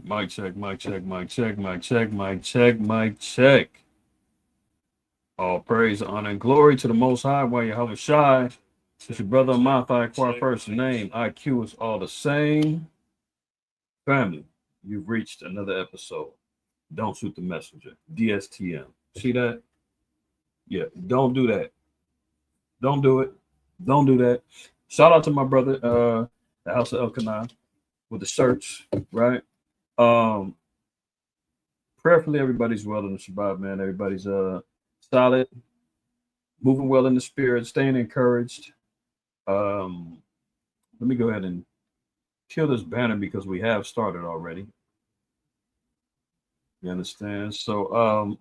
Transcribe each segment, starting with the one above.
Mic check, mic check, mic check, mic check, mic check, mic check. All praise, honor, and glory to the Most High while you're hella shy. It's your brother Amath, I acquire first name. IQ is all the same. Family, you've reached another episode. Don't shoot the messenger. DSTM. See that? Yeah, don't do that. Don't do it. Don't do that. Shout out to my brother, the House of Elkanah with the search, right? Um, Prayerfully everybody's well in the Shabbat, man. Everybody's solid, moving well in the spirit, staying encouraged. Um, Let me go ahead and kill this banner because we have started already. You understand? So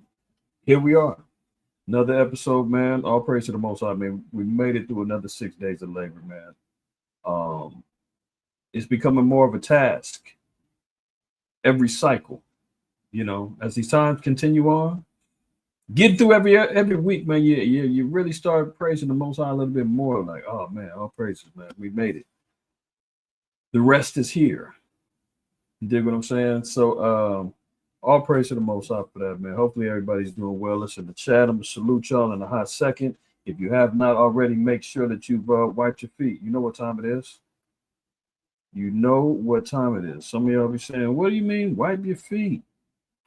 here we are. Another episode, man. All praise to the Most High, man. We made it through another 6 days of labor, man. Um, it's becoming more of a task every cycle. You know, as these times continue on, get through every week, man. You really start praising the Most High a little bit more. Like, oh man, all praises, man. We made it. The rest is here. You dig what I'm saying? So, all praise to the Most High for that, man. Hopefully everybody's doing well. Listen to chat. I'm gonna salute y'all in a hot second. If you have not already, make sure that you've wiped your feet. You know what time it is. You know what time it is. Some of y'all be saying, "What do you mean, wipe your feet?"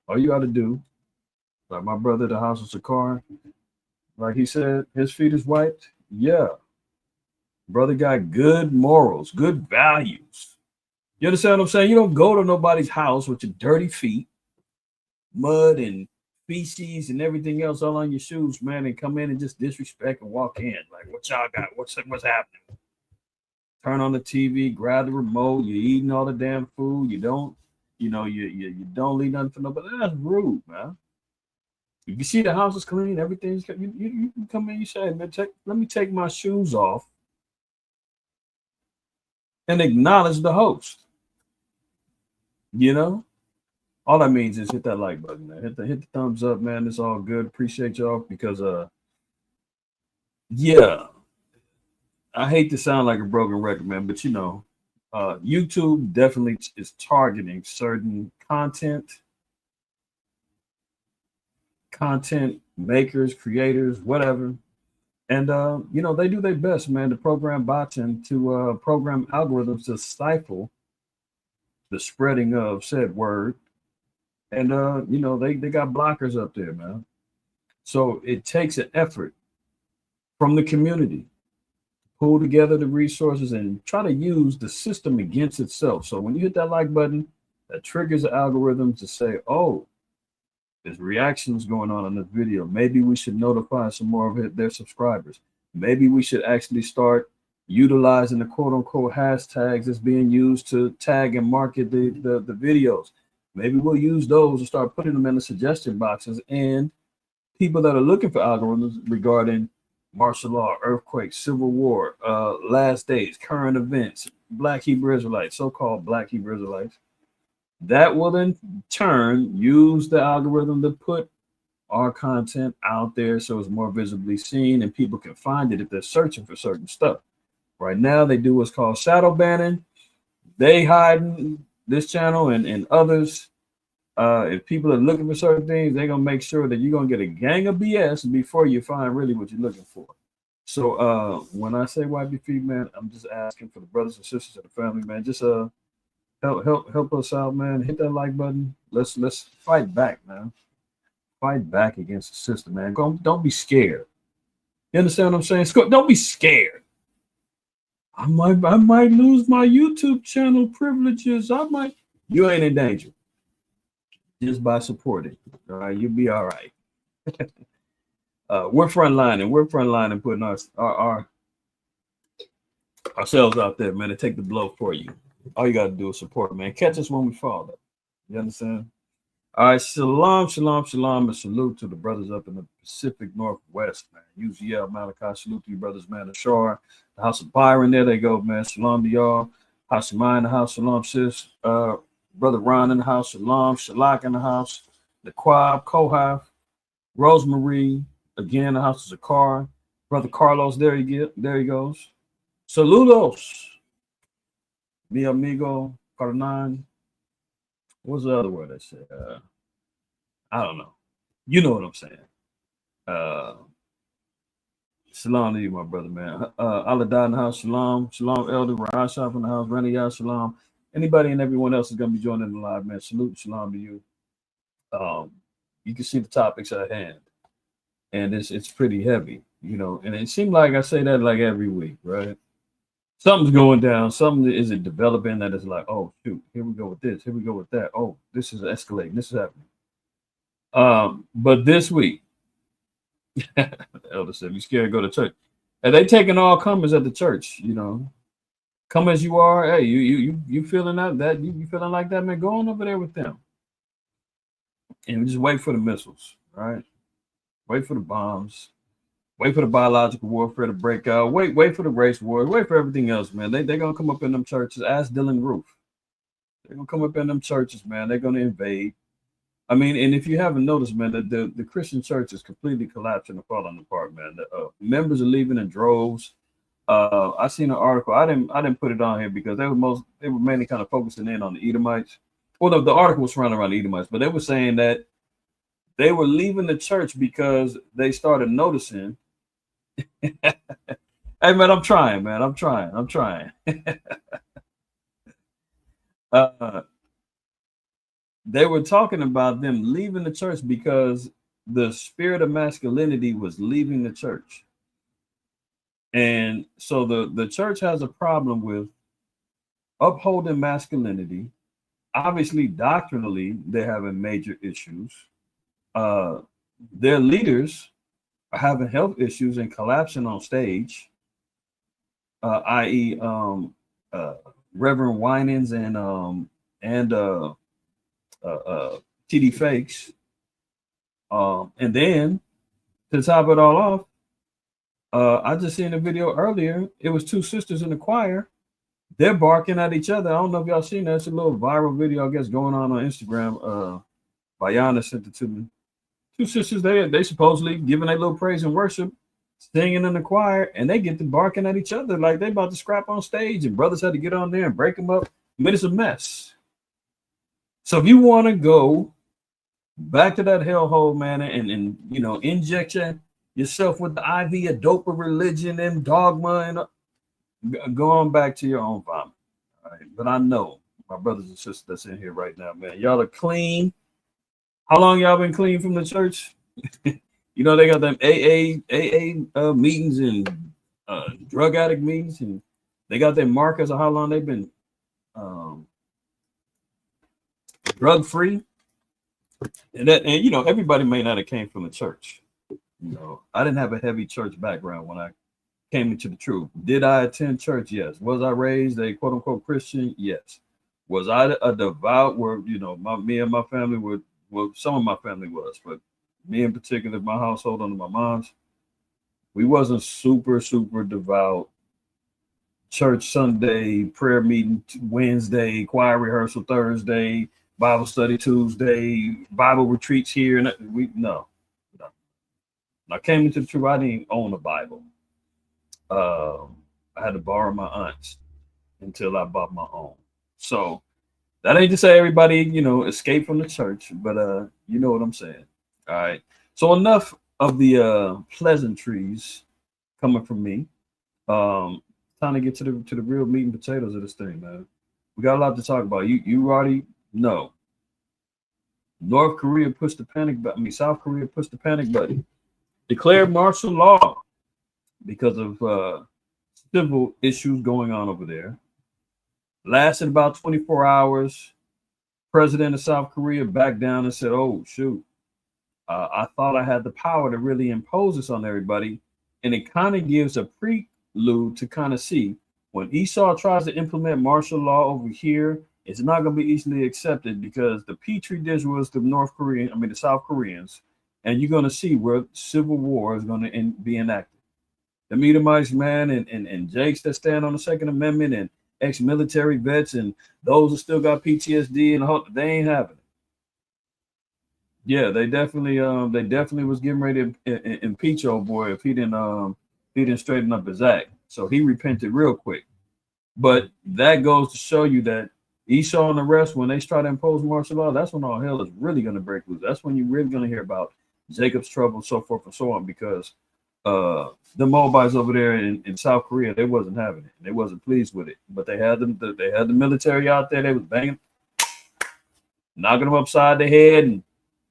All you got to do, like my brother, the house is a car. Like he said, his feet is wiped. Yeah, brother got good morals, good values. You understand what I'm saying? You don't go to nobody's house with your dirty feet, mud and feces and everything else all on your shoes, man, and come in and just disrespect and walk in. Like, what y'all got? What's happening? Turn on the TV, grab the remote. You're eating all the damn food. You don't, you don't leave nothing for nobody. That's rude, man. If you see the house is clean, everything's you can come in. You say, man, let me take my shoes off and acknowledge the host. You know, all that means is hit that like button, man. Hit the thumbs up, man. It's all good. Appreciate y'all because yeah, I hate to sound like a broken record, man, but YouTube definitely is targeting certain content makers, creators, whatever. And they do their best, man, to program bots and to program algorithms to stifle the spreading of said word. And they got blockers up there, man. So it takes an effort from the community pull together the resources and try to use the system against itself. So when you hit that like button, that triggers the algorithm to say, oh, there's reactions going on in this video. Maybe we should notify some more of their subscribers. Maybe we should actually start utilizing the quote unquote hashtags that's being used to tag and market the videos. Maybe we'll use those and start putting them in the suggestion boxes. And people that are looking for algorithms regarding martial law, earthquakes, civil war, last days, current events, Black Hebrew Israelites, so-called Black Hebrew Israelites, that will in turn use the algorithm to put our content out there so it's more visibly seen and people can find it if they're searching for certain stuff. Right now, they do what's called shadow banning. They hide this channel and others. If people are looking for certain things, they're gonna make sure that you're gonna get a gang of BS before you find really what you're looking for. So when I say wipe your feet, man, I'm just asking for the brothers and sisters of the family, man. Just help us out, man. Hit that like button. Let's fight back, man. Fight back against the system, man. Don't be scared. You understand what I'm saying? Don't be scared. I might lose my YouTube channel privileges. I might. You ain't in danger. Just by supporting. All right, you'll be all right. We're frontlining, putting our ourselves out there, man, to take the blow for you. All you got to do is support, man. Catch us when we fall. Though. You understand? All right, shalom, shalom, shalom, and salute to the brothers up in the Pacific Northwest, man. UZL, Malachi, salute to you brothers, man. Ashar, the house of Byron, there they go, man. Shalom to y'all. House of mine in the house, shalom, sis. Brother Ron in the house, shalom. Shalak in the house. The Quab, Kohath, Rosemary, again, the house of Zakar. Brother Carlos, there he goes. Saludos, mi amigo, Carnan. What's the other word I said? I don't know. You know what I'm saying. Shalom to you, my brother, man. Aladad in the house, shalom. Shalom, Elder. Rahashaf in the house, Raniyah, shalom. Anybody and everyone else is going to be joining the live, man. Salute, shalom to you. You can see the topics at hand. And it's pretty heavy, you know. And it seems like I say that like every week, right? Something's going down. Something is it developing that is like, oh shoot, here we go with this, here we go with that. Oh, this is escalating, this is happening. But this week, the elder said, "You scared to go to church?" And they taking all comers at the church, you know. Come as you are. Hey, you feeling that you feeling like that, man? Go on over there with them, and just wait for the missiles, right? Wait for the bombs. Wait for the biological warfare to break out. Wait for the race war. Wait for everything else, man. They're going to come up in them churches. Ask Dylan Roof. They're going to come up in them churches, man. They're going to invade. I mean, and if you haven't noticed, man, the Christian church is completely collapsing and falling apart, man. The members are leaving in droves. I seen an article. I didn't put it on here because they were mainly kind of focusing in on the Edomites. Well, the article was surrounding around the Edomites, but they were saying that they were leaving the church because they started noticing. Hey man, I'm trying, man. I'm trying. They were talking about them leaving the church because the spirit of masculinity was leaving the church. And so the church has a problem with upholding masculinity. Obviously, doctrinally, they're having major issues. Their leaders are having health issues and collapsing on stage, i.e., Reverend Winans and TD Fakes. And then to top it all off, I just seen a video earlier. It was two sisters in the choir. They're barking at each other. I don't know if y'all seen that. It's a little viral video, I guess, going on Instagram. Bayana sent it to me. Two sisters, they supposedly giving a little praise and worship, singing in the choir, and they get to barking at each other like they about to scrap on stage, and brothers had to get on there and break them up. I mean, it's a mess. So if you want to go back to that hellhole, man, and you know, inject yourself with the IV of dope of religion and dogma, and go on back to your own vomit. All right. But I know my brothers and sisters that's in here right now, man, y'all are clean. How long y'all been clean from the church? You know, they got them AA meetings and drug addict meetings, and they got their markers of how long they've been drug free. And you know, everybody may not have came from the church. You know, I didn't have a heavy church background when I came into the truth. Did I attend church? Yes. Was I raised a quote unquote Christian? Yes. Was I a devout? Where, you know, me and my family would. Well, some of my family was, but me in particular, my household under my mom's, we wasn't super devout. Church Sunday, prayer meeting Wednesday, choir rehearsal Thursday, Bible study Tuesday, Bible retreats here. And no. When I came into the truth, I didn't own a Bible. I had to borrow my aunt's until I bought my own. So that ain't to say everybody, you know, escape from the church, but you know what I'm saying. All right. So enough of the pleasantries coming from me. Time to get to the real meat and potatoes of this thing, man. We got a lot to talk about. You already know. South Korea pushed the panic button. Declared martial law because of civil issues going on over there. Lasted about 24 hours. President of South Korea backed down and said, "Oh shoot, I thought I had the power to really impose this on everybody. And it kind of gives a prelude to kind of see when Esau tries to implement martial law over here, it's not going to be easily accepted because the petri dish was the the South Koreans, and you're going to see where civil war is going to be enacted. The Edomites, man, and Jakes that stand on the Second Amendment, and ex-military vets, and those that still got PTSD, and they ain't having it. Yeah, they definitely was getting ready to impeach old boy if he didn't straighten up his act. So he repented real quick. But that goes to show you that Esau and the rest, when they try to impose martial law, that's when all hell is really going to break loose. That's when you're really going to hear about Jacob's trouble, so forth and so on, because the Moabites over there in South Korea, they wasn't having it. They wasn't pleased with it. But they had the military out there. They was banging, knocking them upside the head and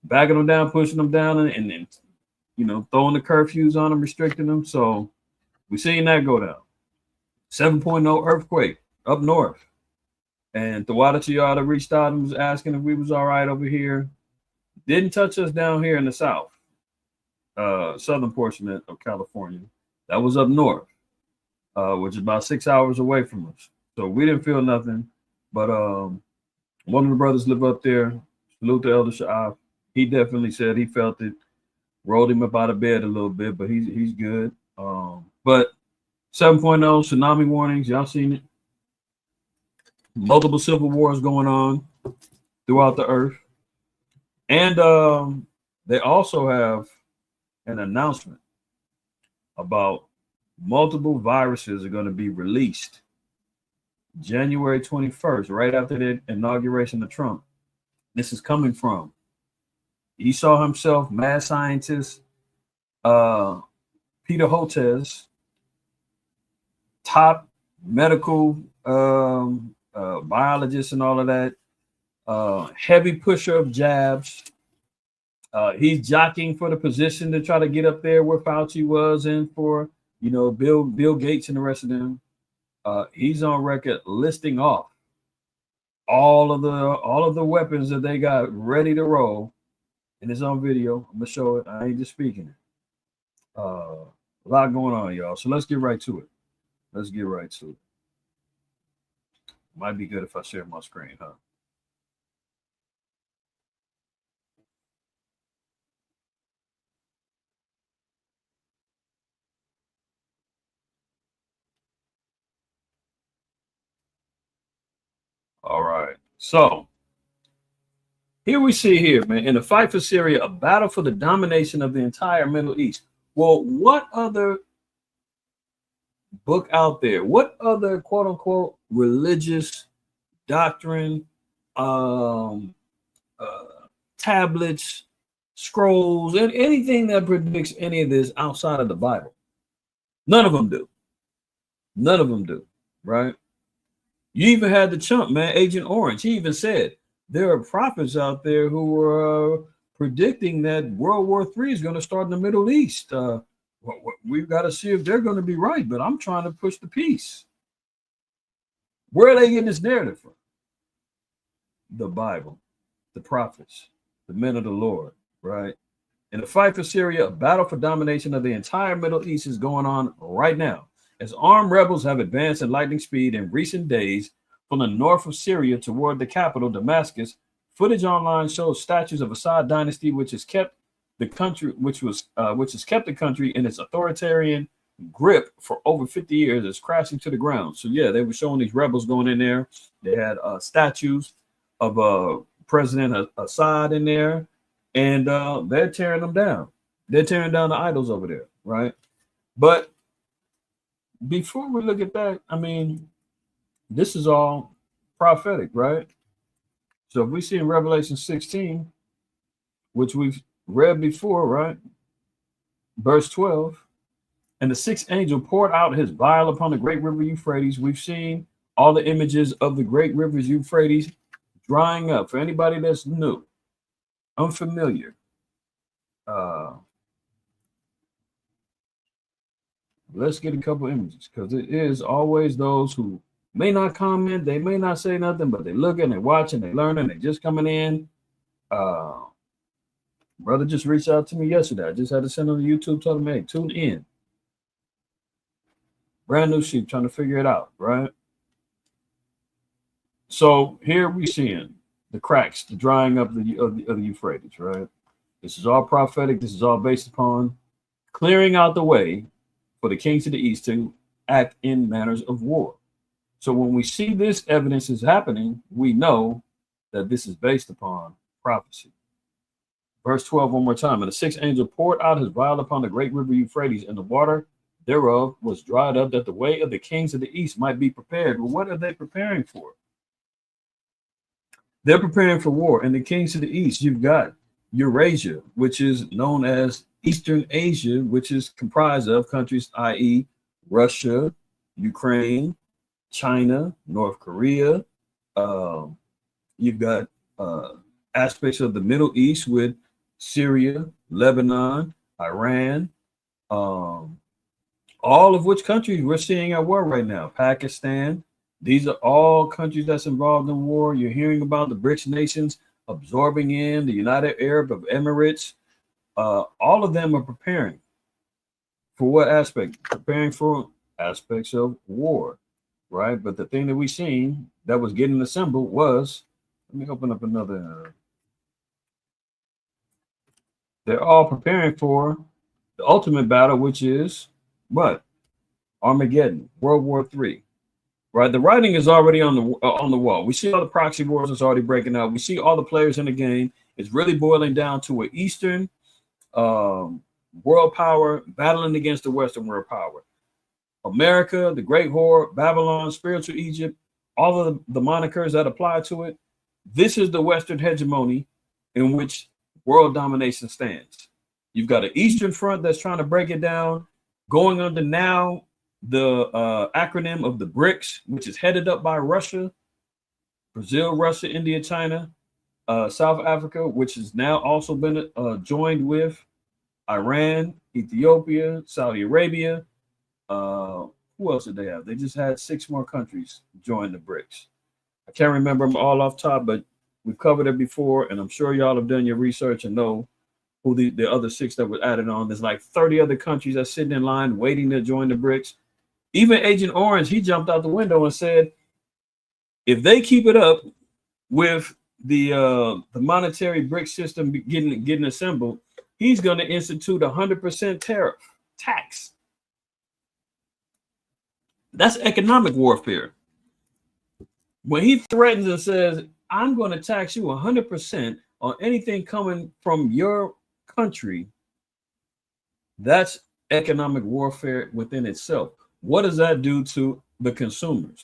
backing them down, pushing them down, and throwing the curfews on them, restricting them. So we seen that go down. 7.0 earthquake up north. And Tawada Chiara reached out and was asking if we was all right over here. Didn't touch us down here in the south, southern portion of California. That was up north, which is about 6 hours away from us. So we didn't feel nothing. But one of the brothers live up there. Salute to Elder Sha'af. He definitely said he felt it. Rolled him up out of bed a little bit, but he's good. But 7.0 tsunami warnings, y'all seen it. Multiple civil wars going on throughout the earth. And they also have an announcement about multiple viruses are going to be released January 21st, right after the inauguration of Trump. This is coming from Esau himself, mad scientist, Peter Hotez, top medical biologist and all of that, heavy pusher of jabs. He's jockeying for the position to try to get up there where Fauci was, and for Bill Gates and the rest of them. He's on record listing off all of the weapons that they got ready to roll, and it's on video. I'm gonna show it. I ain't just speaking it. A lot going on, y'all. So let's get right to it. Might be good if I share my screen, huh? All right. So here we see here, man, in the fight for Syria, a battle for the domination of the entire Middle East. Well, what other book out there? What other quote unquote religious doctrine, tablets, scrolls, and anything that predicts any of this outside of the Bible? None of them do. None of them do, right? You even had the chump, man, Agent Orange. He even said there are prophets out there who are predicting that World War III is going to start in the Middle East. We've got to see if they're going to be right, but I'm trying to push the peace. Where are they getting this narrative from? The Bible, the prophets, the men of the Lord, right? In the fight for Syria, a battle for domination of the entire Middle East is going on right now, as armed rebels have advanced at lightning speed in recent days from the north of Syria toward the capital, Damascus. Footage online shows statues of Assad dynasty, which has kept the country in its authoritarian grip for over 50 years, is crashing to the ground. So yeah, they were showing these rebels going in there. They had statues of President Assad in there, and they're tearing them down. They're tearing down the idols over there, right? But before we look at that, I mean, this is all prophetic, right? So if we see in Revelation 16, which we've read before, right? Verse 12, and the sixth angel poured out his vial upon the great river Euphrates. We've seen all the images of the great rivers Euphrates drying up. For anybody that's new, unfamiliar, let's get a couple images, because it is always those who may not comment, they may not say nothing, but they looking, they watching, they learning, they just coming in. Brother just reached out to me yesterday. I just had to send him to YouTube, told him, hey, tune in. Brand new sheep, trying to figure it out, right? So here we seeing the cracks, the drying up of the Euphrates, right? This is all prophetic. This is all based upon clearing out the way for the kings of the east to act in manners of war. So when we see this evidence is happening, we know that this is based upon prophecy. Verse 12, one more time. And the sixth angel poured out his vial upon the great river Euphrates, and the water thereof was dried up, that the way of the kings of the east might be prepared. Well, what are they preparing for? They're preparing for war. And the kings of the east, you've got Eurasia, which is known as Eastern Asia, which is comprised of countries, i.e., Russia, Ukraine, China, North Korea. You've got aspects of the Middle East with Syria, Lebanon, Iran, all of which countries we're seeing at war right now. Pakistan. These are all countries that's involved in war. You're hearing about the BRICS nations absorbing in the United Arab Emirates. All of them are preparing for what aspect? Preparing for aspects of war, right? But the thing that we seen that was getting assembled was, let me open up another. They're all preparing for the ultimate battle, which is what? Armageddon, World War III. Right, the writing is already on the wall. We see all the proxy wars is already breaking out. We see all the players in the game. It's really boiling down to an Eastern world power battling against the Western world power. America, the Great Whore, Babylon, Spiritual Egypt, all of the monikers that apply to it. This is the Western hegemony in which world domination stands. You've got an Eastern front that's trying to break it down, going under now the acronym of the BRICS, which is headed up by Russia, Brazil, Russia, India, China, South Africa, which has now also been joined with Iran, Ethiopia, Saudi Arabia. Who else did they have? They just had 6 more countries join the BRICS. I can't remember them all off top, but we've covered it before, and I'm sure y'all have done your research and know who the other 6 that were added on. There's like 30 other countries that's sitting in line waiting to join the BRICS. Even Agent Orange, he jumped out the window and said, if they keep it up with the monetary brick system getting assembled, he's going to institute 100% tariff tax. That's economic warfare. When he threatens and says, I'm going to tax you 100% on anything coming from your country, that's economic warfare within itself. What does that do to the consumers?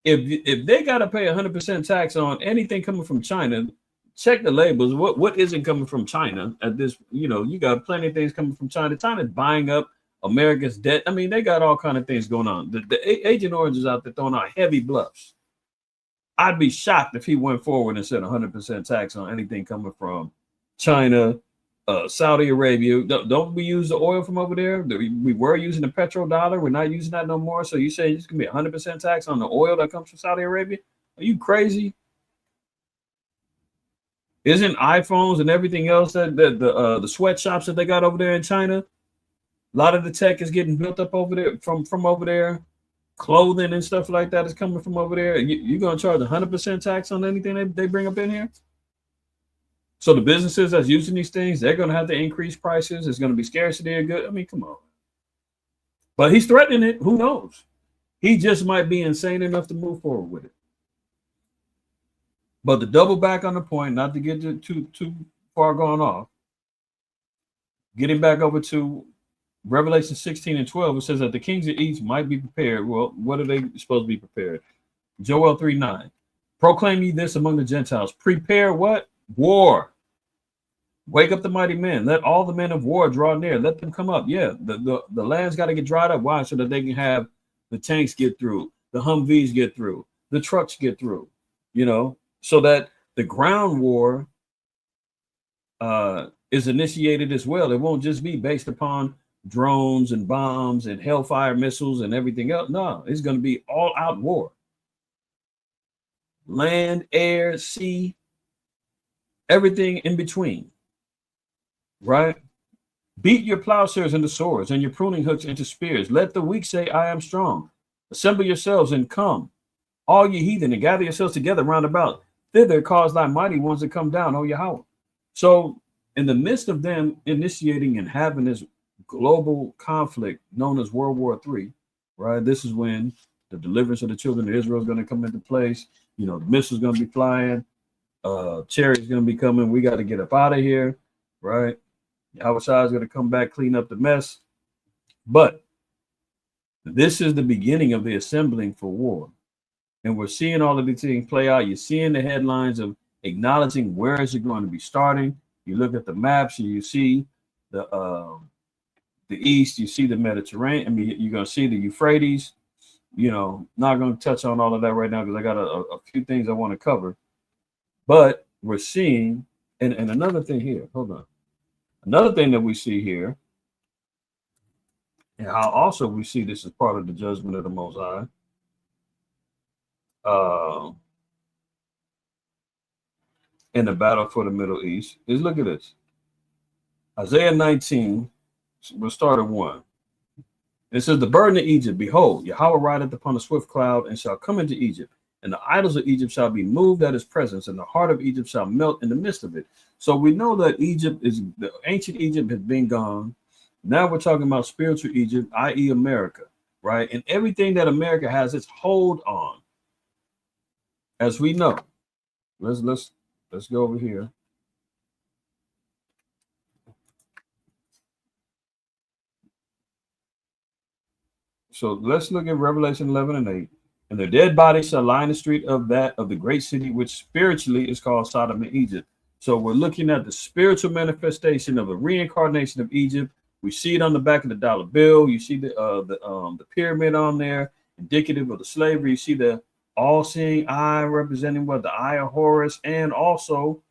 If they got to pay 100% tax on anything coming from China, check the labels. What isn't coming from China at this? You got plenty of things coming from China. China's buying up America's debt. I mean, they got all kind of things going on. The Agent Orange is out there throwing out heavy bluffs. I'd be shocked if he went forward and said 100% tax on anything coming from China, Saudi Arabia. Don't we use the oil from over there? We were using the petrodollar. We're not using that no more. So you say it's going to be 100% tax on the oil that comes from Saudi Arabia? Are you crazy? Isn't iPhones and everything else that the sweatshops that they got over there in China? A lot of the tech is getting built up over there from over there. Clothing and stuff like that is coming from over there. You're going to charge 100% tax on anything they bring up in here? So the businesses that's using these things, they're going to have to increase prices. There's going to be scarcity of goods. I mean, come on. But he's threatening it. Who knows? He just might be insane enough to move forward with it. But to double back on the point, not to get too far gone off, getting back over to Revelation 16 and 12, it says that the kings of East might be prepared. Well, what are they supposed to be prepared? Joel 3:9. Proclaim ye this among the Gentiles. Prepare what? War. Wake up the mighty men. Let all the men of war draw near. Let them come up. Yeah, the land's got to get dried up. Why? So that they can have the tanks get through, the Humvees get through, the trucks get through, so that the ground war is initiated as well. It won't just be based upon drones and bombs and hellfire missiles and everything else. No, it's going to be all out war. Land, air, sea, everything in between. right? Beat your plowshares into swords and your pruning hooks into spears. Let the weak say, I am strong. Assemble yourselves and come, all ye heathen, and gather yourselves together round about. Thither cause thy mighty ones to come down, O Yahweh. So, in the midst of them initiating and having this global conflict known as World War III, right? This is when the deliverance of the children of Israel is going to come into place. You know, the missiles going to be flying, chariots going to be coming. We got to get up out of here, right? Yahweh Shai is going to come back, clean up the mess. But this is the beginning of the assembling for war. And we're seeing all of these things play out. You're seeing the headlines of acknowledging where is it going to be starting. You look at the maps and you see the east, you see the Mediterranean. I mean, you're going to see the Euphrates. You know, not going to touch on all of that right now because I got a few things I want to cover. But we're seeing, and another thing here, hold on. Another thing that we see here, and how also we see this as part of the judgment of the Most High. In the battle for the Middle East is, look at this. Isaiah 19, we'll start at 1. It says, the burden of Egypt, behold, Yahweh rideth upon a swift cloud and shall come into Egypt, and the idols of Egypt shall be moved at his presence, and the heart of Egypt shall melt in the midst of it. So we know that Egypt is, the ancient Egypt has been gone. Now we're talking about spiritual Egypt, i.e. America, right? And everything that America has its hold on, as we know. Let's go over here. So let's look at Revelation 11 and 8. And their dead bodies shall lie in the street of the great city, which spiritually is called Sodom and Egypt. So we're looking at the spiritual manifestation of a reincarnation of Egypt. We see it on the back of the dollar bill. You see the pyramid on there, indicative of the slavery. You see the all-seeing eye representing what? The eye of Horus. And also,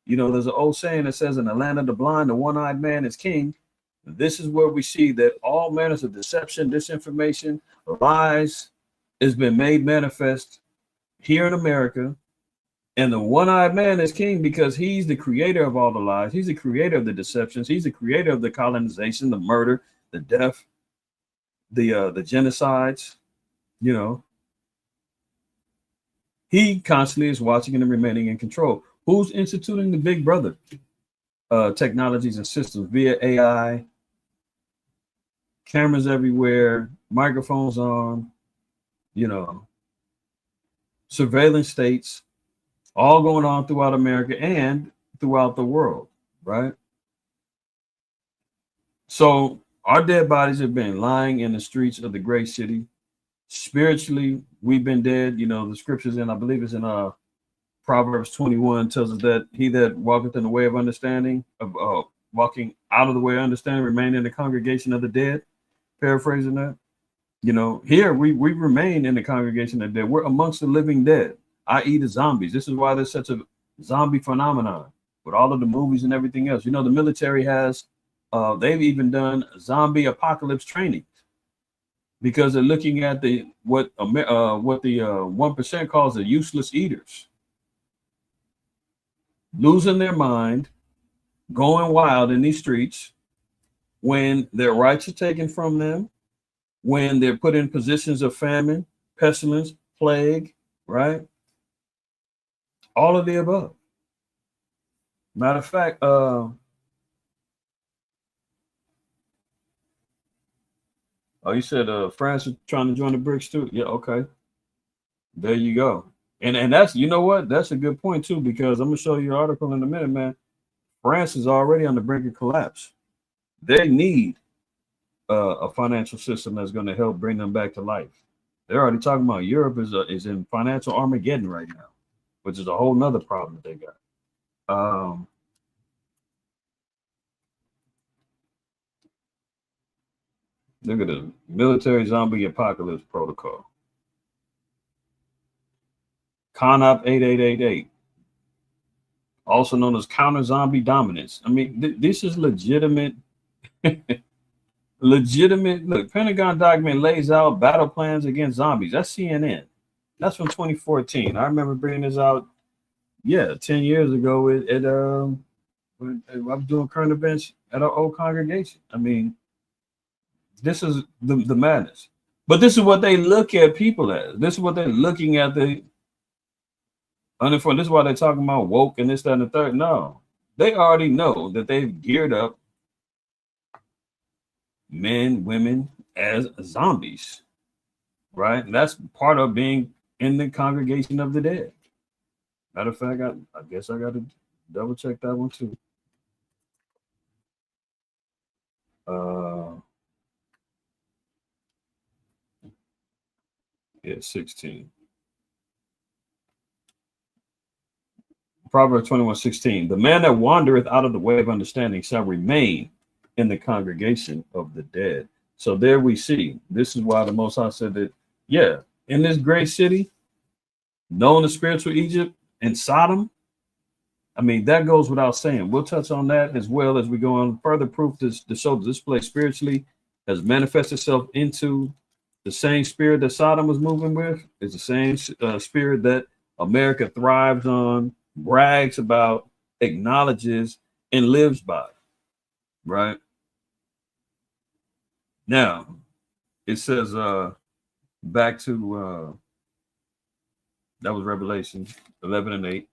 you know, there's an old saying that says, in the land of the blind, the one-eyed man is king. This is where we see that all manners of deception, disinformation, lies has been made manifest here in America. And the one-eyed man is king because he's the creator of all the lies. He's the creator of the deceptions. He's the creator of the colonization, the murder, the death, the genocides, you know. He constantly is watching and remaining in control. Who's instituting the big brother technologies and systems via AI, cameras everywhere, microphones on, you know, surveillance states, all going on throughout America and throughout the world, right? So our dead bodies have been lying in the streets of the great city. Spiritually, we've been dead. You know, the scriptures, and I believe it's in Proverbs 21 tells us that he that walketh in the way of understanding, of walking out of the way of understanding, remain in the congregation of the dead. Paraphrasing that, you know, here we remain in the congregation of the dead. We're amongst the living dead, i.e. the zombies. This is why there's such a zombie phenomenon with all of the movies and everything else. You know, the military has, they've even done zombie apocalypse training because they're looking at what the 1% calls the useless eaters, losing their mind, going wild in these streets when their rights are taken from them, when they're put in positions of famine, pestilence, plague, right? All of the above. Matter of fact, oh, you said France is trying to join the BRICS too? Yeah, okay. There you go. And that's, you know what? That's a good point too, because I'm gonna show you an article in a minute, man. France is already on the brink of collapse. They need a financial system that's going to help bring them back to life. They're already talking about Europe is in financial Armageddon right now, which is a whole nother problem that they got. Look at the military zombie apocalypse protocol. CONOP 8888, also known as counter zombie dominance. I mean, this is legitimate. Legitimate. Look, Pentagon document lays out battle plans against zombies. That's CNN. That's from 2014. I remember bringing this out, yeah, 10 years ago I'm doing current events at our old congregation. I mean, this is the madness. But this is what they look at people as. This is what they're looking at the uninformed. This is why they're talking about woke and this, that, and the third. No, they already know that they've geared up men, women as zombies, right? And that's part of being in the congregation of the dead. Matter of fact, I guess I got to double check that one too. Yeah, 16. Proverbs 21:16. The man that wandereth out of the way of understanding shall remain in the congregation of the dead. So there we see. This is why the Most High said that, yeah, in this great city, known as spiritual Egypt and Sodom, I mean, that goes without saying. We'll touch on that as well as we go on. Further proof to show that this place spiritually has manifested itself into the same spirit that Sodom was moving with. It's the same spirit that America thrives on, brags about, acknowledges, and lives by. Right? Now, it says back to that was Revelation 11:8.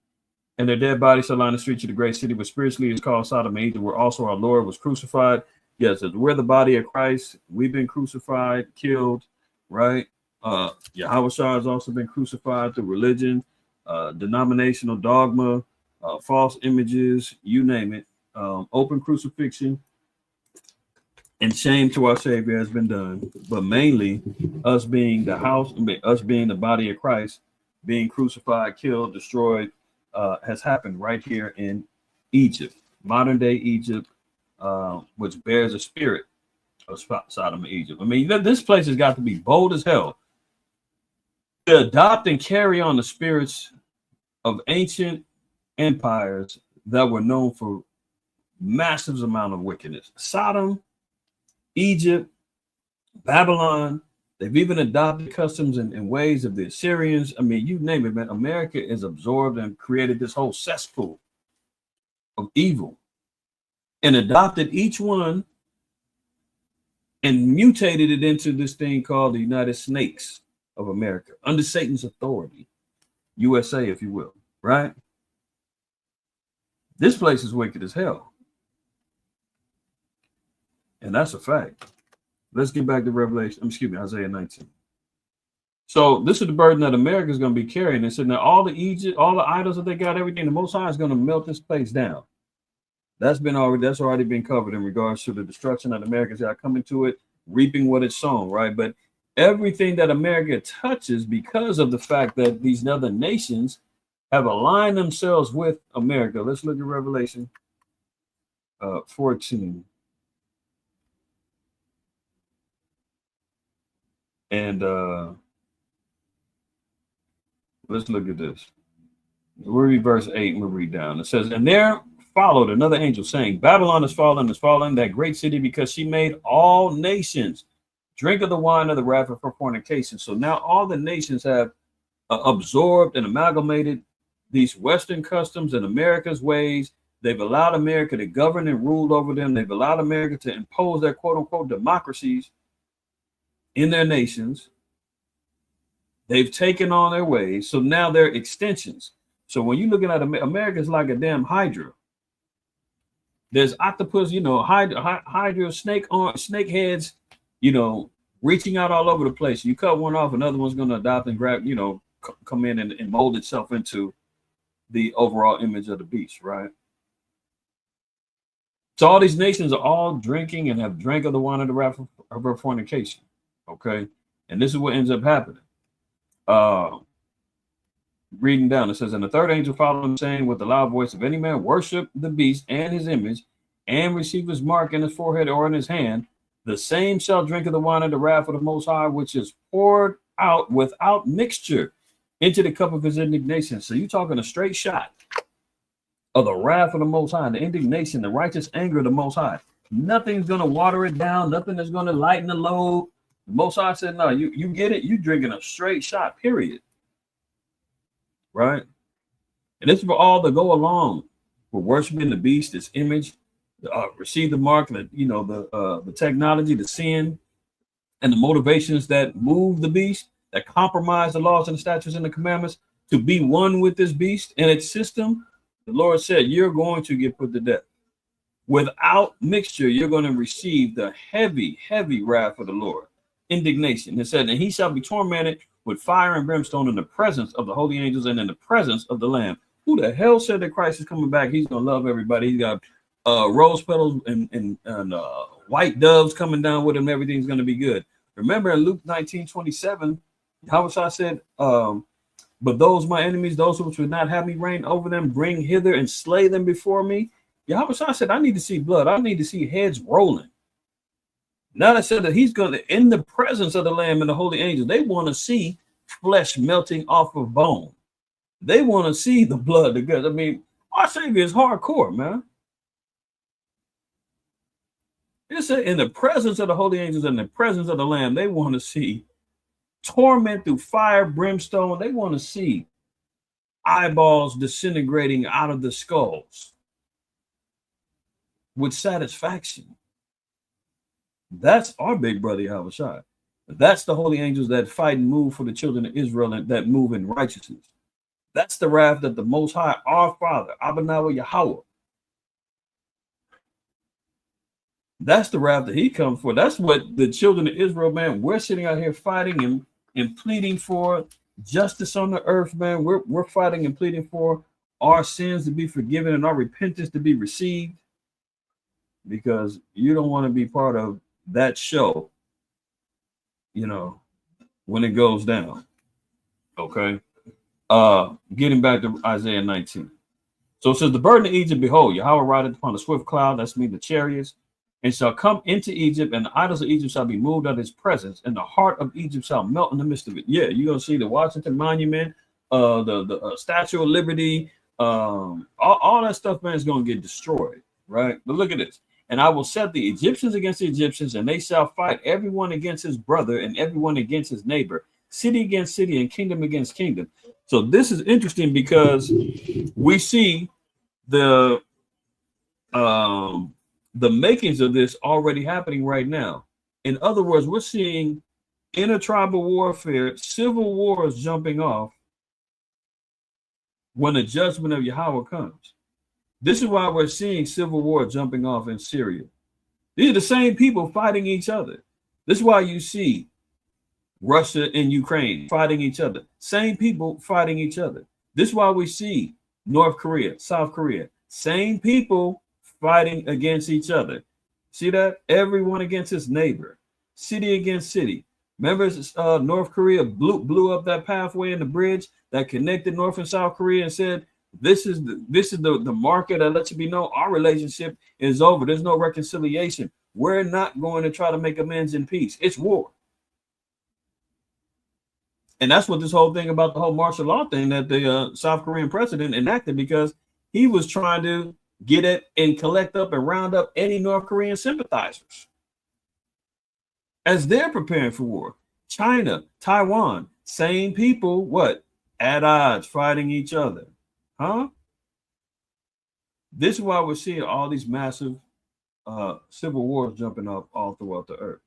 And their dead bodies shall line the streets of the great city, which spiritually is called Sodom and Egypt, where also our Lord was crucified. Yes, we're the body of Christ. We've been crucified, killed, right? Yahweh Shah has also been crucified through religion, denominational dogma, false images, you name it. Open crucifixion and shame to our Savior has been done. But mainly us being the house, us being the body of Christ, being crucified, killed, destroyed, has happened right here in Egypt, modern day Egypt, which bears a spirit of Sodom and Egypt. I mean, this place has got to be bold as hell to adopt and carry on the spirits of ancient empires that were known for massive amount of wickedness. Sodom, Egypt, Babylon. They've even adopted customs and ways of the Assyrians. I mean, you name it, man. America is absorbed and created this whole cesspool of evil and adopted each one and mutated it into this thing called the United Snakes of America, under Satan's authority, USA, if you will, right? This place is wicked as hell. And that's a fact. Let's get back to Isaiah 19. So this is the burden that America is going to be carrying. They said now all the idols that they got, everything, the Most High is going to melt this place down. That's already been covered in regards to the destruction that America's got coming to it, reaping what it's sown, right? But everything that America touches, because of the fact that these other nations have aligned themselves with America. Let's look at Revelation 14. And let's look at this. We'll read verse 8 and we'll read down. It says, and there followed another angel saying, Babylon is fallen, that great city, because she made all nations drink of the wine of the wrath of her fornication. So now all the nations have absorbed and amalgamated these Western customs and America's ways. They've allowed America to govern and rule over them. They've allowed America to impose their quote unquote democracies in their nations. They've taken on their ways. So now they're extensions. So when you're looking at America, is like a damn hydra. There's octopus, hydra, snake heads, reaching out all over the place. You cut one off, another one's going to adopt and grab, come in and mold itself into the overall image of the beast, right? So all these nations are all drinking and have drank of the wine of the wrath of her fornication. Okay, and this is what ends up happening. Reading down, it says, and the third angel followed him, saying with a loud voice, if any man worship the beast and his image, and receive his mark in his forehead or in his hand, the same shall drink of the wine of the wrath of the Most High, which is poured out without mixture into the cup of his indignation. So you're talking a straight shot of the wrath of the Most High, the indignation, the righteous anger of the Most High. Nothing's going to water it down. Nothing is going to lighten the load. The Most High said, no, you get it. You drinking a straight shot, period. Right? And this is for all to go along for worshiping the beast, its image, receive the mark, that the technology, the sin, and the motivations that move the beast, that compromise the laws and the statutes and the commandments, to be one with this beast and its system. The Lord said, you're going to get put to death. Without mixture, you're going to receive the heavy, heavy wrath of the Lord. Indignation. It said, and he shall be tormented with fire and brimstone in the presence of the holy angels and in the presence of the Lamb. Who the hell said that Christ is coming back? He's going to love everybody. He's got rose petals and white doves coming down with him. Everything's going to be good. Remember in Luke 19:27, Yahushua said, but those my enemies, those which would not have me reign over them, bring hither and slay them before me. Yahushua said, I need to see blood. I need to see heads rolling. Now that said that he's going to, in the presence of the Lamb and the holy angels, they want to see flesh melting off of bone. They want to see the blood, the guts. I mean, our Savior is hardcore, man. It's in the presence of the holy angels and the presence of the Lamb, they want to see torment through fire, brimstone. They want to see eyeballs disintegrating out of the skulls with satisfaction. That's our big brother Yahushua. That's the holy angels that fight and move for the children of Israel and that move in righteousness. That's the wrath that the Most High, our Father, Abanawa Yahweh, that's the wrath that he comes for. That's what the children of Israel, man, we're sitting out here fighting and pleading for justice on the earth, man. We're fighting and pleading for our sins to be forgiven and our repentance to be received, because you don't want to be part of that show, when it goes down. Okay. Getting back to Isaiah 19. So it says, the burden of Egypt, behold, Yahweh rideth upon a swift cloud, that's me, the chariots, and shall come into Egypt, and the idols of Egypt shall be moved out of his presence, and the heart of Egypt shall melt in the midst of it. Yeah, you're gonna see the Washington Monument, the Statue of Liberty, all that stuff, man, is gonna get destroyed, right? But look at this. And I will set the Egyptians against the Egyptians, and they shall fight everyone against his brother and everyone against his neighbor, city against city and kingdom against kingdom. So this is interesting because we see the makings of this already happening right now. In other words, we're seeing intertribal warfare, civil wars jumping off when the judgment of Yahweh comes. This is why we're seeing civil war jumping off in Syria. These are the same people fighting each other. This is why you see Russia and Ukraine fighting each other. Same people fighting each other. This is why we see North Korea, South Korea, same people fighting against each other. See that? Everyone against his neighbor, city against city. Remember, North Korea blew up that pathway in the bridge that connected North and South Korea and said, this is the marker that lets you be known our relationship is over. There's no reconciliation. We're not going to try to make amends in peace. It's war. And that's what this whole thing about the whole martial law thing that the South Korean president enacted, because he was trying to get it and collect up and round up any North Korean sympathizers as they're preparing for war. China, Taiwan, same people, what? At odds, fighting each other. Huh? This is why we're seeing all these massive civil wars jumping up all throughout the earth.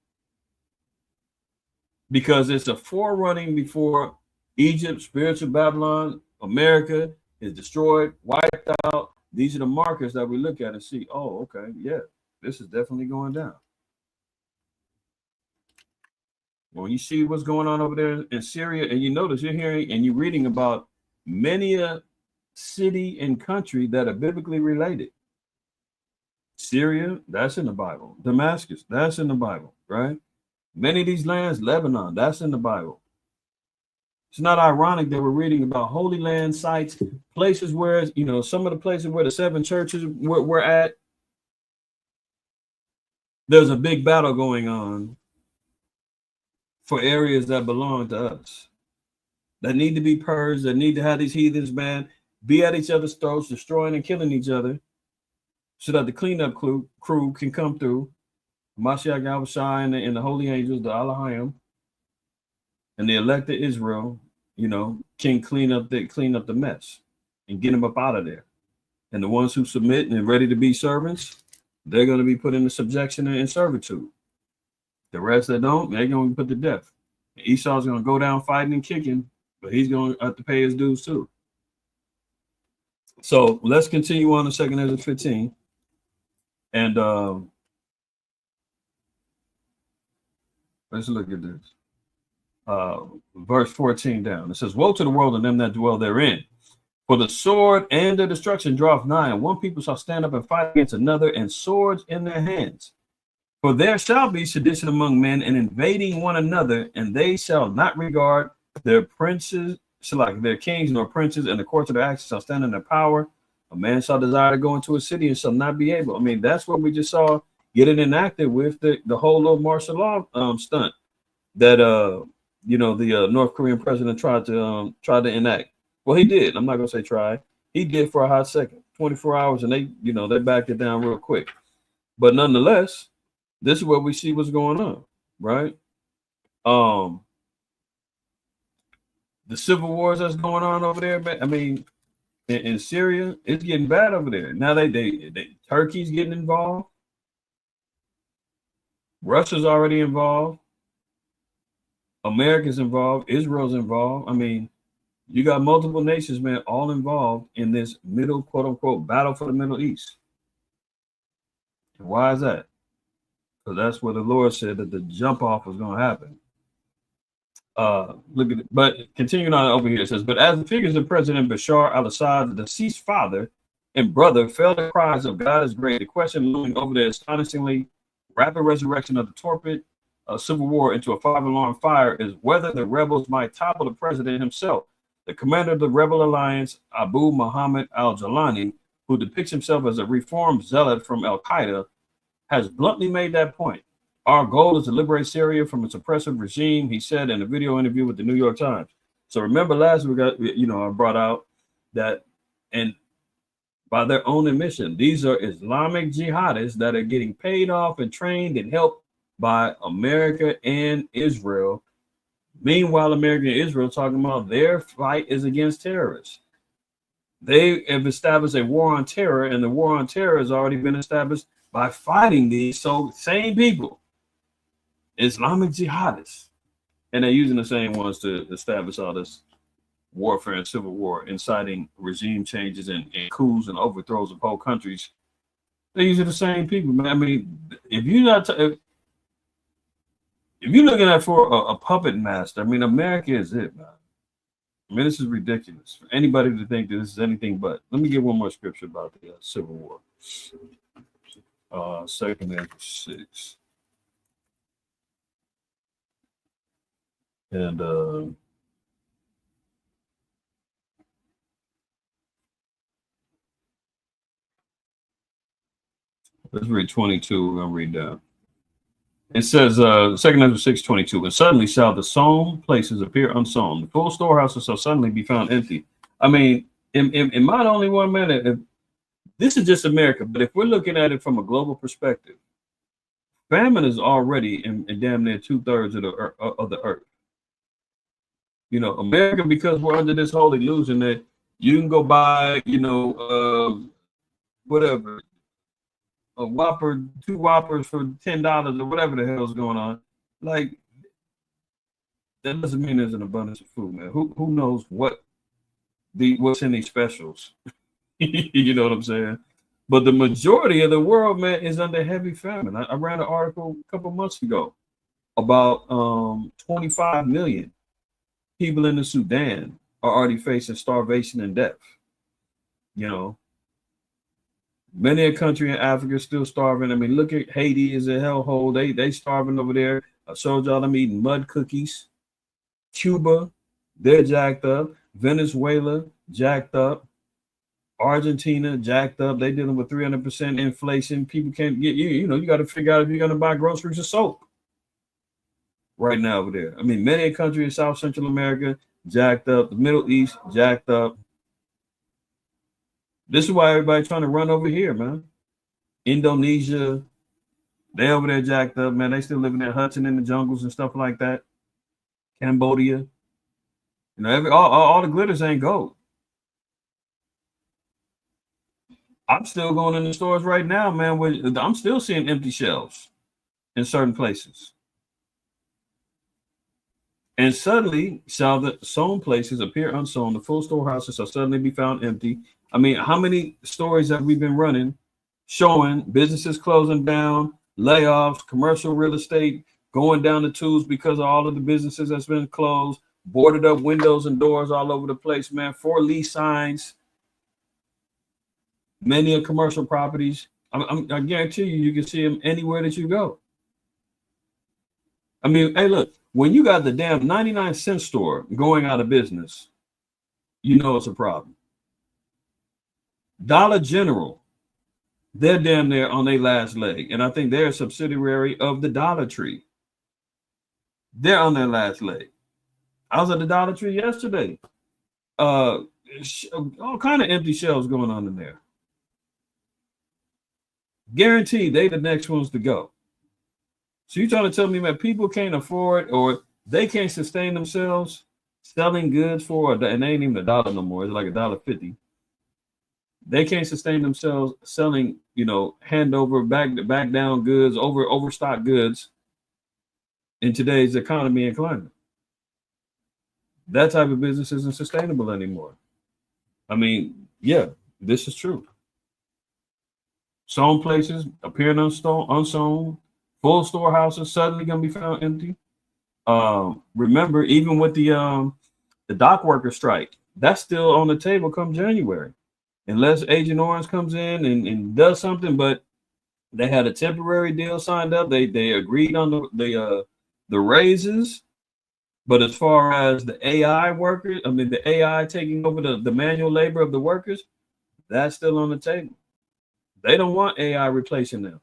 Because it's a forerunning before Egypt, spiritual Babylon, America is destroyed, wiped out. These are the markers that we look at and see, oh, okay, yeah, this is definitely going down. When you see what's going on over there in Syria, and you notice you're hearing and you're reading about many a city and country that are biblically related. Syria, that's in the Bible. Damascus, that's in the Bible, right? Many of these lands, Lebanon, that's in the Bible. It's not ironic that we're reading about Holy Land sites, places where, some of the places where the 7 churches were at, there's a big battle going on for areas that belong to us, that need to be purged, that need to have these heathens, man, be at each other's throats, destroying and killing each other, so that the cleanup crew can come through. Mashiach Yahushua and the holy angels, the Elohim, and the elected Israel, can clean up the mess and get them up out of there. And the ones who submit and are ready to be servants, they're going to be put into subjection and servitude. The rest that don't, they're going to be put to death. And Esau's going to go down fighting and kicking, but he's going to have to pay his dues too. So let's continue on to 2 Ezra 15. And let's look at this. Verse 14 down. It says, woe to the world and them that dwell therein. For the sword and the destruction draweth nigh, and one people shall stand up and fight against another, and swords in their hands. For there shall be sedition among men, and invading one another, and they shall not regard their princes, like their kings nor princes, and the courts of their actions shall stand in their power. A man shall desire to go into a city and shall not be able. I mean, that's what we just saw getting enacted with the whole little martial law stunt that the North Korean president tried to enact. Well, he did. I'm not gonna say try. He did for a hot second, 24 hours, and they backed it down real quick. But nonetheless, this is where we see what's going on, right? The civil wars that's going on over there, man. I mean, in Syria, it's getting bad over there. Now Turkey's getting involved. Russia's already involved. America's involved. Israel's involved. I mean, you got multiple nations, man, all involved in this middle, quote unquote, battle for the Middle East. And why is that? Because that's where the Lord said that the jump off was going to happen. Look at it. But continuing on over here, it says, but as the figures of President Bashar al-Assad, the deceased father and brother, fell to cries of God is great, the question looming over the astonishingly rapid resurrection of the torpid civil war into a five-alarm fire is whether the rebels might topple the president himself. The commander of the rebel alliance, Abu Muhammad al-Jalani, who depicts himself as a reformed zealot from al-Qaeda, has bluntly made that point. Our goal is to liberate Syria from its oppressive regime, he said in a video interview with the New York Times. So remember last week, I brought out that, and by their own admission, these are Islamic jihadists that are getting paid off and trained and helped by America and Israel. Meanwhile, America and Israel talking about their fight is against terrorists. They have established a war on terror, and the war on terror has already been established by fighting these same people, Islamic jihadists. And they're using the same ones to establish all this warfare and civil war, inciting regime changes and coups and overthrows of whole countries. These are the same people, man. I mean, if you're looking at for a puppet master, I mean, America is it, man. I mean, this is ridiculous for anybody to think that this is anything but. Let me give one more scripture about the Civil War. 2 Ezra 6. And let's read 22. We're going to read down. It says, 2 Ezra 6:22, and suddenly shall the sown places appear unsown. The full storehouses shall suddenly be found empty. I mean, in my only one minute, this is just America, but if we're looking at it from a global perspective, famine is already in damn near 2/3 of the earth. America, because we're under this whole illusion that you can go buy, whatever, a Whopper, 2 Whoppers for $10 or whatever the hell's going on. Like, that doesn't mean there's an abundance of food, man. Who knows what's in these specials? You know what I'm saying? But the majority of the world, man, is under heavy famine. I ran an article a couple months ago about 25 million people in the Sudan are already facing starvation and death. Many a country in Africa is still starving. I mean, look at Haiti is a hellhole. They starving over there. I showed y'all them eating mud cookies. Cuba, they're jacked up. Venezuela, jacked up. Argentina, jacked up. They dealing with 300% inflation. People can't get you got to figure out if you're going to buy groceries or soap right now over there. I mean, many a country in South Central America, jacked up. The Middle East, jacked up. This is why everybody's trying to run over here, man. Indonesia, they over there jacked up, man. They still living in huts and in the jungles and stuff like that. Cambodia, all the glitters ain't gold. I'm still going in the stores right now, man. I'm still seeing empty shelves in certain places. And suddenly, sown places appear unsown. The full storehouses shall suddenly be found empty. I mean, how many stories have we been running showing businesses closing down, layoffs, commercial real estate going down the tubes because of all of the businesses that's been closed, boarded up windows and doors all over the place, man. For lease signs, many of commercial properties. I guarantee you can see them anywhere that you go. I mean, hey, look, when you got the damn 99-cent store going out of business, you know it's a problem. Dollar General, they're damn near on their last leg. And I think they're a subsidiary of the Dollar Tree. They're on their last leg. I was at the Dollar Tree yesterday. All kind of empty shelves going on in there. Guaranteed they the next ones to go. So you trying to tell me that people can't afford or they can't sustain themselves selling goods for, and they ain't even $1 no more. It's like $1.50. They can't sustain themselves selling, hand over, back down goods, overstock goods in today's economy and climate. That type of business isn't sustainable anymore. I mean, yeah, this is true. Sown places appearing unsown, full storehouses suddenly gonna be found empty. Remember, even with the dock worker strike, that's still on the table come January, unless Agent Orange comes in and does something. But they had a temporary deal signed up. They agreed on the raises. But as far as the AI workers, I mean the AI taking over the manual labor of the workers, that's still on the table. They don't want AI replacing them.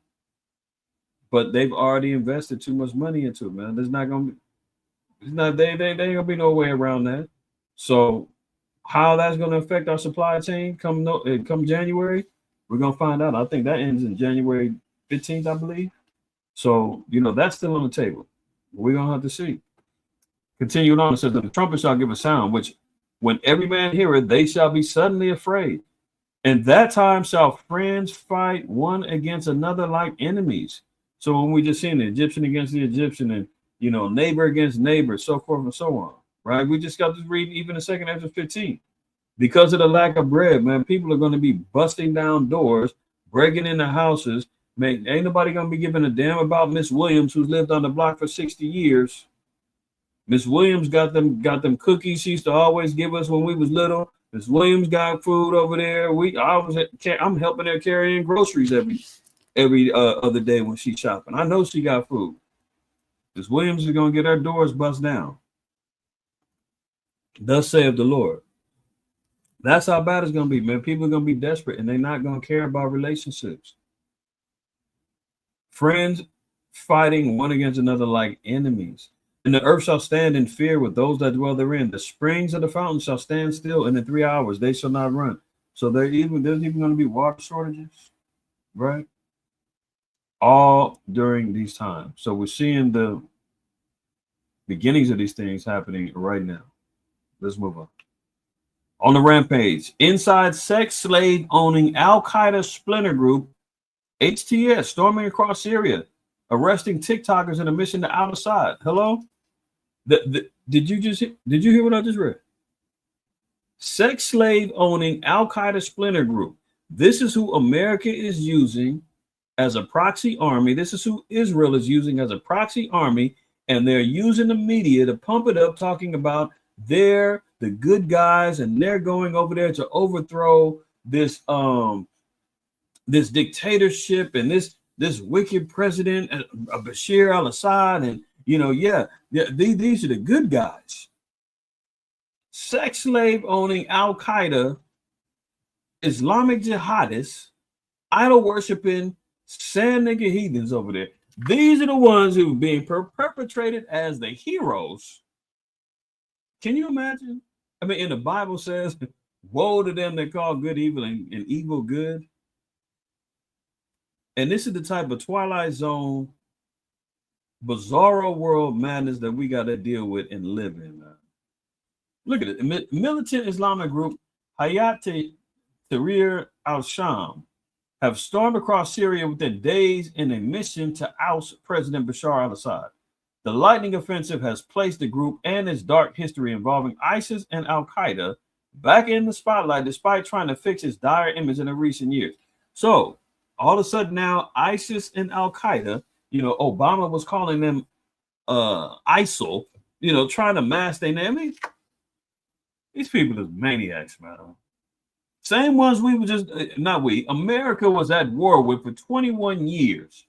But they've already invested too much money into it, man. There's not gonna be, it's not they ain't gonna be no way around that. So how that's gonna affect our supply chain come January, we're gonna find out. I think that ends in January 15th, I believe. So that's still on the table. We're gonna have to see. Continuing on, it says that the trumpet shall give a sound, which when every man heareth, they shall be suddenly afraid. And that time shall friends fight one against another like enemies. So when we just seen the Egyptian against the Egyptian and, neighbor against neighbor, so forth and so on, right? We just got to read even the second Ezra 15. Because of the lack of bread, man, people are going to be busting down doors, breaking into houses. Man, ain't nobody going to be giving a damn about Miss Williams, who's lived on the block for 60 years. Miss Williams got them cookies she used to always give us when we was little. Miss Williams got food over there. I'm helping her carry in groceries every other day when she's shopping. I know she got food. Miss Williams is gonna get her doors bust down. Thus saith the Lord. That's how bad it's gonna be, man. People are gonna be desperate and they're not gonna care about relationships. Friends fighting one against another like enemies. And the earth shall stand in fear with those that dwell therein. The springs of the fountain shall stand still, and in 3 hours they shall not run. So there's even going to be water shortages, right? All during these times. So we're seeing the beginnings of these things happening right now. Let's move on. On the rampage, inside sex slave owning Al Qaeda splinter group, HTS, storming across Syria, arresting TikTokers in a mission to out Assad. Hello? Did you hear what I just read? Sex slave owning Al Qaeda splinter group. This is who America is using as a proxy army. This is who Israel is using as a proxy army, and they're using the media to pump it up, talking about they're the good guys and they're going over there to overthrow this this dictatorship and this wicked president Bashir al-Assad, and these are the good guys. Sex slave owning Al Qaeda, Islamic jihadists, idol worshiping sand nigga heathens over there. These are the ones who are being perpetrated as the heroes. Can you imagine? I mean, in the Bible says, woe to them that call good evil and evil good. And this is the type of Twilight Zone, bizarro world madness that we got to deal with and live in. Look at it. Militant Islamic group Hayat Tahrir al-Sham have stormed across Syria within days in a mission to oust President Bashar al-Assad. The lightning offensive has placed the group and its dark history involving ISIS and al-Qaeda back in the spotlight despite trying to fix its dire image in the recent years. So all of a sudden now ISIS and al-Qaeda, Obama was calling them ISIL, trying to mask their name. I mean, these people are maniacs, man. Same ones we were just, not we, America was at war with for 21 years.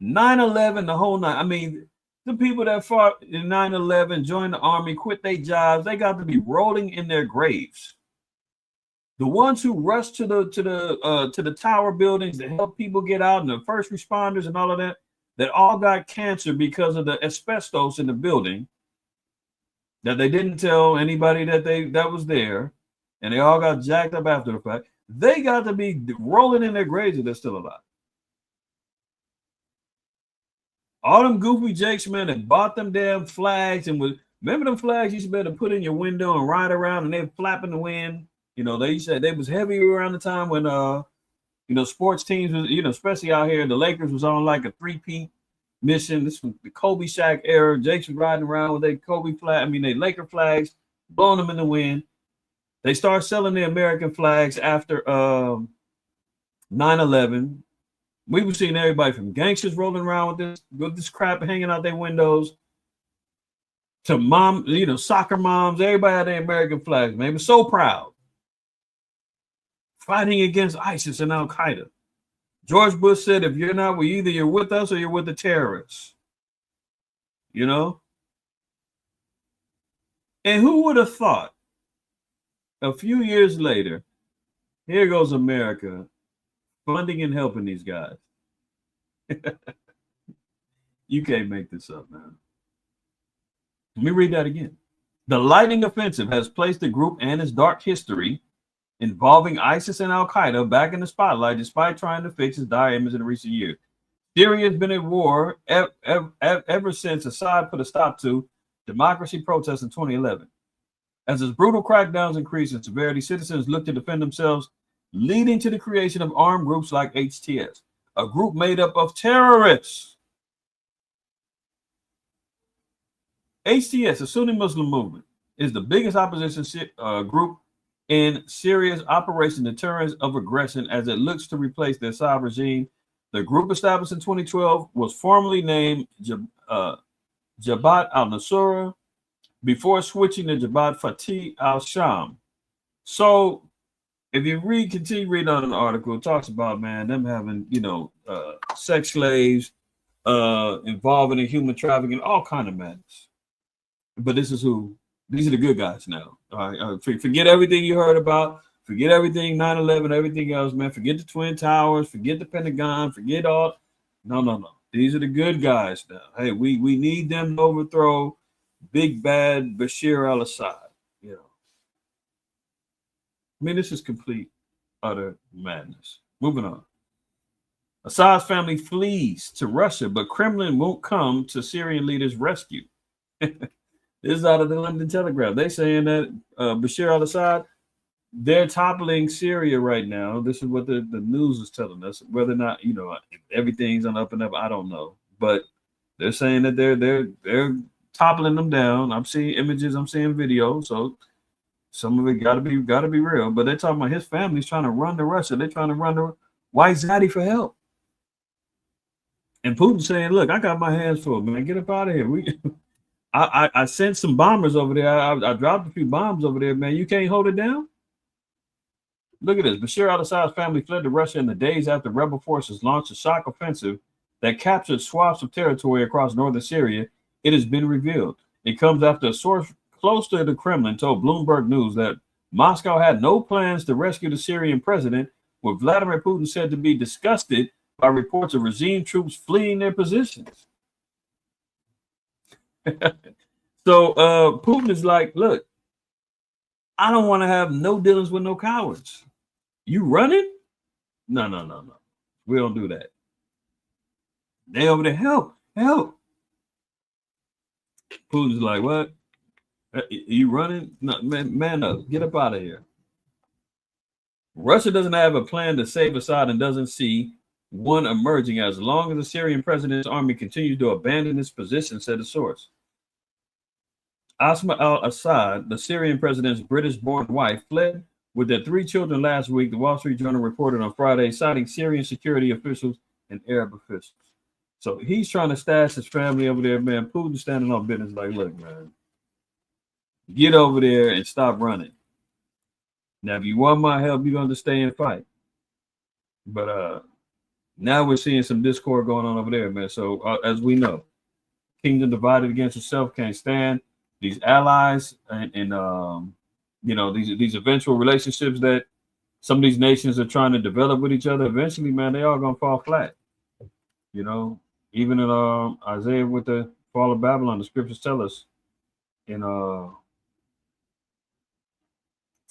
9/11, the whole night. I mean, the people that fought in 9/11, joined the army, quit their jobs, they got to be rolling in their graves. The ones who rushed to the tower buildings to help people get out, and the first responders and all of that all got cancer because of the asbestos in the building that they didn't tell anybody that was there, and they all got jacked up after the fact. They got to be rolling in their graves if they're still alive. All them goofy jakes, man, that bought them damn flags and remember them flags you used to be able to put in your window and ride around and they're flapping the wind. They said they was heavy around the time when sports teams was, especially out here, the Lakers was on like a 3-peat mission. This was the Kobe Shaq era. Jakes was riding around with their Kobe flag. They Laker flags, blowing them in the wind. They started selling the American flags after 9/11. We were seeing everybody from gangsters rolling around with this crap hanging out their windows to mom, soccer moms. Everybody had their American flags, man. They were so proud. Fighting against ISIS and al-Qaeda. George Bush said, if you're not, either you're with us or you're with the terrorists. And who would have thought a few years later, here goes America funding and helping these guys. You can't make this up, man. Let me read that again. The lightning offensive has placed the group and its dark history involving ISIS and al-Qaeda back in the spotlight despite trying to fix its dire image in recent years. Syria has been at war ever since Assad put a stop to democracy protests in 2011. As its brutal crackdowns increase in severity, citizens look to defend themselves, leading to the creation of armed groups like HTS, a group made up of terrorists. HTS, the Sunni Muslim movement, is the biggest opposition group in Syria's Operation Deterrence of Aggression as it looks to replace the Assad regime. The group, established in 2012, was formerly named Jabhat al-Nusra before switching to Jabhat Fatih al-Sham. So if you continue reading on an article, it talks about, man, them having, sex slaves, involving in human trafficking, all kind of madness. But these are the good guys now. All right, forget everything you heard about. Forget everything 9/11, everything else, man. Forget the Twin Towers. Forget the Pentagon. Forget all. No. These are the good guys now. Hey, we need them to overthrow big bad Bashar al-Assad. This is complete, utter madness. Moving on. Assad's family flees to Russia, but Kremlin won't come to Syrian leaders' rescue. This is out of the London Telegraph. They're saying that Bashar al-Assad, they're toppling Syria right now. This is what the news is telling us. Whether or not, if everything's on up and up, I don't know. But they're saying that they're toppling them down. I'm seeing images, I'm seeing videos. So some of it gotta be real. But they're talking about his family's trying to run to Russia. They're trying to run to White Zaddy for help. And Putin's saying, look, I got my hands full, man. Get up out of here. I sent some bombers over there. I dropped a few bombs over there, man. You can't hold it down? Look at this. Bashar al-Assad's family fled to Russia in the days after rebel forces launched a shock offensive that captured swaths of territory across northern Syria. It has been revealed. It comes after a source close to the Kremlin told Bloomberg News that Moscow had no plans to rescue the Syrian president, with Vladimir Putin said to be disgusted by reports of regime troops fleeing their positions. So Putin is like, look, I don't want to have no dealings with no cowards. You running? No. We don't do that. They over there, help. Putin's like, what? You running? No, man up. Get up out of here. Russia doesn't have a plan to save Assad and doesn't see one emerging as long as the Syrian president's army continues to abandon its position, said the source. Asma al-Assad, the Syrian president's British-born wife, fled with their 3 children last week, the Wall Street Journal reported on Friday, citing Syrian security officials and Arab officials. So he's trying to stash his family over there, man. Putin's standing on business like, look, man, get over there and stop running. Now, if you want my help, you're going to stay and fight. But now we're seeing some discord going on over there, man. So as we know, kingdom divided against itself can't stand. These allies and you know, these eventual relationships that some of these nations are trying to develop with each other, eventually, man, they all gonna fall flat. You know, even in Isaiah with the fall of Babylon, the scriptures tell us in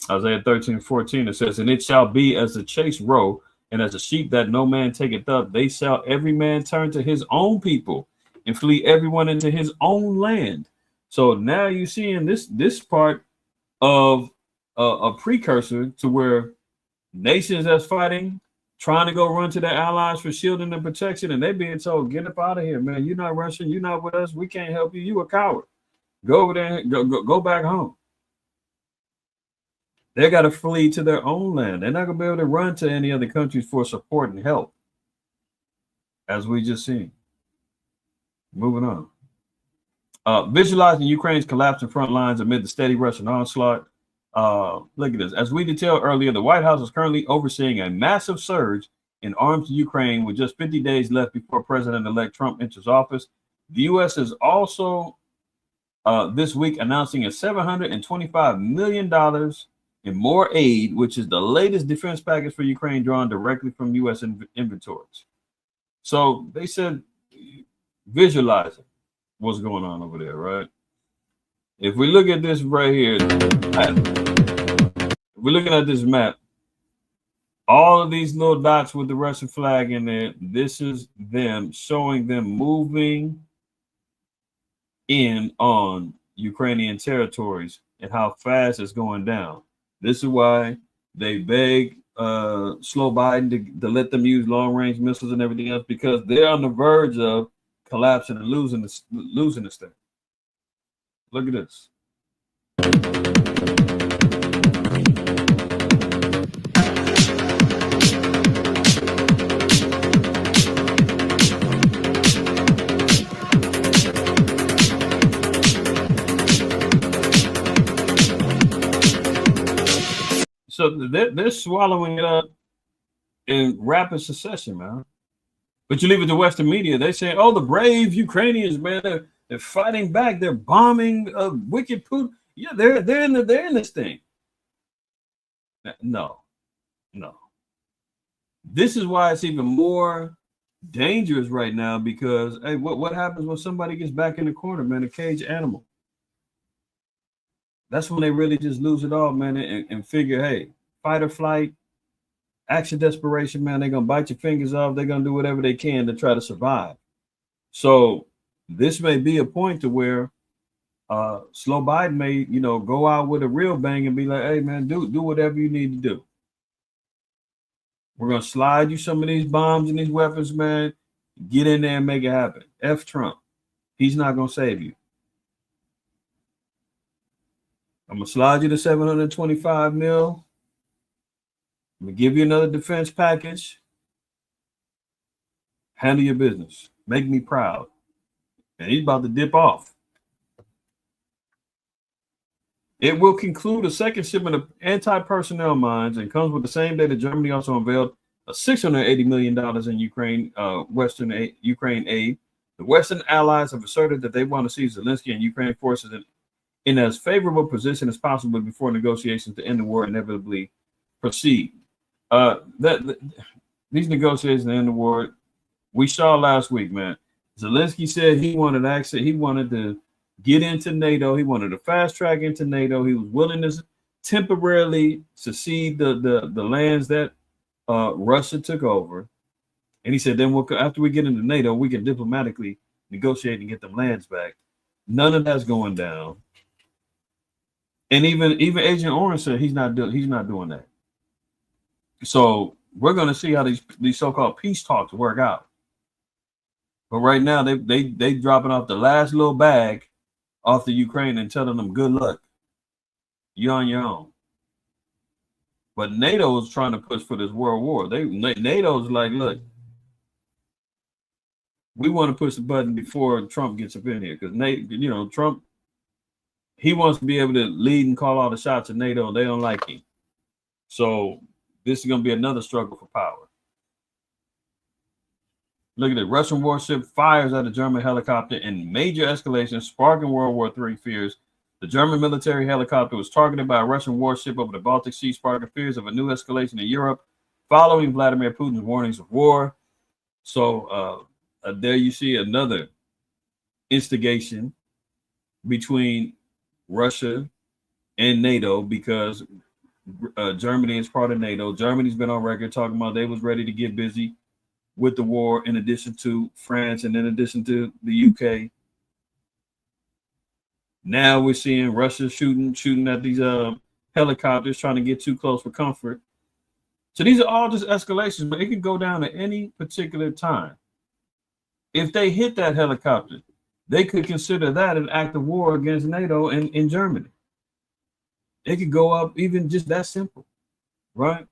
Isaiah 13:14, it says, and it shall be as the chase roe, and as a sheep that no man taketh up, they shall every man turn to his own people and flee everyone into his own land. So now you're seeing this part of a precursor to where nations that's fighting, trying to go run to their allies for shielding and protection, and they being told, get up out of here, man. You're not Russian, you're not with us, we can't help you, you a coward. Go over there, go back home. They got to flee to their own land. They're not going to be able to run to any other countries for support and help, as we just seen. Moving on. Visualizing Ukraine's collapsing front lines amid the steady Russian onslaught. Look at this. As we detailed earlier, the White House is currently overseeing a massive surge in arms to Ukraine with just 50 days left before President-elect Trump enters office. The U.S. is also this week announcing a $725 million in more aid, which is the latest defense package for Ukraine drawn directly from U.S. inventories. So they said, visualizing what's going on over there, right? If we look at this right here, if we're looking at this map, all of these little dots with the Russian flag in there, this is them showing them moving in on Ukrainian territories and how fast it's going down. This is why they beg slow Biden to let them use long-range missiles and everything else, because they're on the verge of collapsing and losing this thing. Look at this. So they're swallowing it up in rapid succession, man. But you leave it to Western media, they say, oh, the brave Ukrainians, man, they're fighting back. They're bombing wicked Putin. Yeah, they're in this thing. No. This is why it's even more dangerous right now, because hey, what happens when somebody gets back in the corner, man? A caged animal. That's when they really just lose it all, man, and figure, hey, fight or flight, action desperation, man. They're gonna bite your fingers off. They're gonna do whatever they can to try to survive. So this may be a point to where slow Biden may, go out with a real bang and be like, hey, man, do whatever you need to do. We're gonna slide you some of these bombs and these weapons, man. Get in there and make it happen. F Trump. He's not gonna save you. I'm gonna slide you to 725 mil. I'm gonna give you another defense package. Handle your business. Make me proud. And he's about to dip off. It will conclude a second shipment of anti-personnel mines and comes with the same day that Germany also unveiled a $680 million in Ukraine aid. The Western allies have asserted that they want to see Zelensky and Ukraine forces in as favorable position as possible before negotiations to end the war inevitably proceed. These negotiations to end the war, we saw last week, man. Zelensky said he wanted access. He wanted to get into NATO. He wanted to fast track into NATO. He was willing to temporarily secede the lands that Russia took over. And he said, then after we get into NATO, we can diplomatically negotiate and get them lands back. None of that's going down. And even Agent Orange said he's not doing that. So we're going to see how these so-called peace talks work out. But right now, they dropping off the last little bag off the Ukraine and telling them good luck. You're on your own. But NATO is trying to push for this world war. NATO's like, look, we want to push the button before Trump gets up in here because Trump, he wants to be able to lead and call all the shots at NATO, and they don't like him. So this is going to be another struggle for power. Look at it. Russian warship fires at a German helicopter in major escalation, sparking World War III fears. The German military helicopter was targeted by a Russian warship over the Baltic Sea, sparking fears of a new escalation in Europe following Vladimir Putin's warnings of war. So there you see another instigation between Russia and NATO because Germany is part of NATO. Germany's been on record talking about they was ready to get busy with the war in addition to France and in addition to the UK. Now we're seeing Russia shooting at these helicopters, trying to get too close for comfort. So these are all just escalations, but it can go down at any particular time. If they hit that helicopter, they could consider that an act of war against NATO in Germany. It could go up even just that simple, right?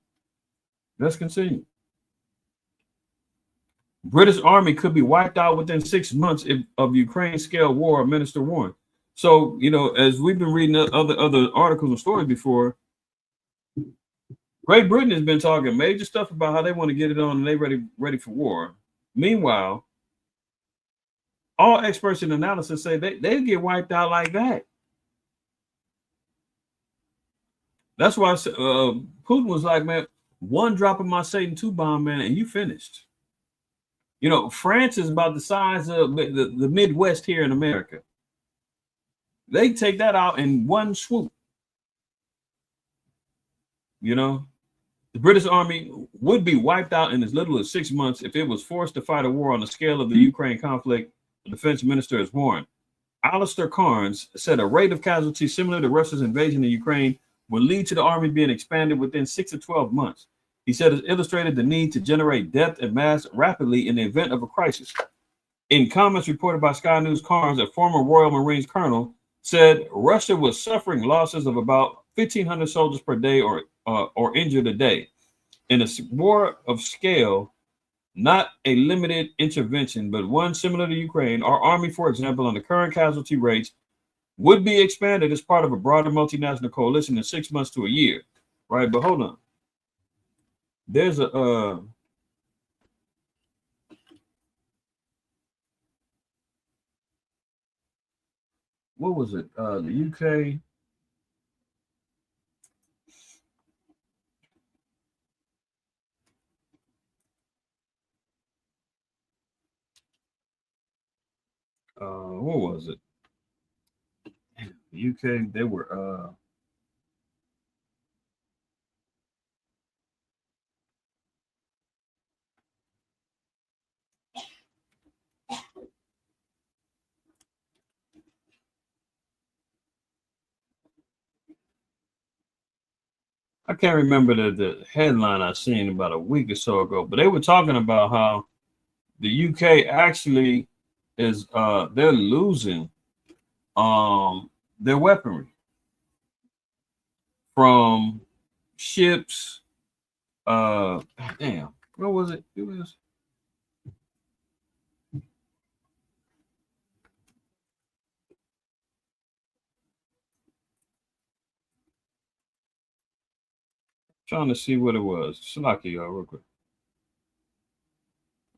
Let's continue. British Army could be wiped out within 6 months of Ukraine-scale war, minister warned. So, as we've been reading other articles and stories before, Great Britain has been talking major stuff about how they want to get it on and they're ready for war. Meanwhile, all experts in analysis say they get wiped out like that. That's why Putin was like, man, one drop of my Satan 2 bomb, man, and you finished. France is about the size of the Midwest here in America. They take that out in one swoop. The British Army would be wiped out in as little as 6 months if it was forced to fight a war on the scale of the Ukraine conflict, the defense minister has warned. Alistair Carnes said a rate of casualties similar to Russia's invasion of Ukraine would lead to the army being expanded within 6 to 12 months. He said it illustrated the need to generate depth and mass rapidly in the event of a crisis. In comments reported by Sky News, Carnes, a former Royal Marines colonel, said Russia was suffering losses of about 1,500 soldiers per day or injured a day. In a war of scale, not a limited intervention, but one similar to Ukraine, our army, for example, on the current casualty rates, would be expanded as part of a broader multinational coalition in 6 months to a year. Right, but hold on. There's a what was it? The UK. What was it? The UK. They were. I can't remember the headline I seen about a week or so ago, but they were talking about how the UK actually is they're losing their weaponry from ships. Damn, what was it? It was trying to see what it was. Slocky, y'all, real quick.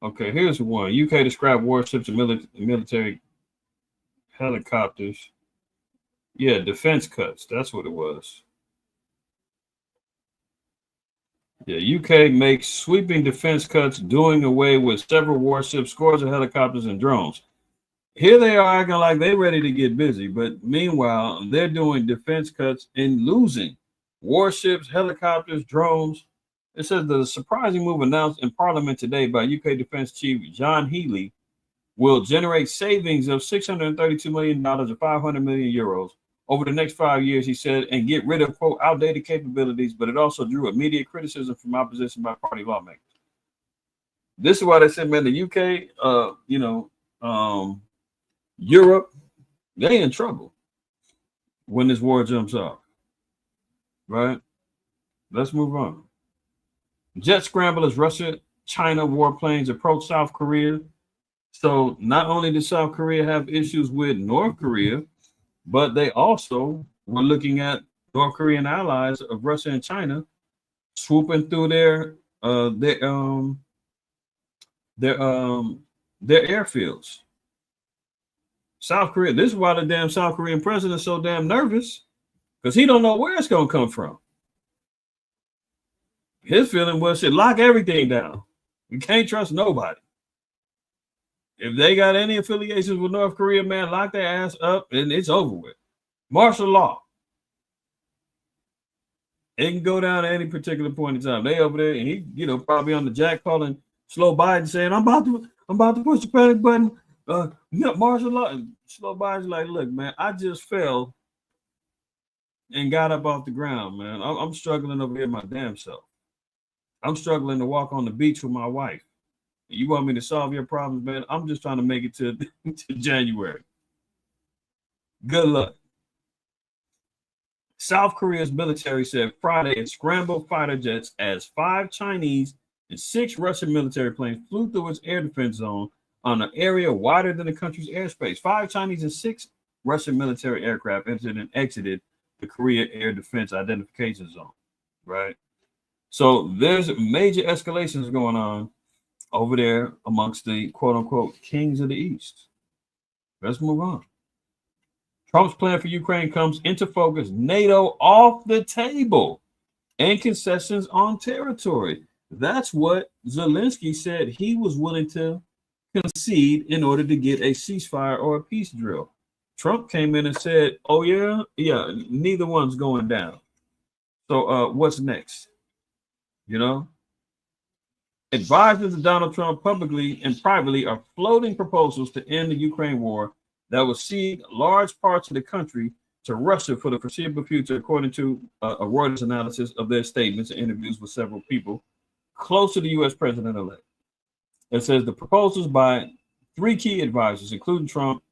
Okay, here's one. UK described warships and military helicopters. Yeah, defense cuts. That's what it was. Yeah, UK makes sweeping defense cuts, doing away with several warships, scores of helicopters, and drones. Here they are acting like they're ready to get busy, but meanwhile, they're doing defense cuts and losing warships, helicopters, drones. It says the surprising move announced in Parliament today by UK Defense Chief John Healey will generate savings of $632 million or 500 million euros over the next 5 years, he said, and get rid of, quote, outdated capabilities, but it also drew immediate criticism from opposition by party lawmakers. This is why they said, man, the UK, Europe, they in trouble when this war jumps off, right? Let's move on. Jet scramble as Russia-China warplanes approach South Korea. So not only did South Korea have issues with North Korea, but they also were looking at North Korean allies of Russia and China swooping through their airfields. South Korea. This is why the damn South Korean president is so damn nervous, because he don't know where it's gonna come from. His feeling was, shit, lock everything down. You can't trust nobody. If they got any affiliations with North Korea, man, lock their ass up and it's over with. Martial law. It can go down at any particular point in time. They over there, and he, probably on the jack calling Slow Biden saying, I'm about to push the panic button. Martial law. And Slow Biden's like, look, man, I just fell and got up off the ground, man. I'm struggling over here my damn self. I'm struggling to walk on the beach with my wife. You want me to solve your problems, man? I'm just trying to make it to January. Good luck. South Korea's military said Friday it scrambled fighter jets as 5 Chinese and 6 Russian military planes flew through its air defense zone on an area wider than the country's airspace. 5 Chinese and 6 Russian military aircraft entered and exited the Korea Air Defense Identification Zone, right? So there's major escalations going on over there amongst the quote-unquote kings of the East. Let's move on. Trump's plan for Ukraine comes into focus. NATO off the table and concessions on territory. That's what Zelensky said he was willing to concede in order to get a ceasefire or a peace drill. Trump came in and said, oh, yeah, neither one's going down. So what's next? Advisors of Donald Trump publicly and privately are floating proposals to end the Ukraine war that will cede large parts of the country to Russia for the foreseeable future, according to a Reuters analysis of their statements and interviews with several people close to the U.S. president-elect. It says the proposals by 3 key advisors, including Trump,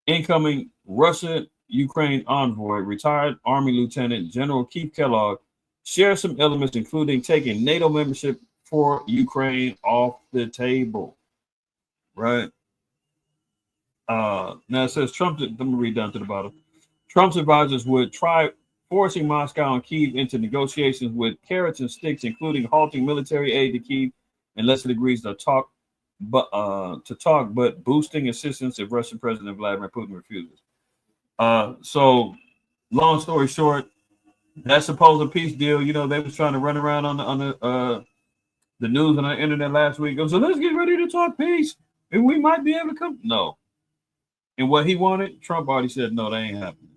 incoming Russia-Ukraine envoy, retired Army Lieutenant General Keith Kellogg, share some elements, including taking NATO membership for Ukraine off the table, right? Now it says Trump, let me read down to the bottom. Trump's advisors would try forcing Moscow and Kyiv into negotiations with carrots and sticks, including halting military aid to Kyiv unless it agrees to talk, but boosting assistance if Russian President Vladimir Putin refuses. So long story short, that supposed peace deal, they was trying to run around on the news and the internet last week. So let's get ready to talk peace, and we might be able to come. No. And what he wanted, Trump already said, no, that ain't happening.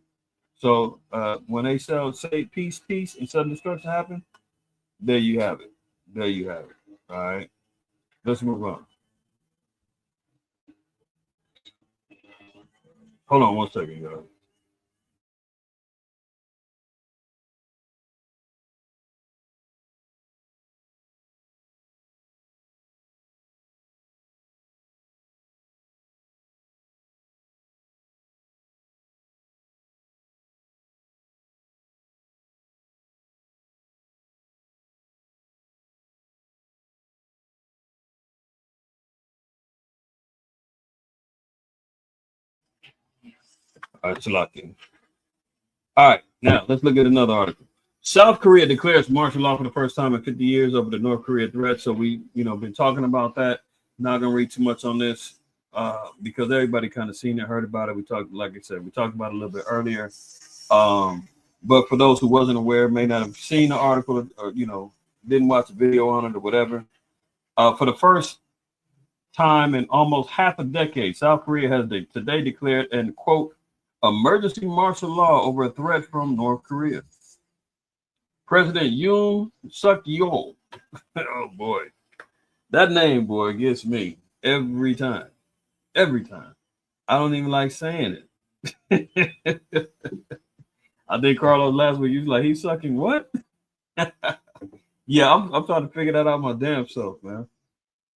So when they say peace, and sudden destruction happen, there you have it. There you have it. All right. Let's move on. Hold on one second, guys. All right, Salaki. All right, now let's look at another article. South Korea declares martial law for the first time in 50 years over the North Korea threat. So we, been talking about that. Not gonna read too much on this because everybody kind of seen it, heard about it. We talked, like I said, we talked about it a little bit earlier. But for those who wasn't aware, may not have seen the article or didn't watch the video on it or whatever. For the first time in almost half a decade, South Korea has today declared an quote emergency martial law over a threat from North Korea. President Yoon Suk Yeol, oh boy, that name, boy, gets me every time. Every time. I don't even like saying it. I think Carlos last week, you was like, he's sucking what? Yeah, I'm trying to figure that out my damn self, man.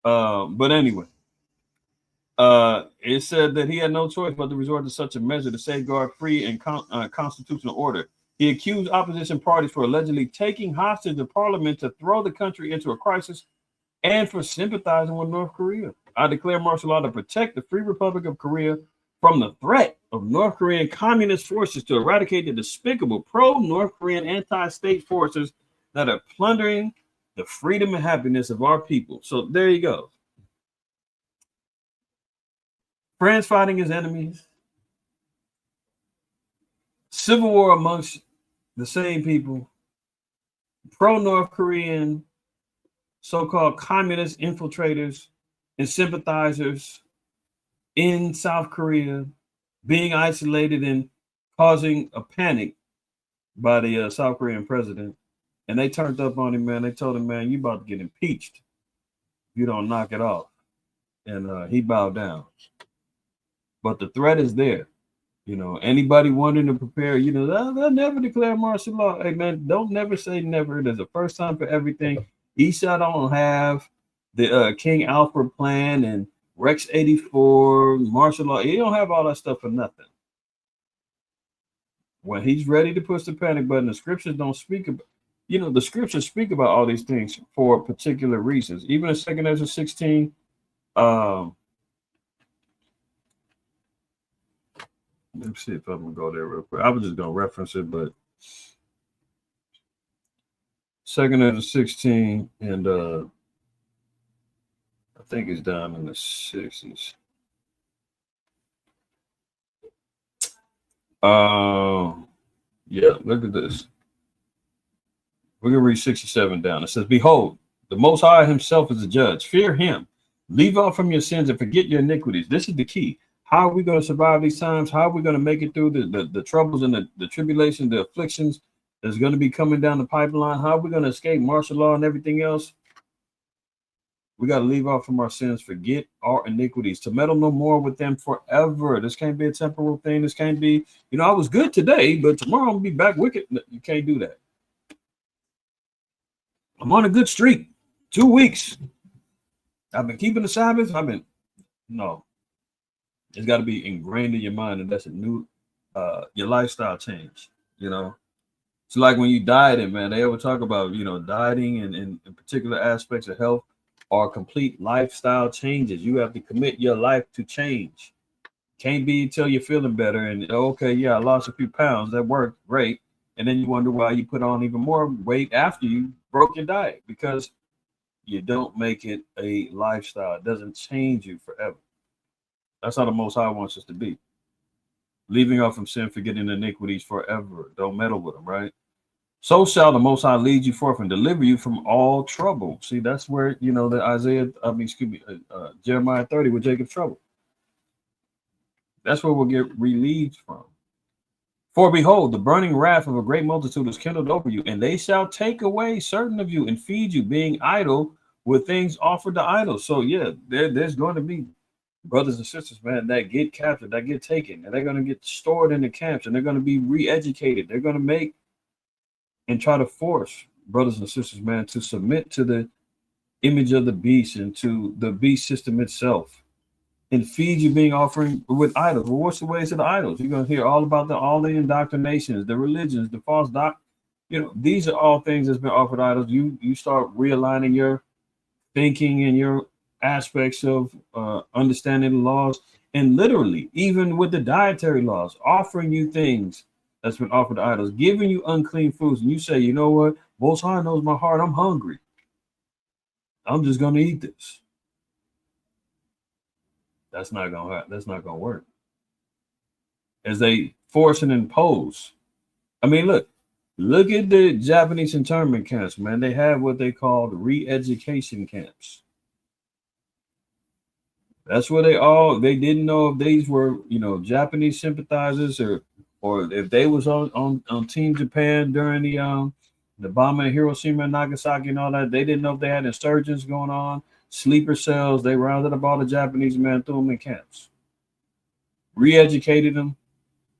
But anyway, it said that he had no choice but to resort to such a measure to safeguard free and constitutional order. He accused opposition parties for allegedly taking hostage the parliament to throw the country into a crisis and for sympathizing with North Korea. I declare martial law to protect the Free Republic of Korea from the threat of North Korean communist forces to eradicate the despicable pro-North Korean anti-state forces that are plundering the freedom and happiness of our people. So there you go. France fighting his enemies. Civil war amongst the same people. Pro-North Korean so-called communist infiltrators and sympathizers in South Korea being isolated and causing a panic by the South Korean president. And they turned up on him, man. They told him, man, you about to get impeached if you don't knock it off. And he bowed down. But the threat is there. You know, anybody wanting to prepare, you know, they'll never declare martial law. Hey, man, don't never say never. There's a first time for everything. Esau don't have the King Alfred plan and Rex 84, martial law. He don't have all that stuff for nothing. When he's ready to push the panic button, the scriptures don't speak about, you know, the scriptures speak about all these things for particular reasons. Even in 2 Ezra 16, let me see if I'm gonna go there real quick. I was just gonna reference it, but 2 Ezra 16, and I think it's down in the 60s. Yeah, look at this. We're gonna read 67 down. It says, behold, the Most High himself is a judge. Fear him. Leave off from your sins and forget your iniquities. This is the key. How are we going to survive these times? How are we going to make it through the troubles and the tribulations, the afflictions that's going to be coming down the pipeline? How are we going to escape martial law and everything else? We got to leave off from our sins, forget our iniquities, to meddle no more with them forever. This can't be a temporal thing. This can't be, you know, I was good today, but tomorrow I'm going to be back wicked. You can't do that. I'm on a good streak. 2 weeks. I've been keeping the Sabbath. No. It's got to be ingrained in your mind, and that's a new, your lifestyle change. You know, it's like when you dieting, man. They ever talk about, you know, dieting and in particular aspects of health are complete lifestyle changes. You have to commit your life to change. Can't be until you're feeling better and okay, yeah, I lost a few pounds. That worked great, and then you wonder why you put on even more weight after you broke your diet, because you don't make it a lifestyle. It doesn't change you forever. That's how the Most High wants us to be. Leaving off from sin, forgetting iniquities forever. Don't meddle with them, right? So shall the Most High lead you forth and deliver you from all trouble. See, that's where, you know, Jeremiah 30 with Jacob's trouble. That's where we'll get relieved from. For behold, the burning wrath of a great multitude is kindled over you, and they shall take away certain of you and feed you, being idle with things offered to idols. So yeah, there's going to be brothers and sisters, man, that get captured, that get taken, and they're going to get stored in the camps, and they're going to be re-educated. They're going to make and try to force brothers and sisters, man, to submit to the image of the beast and to the beast system itself, and feed you being offering with idols. Well, what's the ways of the idols? You're going to hear all about all the indoctrinations, the religions, the false doctrine. You know, these are all things that's been offered idols. You start realigning your thinking and your aspects of understanding the laws, and literally even with the dietary laws, offering you things that's been offered to idols, giving you unclean foods, and you say, you know what, Most High knows my heart, I'm hungry, I'm just going to eat this. That's not gonna work. As they force and impose. I mean, look at the Japanese internment camps, man. They have what they call re-education camps. That's where they didn't know if these were, you know, Japanese sympathizers or if they was on Team Japan during the bombing of Hiroshima and Nagasaki and all that. They didn't know if they had insurgents going on, sleeper cells. They rounded up all the Japanese men, threw them in camps, re-educated them,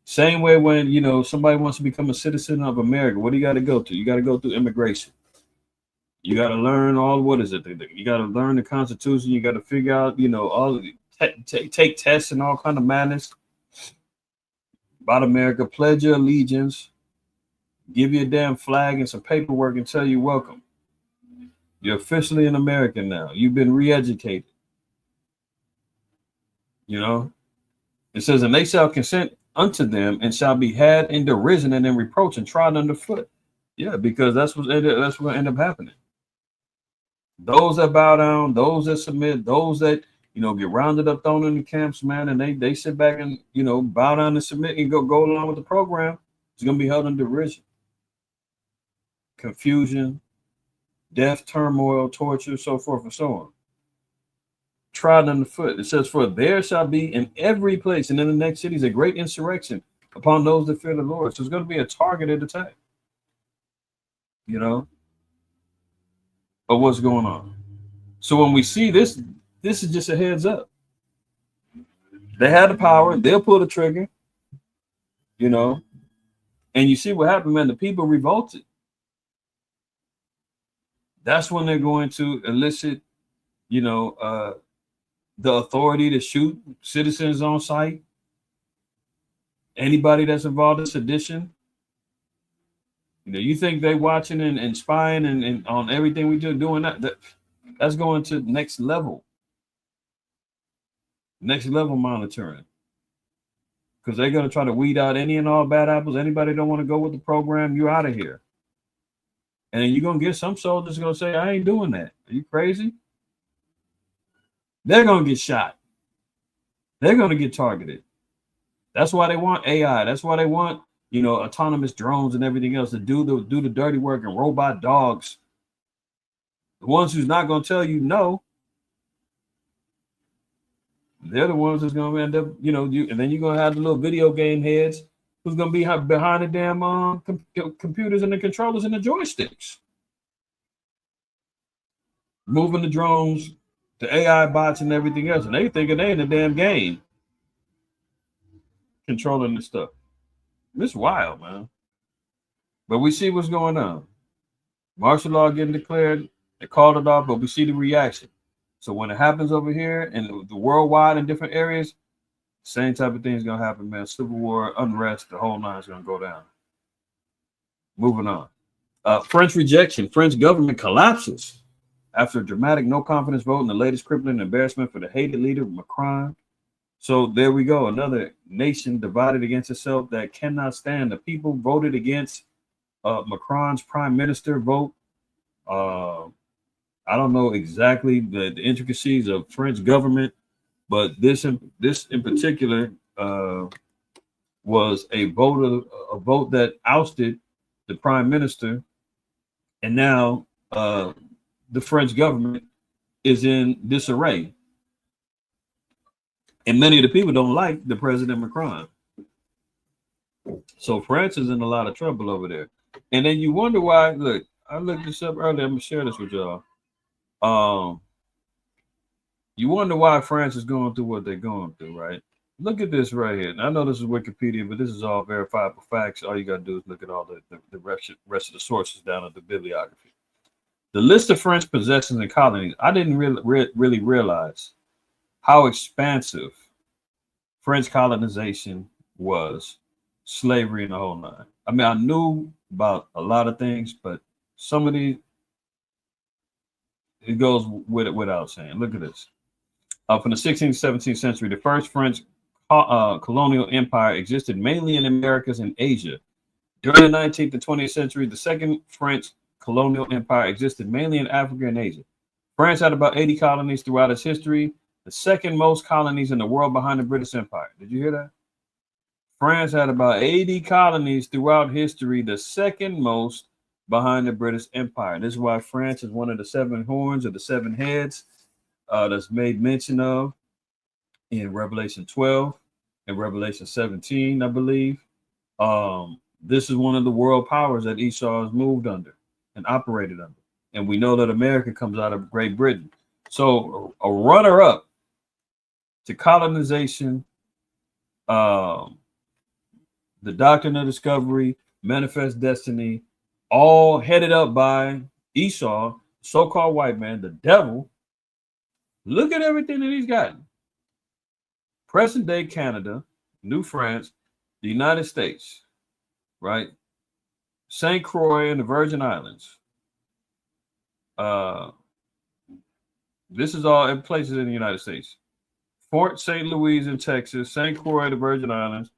Same way when, you know, somebody wants to become a citizen of America, what do you got to go to? You got to go through immigration. You got to learn all, what is it? You got to learn the Constitution. You got to figure out, you know, all of the take tests and all kind of madness about America. Pledge your allegiance. Give you a damn flag and some paperwork and tell you welcome. You're officially an American now. You've been re-educated. You know, it says, and they shall consent unto them and shall be had in derision and in reproach and trodden underfoot. Yeah, because that's what end up happening. Those that bow down, those that submit, those that, you know, get rounded up, thrown in the camps, man, and they sit back and, you know, bow down and submit and go along with the program, it's gonna be held in derision, confusion, death, turmoil, torture, so forth and so on. Trodden underfoot. It says, for there shall be in every place and in the next cities a great insurrection upon those that fear the Lord. So it's going to be a targeted attack, you know, of what's going on. So when we see this, this is just a heads up. They had the power, they'll pull the trigger, you know, and you see what happened, man. The people revolted. That's when they're going to elicit, you know, the authority to shoot citizens on sight. Anybody that's involved in sedition. You know, you think they watching and spying and on everything we do, doing that's going to next level monitoring. Because they're going to try to weed out any and all bad apples. Anybody don't want to go with the program, you're out of here. And then you're going to get some soldiers going to say, I ain't doing that. Are you crazy? They're going to get shot. They're going to get targeted. That's why they want AI. That's why they want, you know, autonomous drones and everything else to do the dirty work, and robot dogs. The ones who's not going to tell you no, they're the ones that's going to end up, you know, and then you're going to have the little video game heads who's going to be behind the damn computers and the controllers and the joysticks. Moving the drones, the AI bots and everything else. And they thinking they in the damn game. Controlling the stuff. It's wild, man. But we see what's going on. Martial law getting declared. They called it off, but we see the reaction. So when it happens over here and the worldwide in different areas, same type of thing is going to happen, man. Civil war, unrest, the whole nine is going to go down. Moving on. French rejection. French government collapses after a dramatic no confidence vote in the latest crippling embarrassment for the hated leader, Macron. So there we go. Another nation divided against itself that cannot stand. The people voted against Macron's prime minister vote. I don't know exactly the intricacies of French government, but this in particular was a vote that ousted the prime minister, and now the French government is in disarray. And many of the people don't like the President Macron. So France is in a lot of trouble over there. And then you wonder why. Look, I looked this up earlier. I'm going to share this with y'all. You wonder why France is going through what they're going through, right? Look at this right here. And I know this is Wikipedia, but this is all verifiable facts. All you got to do is look at all the rest of the sources down at the bibliography. The list of French possessions and colonies. I didn't really realize how expansive French colonization was, slavery and the whole nine. I mean, I knew about a lot of things, but some of these, it goes with it without saying. Look at this. From the 16th to 17th century, the first French colonial empire existed mainly in the Americas and Asia. During the 19th and 20th century, the second French colonial empire existed mainly in Africa and Asia. France had about 80 colonies throughout its history, the second most colonies in the world behind the British Empire. Did you hear that? France had about 80 colonies throughout history, the second most behind the British Empire. This is why France is one of the seven horns or the seven heads that's made mention of in Revelation 12 and Revelation 17, I believe. This is one of the world powers that Esau has moved under and operated under. And we know that America comes out of Great Britain. So a runner-up to colonization the Doctrine of Discovery, Manifest Destiny, all headed up by Esau, so-called white man, the devil. Look at everything that he's gotten. Present day Canada, New France, the United States, right? St. Croix and the Virgin Islands. This is all in places in the United States. Fort St. Louis in Texas, St. Croix, the Virgin Islands,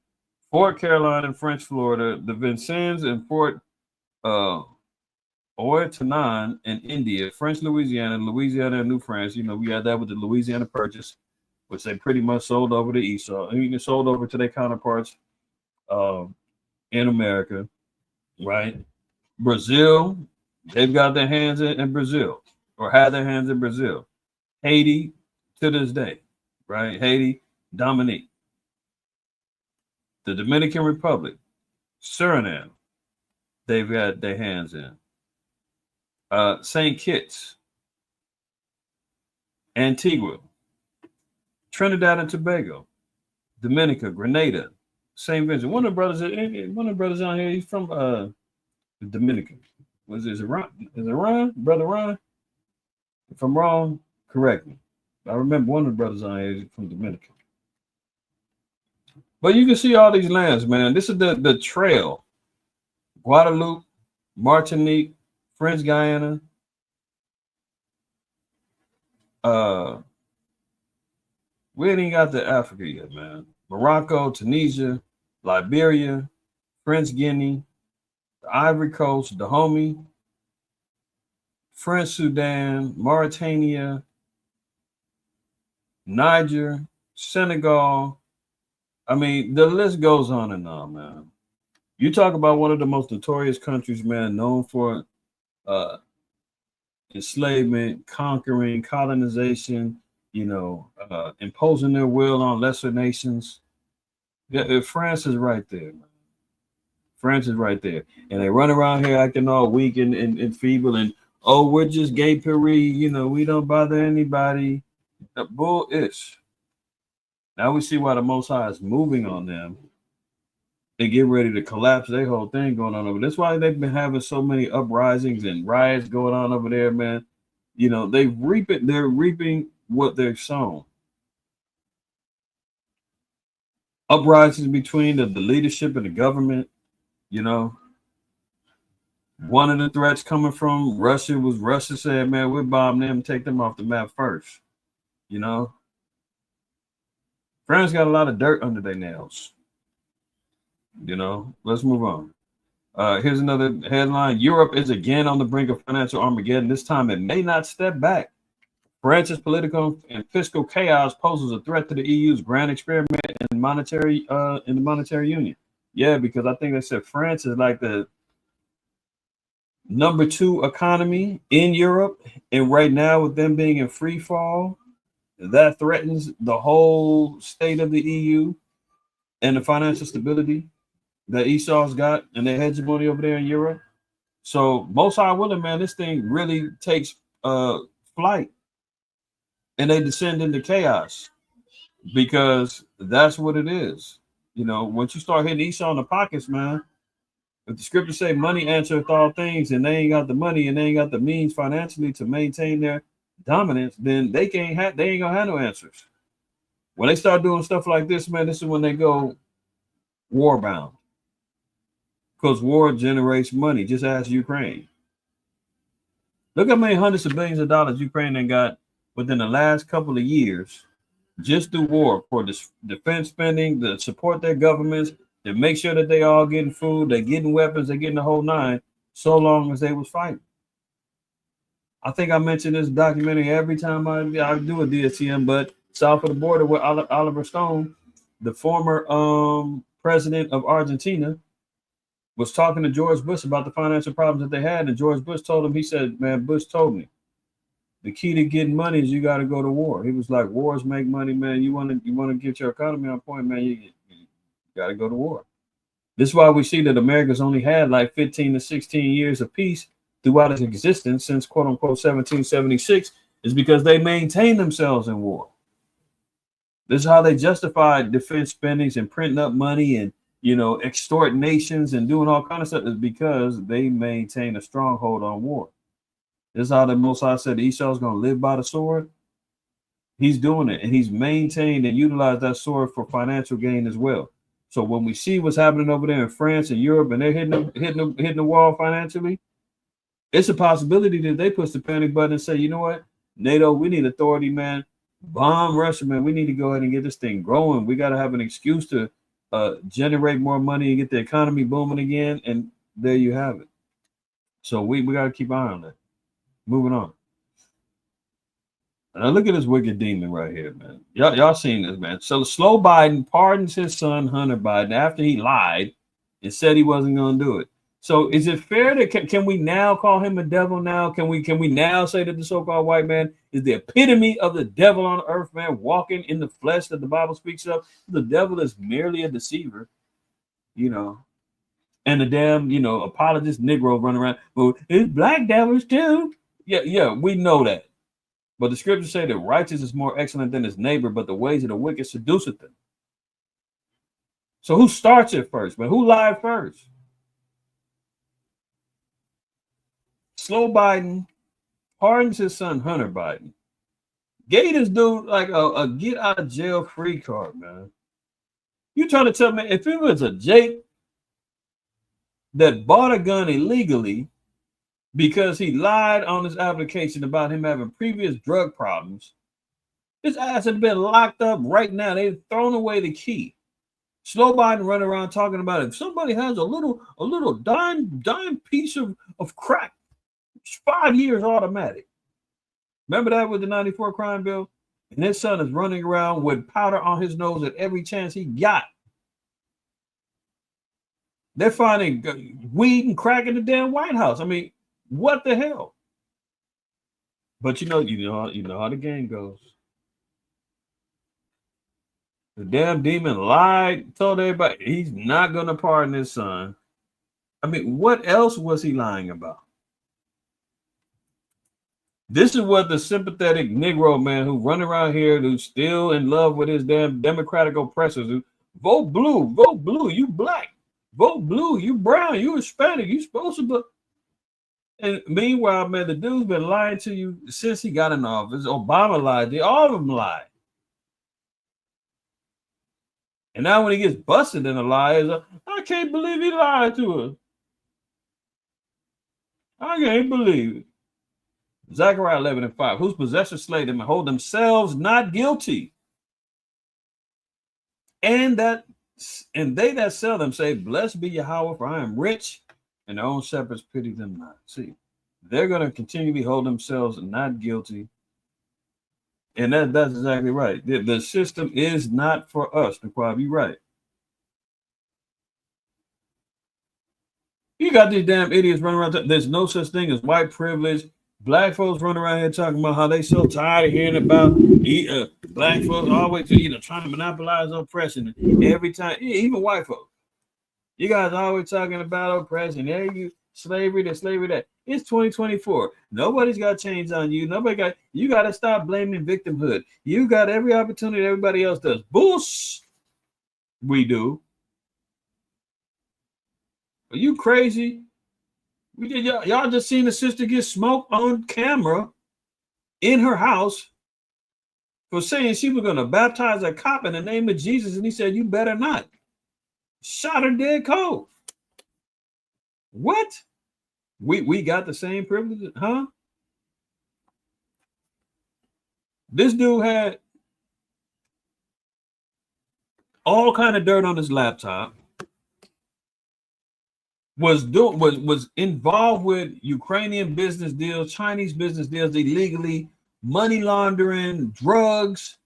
Fort Caroline in French Florida, the Vincennes and Fort Oitanan in India, French Louisiana, Louisiana and New France. You know, we had that with the Louisiana Purchase, which they pretty much sold over to Esau. I mean, sold over to their counterparts in America, right? Brazil, they've got their hands in Brazil, or had their hands in Brazil. Haiti, to this day, right? Haiti, Dominique. The Dominican Republic, Suriname, they've got their hands in. St. Kitts, Antigua, Trinidad and Tobago, Dominica, Grenada, St. Vincent. One of the brothers out here, he's from Dominican. Was it Ron? Is it Ron? Brother Ron? If I'm wrong, correct me. I remember one of the brothers on here is from Dominican. But you can see all these lands, man. This is the trail. Guadeloupe, Martinique, French Guiana, we ain't even got to Africa yet, man. Morocco, Tunisia, Liberia, French Guinea, the Ivory Coast, Dahomey, French Sudan, Mauritania, Niger, Senegal. I mean, the list goes on and on, man. You talk about one of the most notorious countries, man, known for enslavement, conquering, colonization, you know, imposing their will on lesser nations. Yeah, France is right there, man. France is right there. And they run around here acting all weak and feeble and, oh, we're just gay Paris, you know, we don't bother anybody. Bull-ish. Now we see why the Most High is moving on them. They get ready to collapse their whole thing going on over. That's why they've been having so many uprisings and riots going on over there, man. You know, they're reaping what they've sown. Uprisings between the leadership and the government, you know. One of the threats coming from Russia was Russia said, man, we'll bomb them and take them off the map first. You know. France got a lot of dirt under their nails. You know, let's move on. Here's another headline. Europe is again on the brink of financial Armageddon. This time it may not step back. France's political and fiscal chaos poses a threat to the EU's grand experiment in the monetary union. Yeah, because I think they said France is like the number 2 economy in Europe. And right now, with them being in free fall, that threatens the whole state of the EU and the financial stability that Esau's got and their hegemony over there in Europe. So most high willing, man, this thing really takes flight and they descend into chaos because that's what it is. You know, once you start hitting Esau in the pockets, man, if the scriptures say money answereth all things and they ain't got the money and they ain't got the means financially to maintain their dominance, then they ain't gonna have no answers. When they start doing stuff like this, man, this is when they go war bound. Because war generates money, just ask Ukraine. Look how many hundreds of billions of dollars Ukraine then got within the last couple of years just through war for this defense spending, to support their governments, to make sure that they all getting food, they're getting weapons, they're getting the whole nine, so long as they was fighting. I think I mentioned this documentary every time I do a DSTM, but south of the border with Oliver Stone, the former president of Argentina, was talking to George Bush about the financial problems that they had. And George Bush told him, he said, man, Bush told me, the key to getting money is you got to go to war. He was like, wars make money, man. You want to get your economy on point, man, you got to go to war. This is why we see that America's only had like 15 to 16 years of peace throughout its existence since, quote unquote, 1776, is because they maintained themselves in war. This is how they justified defense spendings and printing up money and extort nations and doing all kind of stuff is because they maintain a stronghold on war. This is how the Most High said Esau's going to live by the sword. He's doing it, and he's maintained and utilized that sword for financial gain as well. So when we see what's happening over there in France and Europe, and they're hitting the wall financially, it's a possibility that they push the panic button and say, you know what, NATO, we need authority, man. Bomb Russia, man. We need to go ahead and get this thing growing. We got to have an excuse to generate more money and get the economy booming again. And there you have it. So we got to keep an eye on that. Moving on. Now look at this wicked demon right here, man. Y'all seen this, man. So Slow Biden pardons his son Hunter Biden after he lied and said he wasn't going to do it. So is it fair to can we now call him a devil now? Can we now say that the so-called white man is the epitome of the devil on earth, man, walking in the flesh that the Bible speaks of? The devil is merely a deceiver, and the damn, apologist Negro running around. Well, it's black devils too. Yeah, we know that. But the scriptures say that righteous is more excellent than his neighbor, but the ways of the wicked seduceth them. So who starts it first, man? Who lied first? Slow Biden pardons his son Hunter Biden. Gave this dude like a get out of jail free card, man. You trying to tell me if it was a Jake that bought a gun illegally because he lied on his application about him having previous drug problems, his ass had been locked up right now. They've thrown away the key. Slow Biden running around talking about if somebody has a little dime piece of crack, 5 years automatic. Remember that with the 94 crime bill? And his son is running around with powder on his nose at every chance he got. They're finding weed and crack in the damn White House. I mean, what the hell? But you know how the game goes. The damn demon lied, told everybody he's not going to pardon his son. I mean, what else was he lying about? This is what the sympathetic Negro man who run around here who's still in love with his damn Democratic oppressors who vote blue, you black. Vote blue, you brown, you Hispanic, you supposed to be. And meanwhile, man, the dude's been lying to you since he got in office. Obama lied, all of them lied. And now when he gets busted in a lie, I can't believe he lied to us. I can't believe it. Zechariah 11:5, whose possessors slay them and hold themselves not guilty. And they that sell them say, blessed be Yahweh, for I am rich, and their own shepherds pity them not. See, they're going to continually hold themselves not guilty. And that's exactly right. The system is not for us, Naquab, you're right. You got these damn idiots running around. There's no such thing as white privilege. Black folks running around here talking about how they so tired of hearing about black folks always trying to monopolize oppression every time. Even white folks, you guys are always talking about oppression. There you slavery, that. It's 2024. Nobody's got chains on you. You got to stop blaming victimhood. You got every opportunity everybody else does. Bullsh. We do. Are you crazy? We did y'all just seen a sister get smoked on camera in her house for saying she was going to baptize a cop in the name of Jesus, and he said, you better not. Shot her dead cold. What? We got the same privileges, huh? This dude had all kind of dirt on his laptop. Was involved with Ukrainian business deals, Chinese business deals illegally, money laundering, drugs,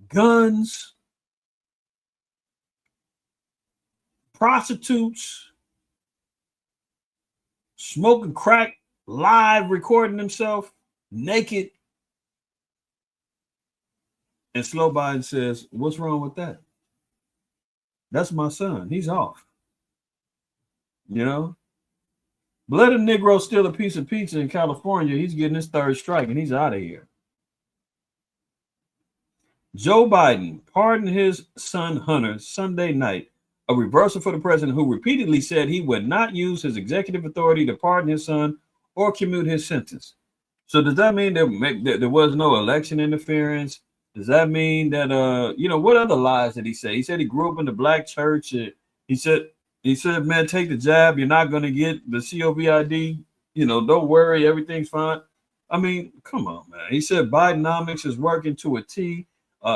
guns, prostitutes, smoking crack, live recording himself naked. And Slow Biden says, what's wrong with that? That's my son. He's off. Let a Negro steal a piece of pizza in California. He's getting his third strike and he's out of here. Joe Biden pardoned his son Hunter Sunday night a reversal for the president who repeatedly said he would not use his executive authority to pardon his son or commute his sentence. So does that mean that there was no election interference? Does that mean that what other lies did he say? He said he grew up in the black church. He said man, take the jab. You're not going to get the COVID. Don't worry, everything's fine. I mean, come on, man. He said Bidenomics is working to a T.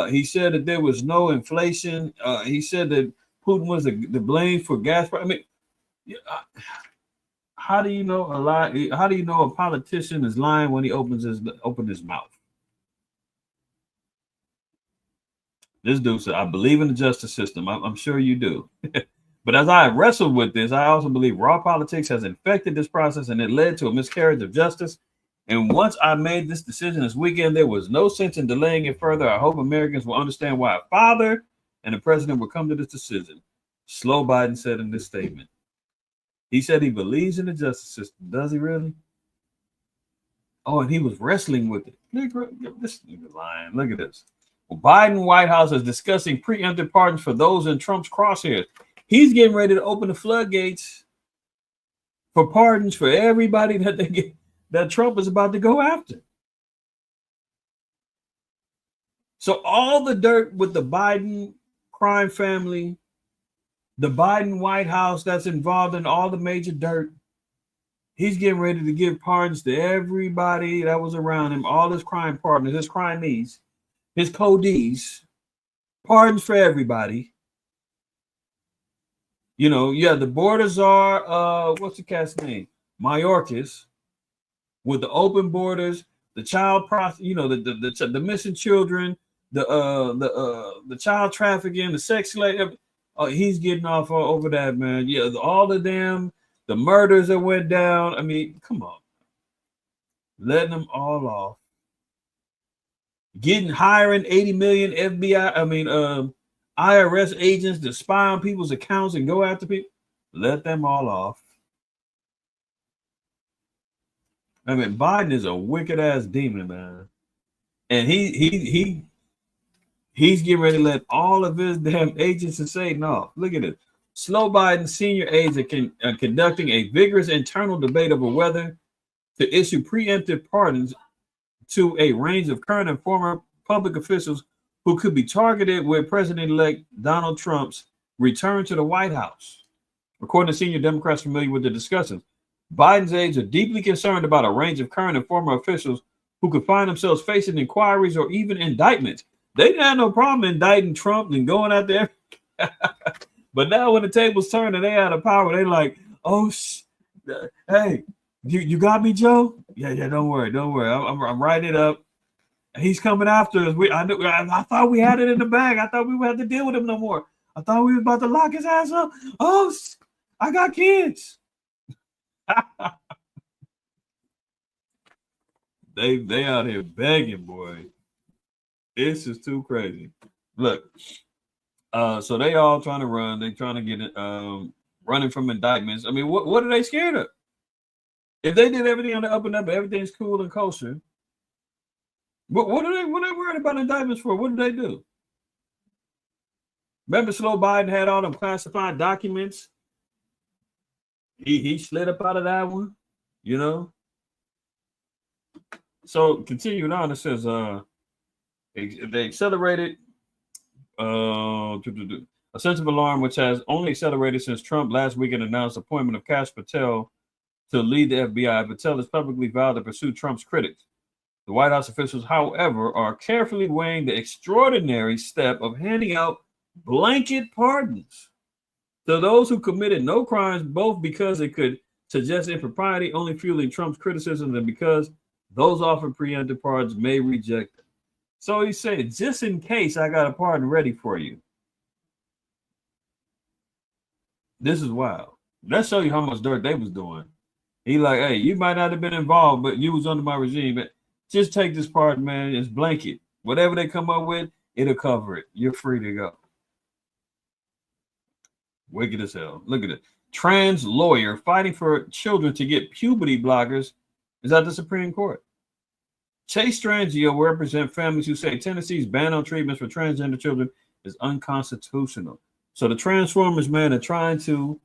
He said that there was no inflation. He said that Putin was the blame for gas price. I mean, how do you know a lie? How do you know a politician is lying when he opens his mouth? This dude said, "I believe in the justice system." I'm sure you do. But as I wrestled with this, I also believe raw politics has infected this process and it led to a miscarriage of justice. And once I made this decision this weekend, there was no sense in delaying it further. I hope Americans will understand why a father and the president will come to this decision. Slow Biden said in this statement. He said he believes in the justice system. Does he really? Oh, and he was wrestling with it. This nigga lying. Look at this. Well, Biden White House is discussing preemptive pardons for those in Trump's crosshairs. He's getting ready to open the floodgates for pardons for everybody that Trump is about to go after. So all the dirt with the Biden crime family, the Biden White House that's involved in all the major dirt, he's getting ready to give pardons to everybody that was around him, all his crime partners, his crimees, his codees, pardons for everybody. The borders are, what's the cat's name? Mayorkas, with the open borders, the child the missing children, the child trafficking, the sex slave. He's getting off over that, man. Yeah, all of them, the murders that went down. I mean, come on, letting them all off. Hiring 80 million FBI, IRS agents to spy on people's accounts and go after people. Let them all off. I mean, Biden is a wicked ass demon, man, and he's getting ready to let all of his damn agents and Satan off. Look at it. Slow Biden senior aides are conducting a vigorous internal debate over whether to issue preemptive pardons to a range of current and former public officials who could be targeted with President-elect Donald Trump's return to the White House. According to senior Democrats familiar with the discussions, Biden's aides are deeply concerned about a range of current and former officials who could find themselves facing inquiries or even indictments. They didn't have no problem indicting Trump and going out there. But now when the tables turn and they out of power, they like, oh, hey, you got me, Joe? Yeah, don't worry. I'm writing it up. He's coming after us. I thought we had it in the bag. I thought we would have to deal with him no more. I thought we were about to lock his ass up. Oh, I got kids. They out here begging, boy. This is too crazy. Look, so they all trying to run. They trying to get it running from indictments. I mean, what are they scared of? If they did everything on the up and up, everything's cool and kosher. What are they worried about indictments for? What did they do? Remember, Slow Biden had all them classified documents. He slid up out of that one, So continuing on, it says they accelerated a sense of alarm, which has only accelerated since Trump last weekend announced the appointment of Kash Patel to lead the FBI. Patel has publicly vowed to pursue Trump's critics. The White House officials, however, are carefully weighing the extraordinary step of handing out blanket pardons to those who committed no crimes, both because it could suggest impropriety, only fueling Trump's criticism, and because those offered preemptive pardons may reject them. So he said, just in case I got a pardon ready for you. This is wild. Let's show you how much dirt they was doing. He like, hey, you might not have been involved, but you was under my regime. But just take this pardon, man. It's blanket. Whatever they come up with, it'll cover it. You're free to go. Wicked as hell. Look at it. Trans lawyer fighting for children to get puberty blockers is at the Supreme Court. Chase Strangio will represent families who say Tennessee's ban on treatments for transgender children is unconstitutional. So the Transformers, man, are trying to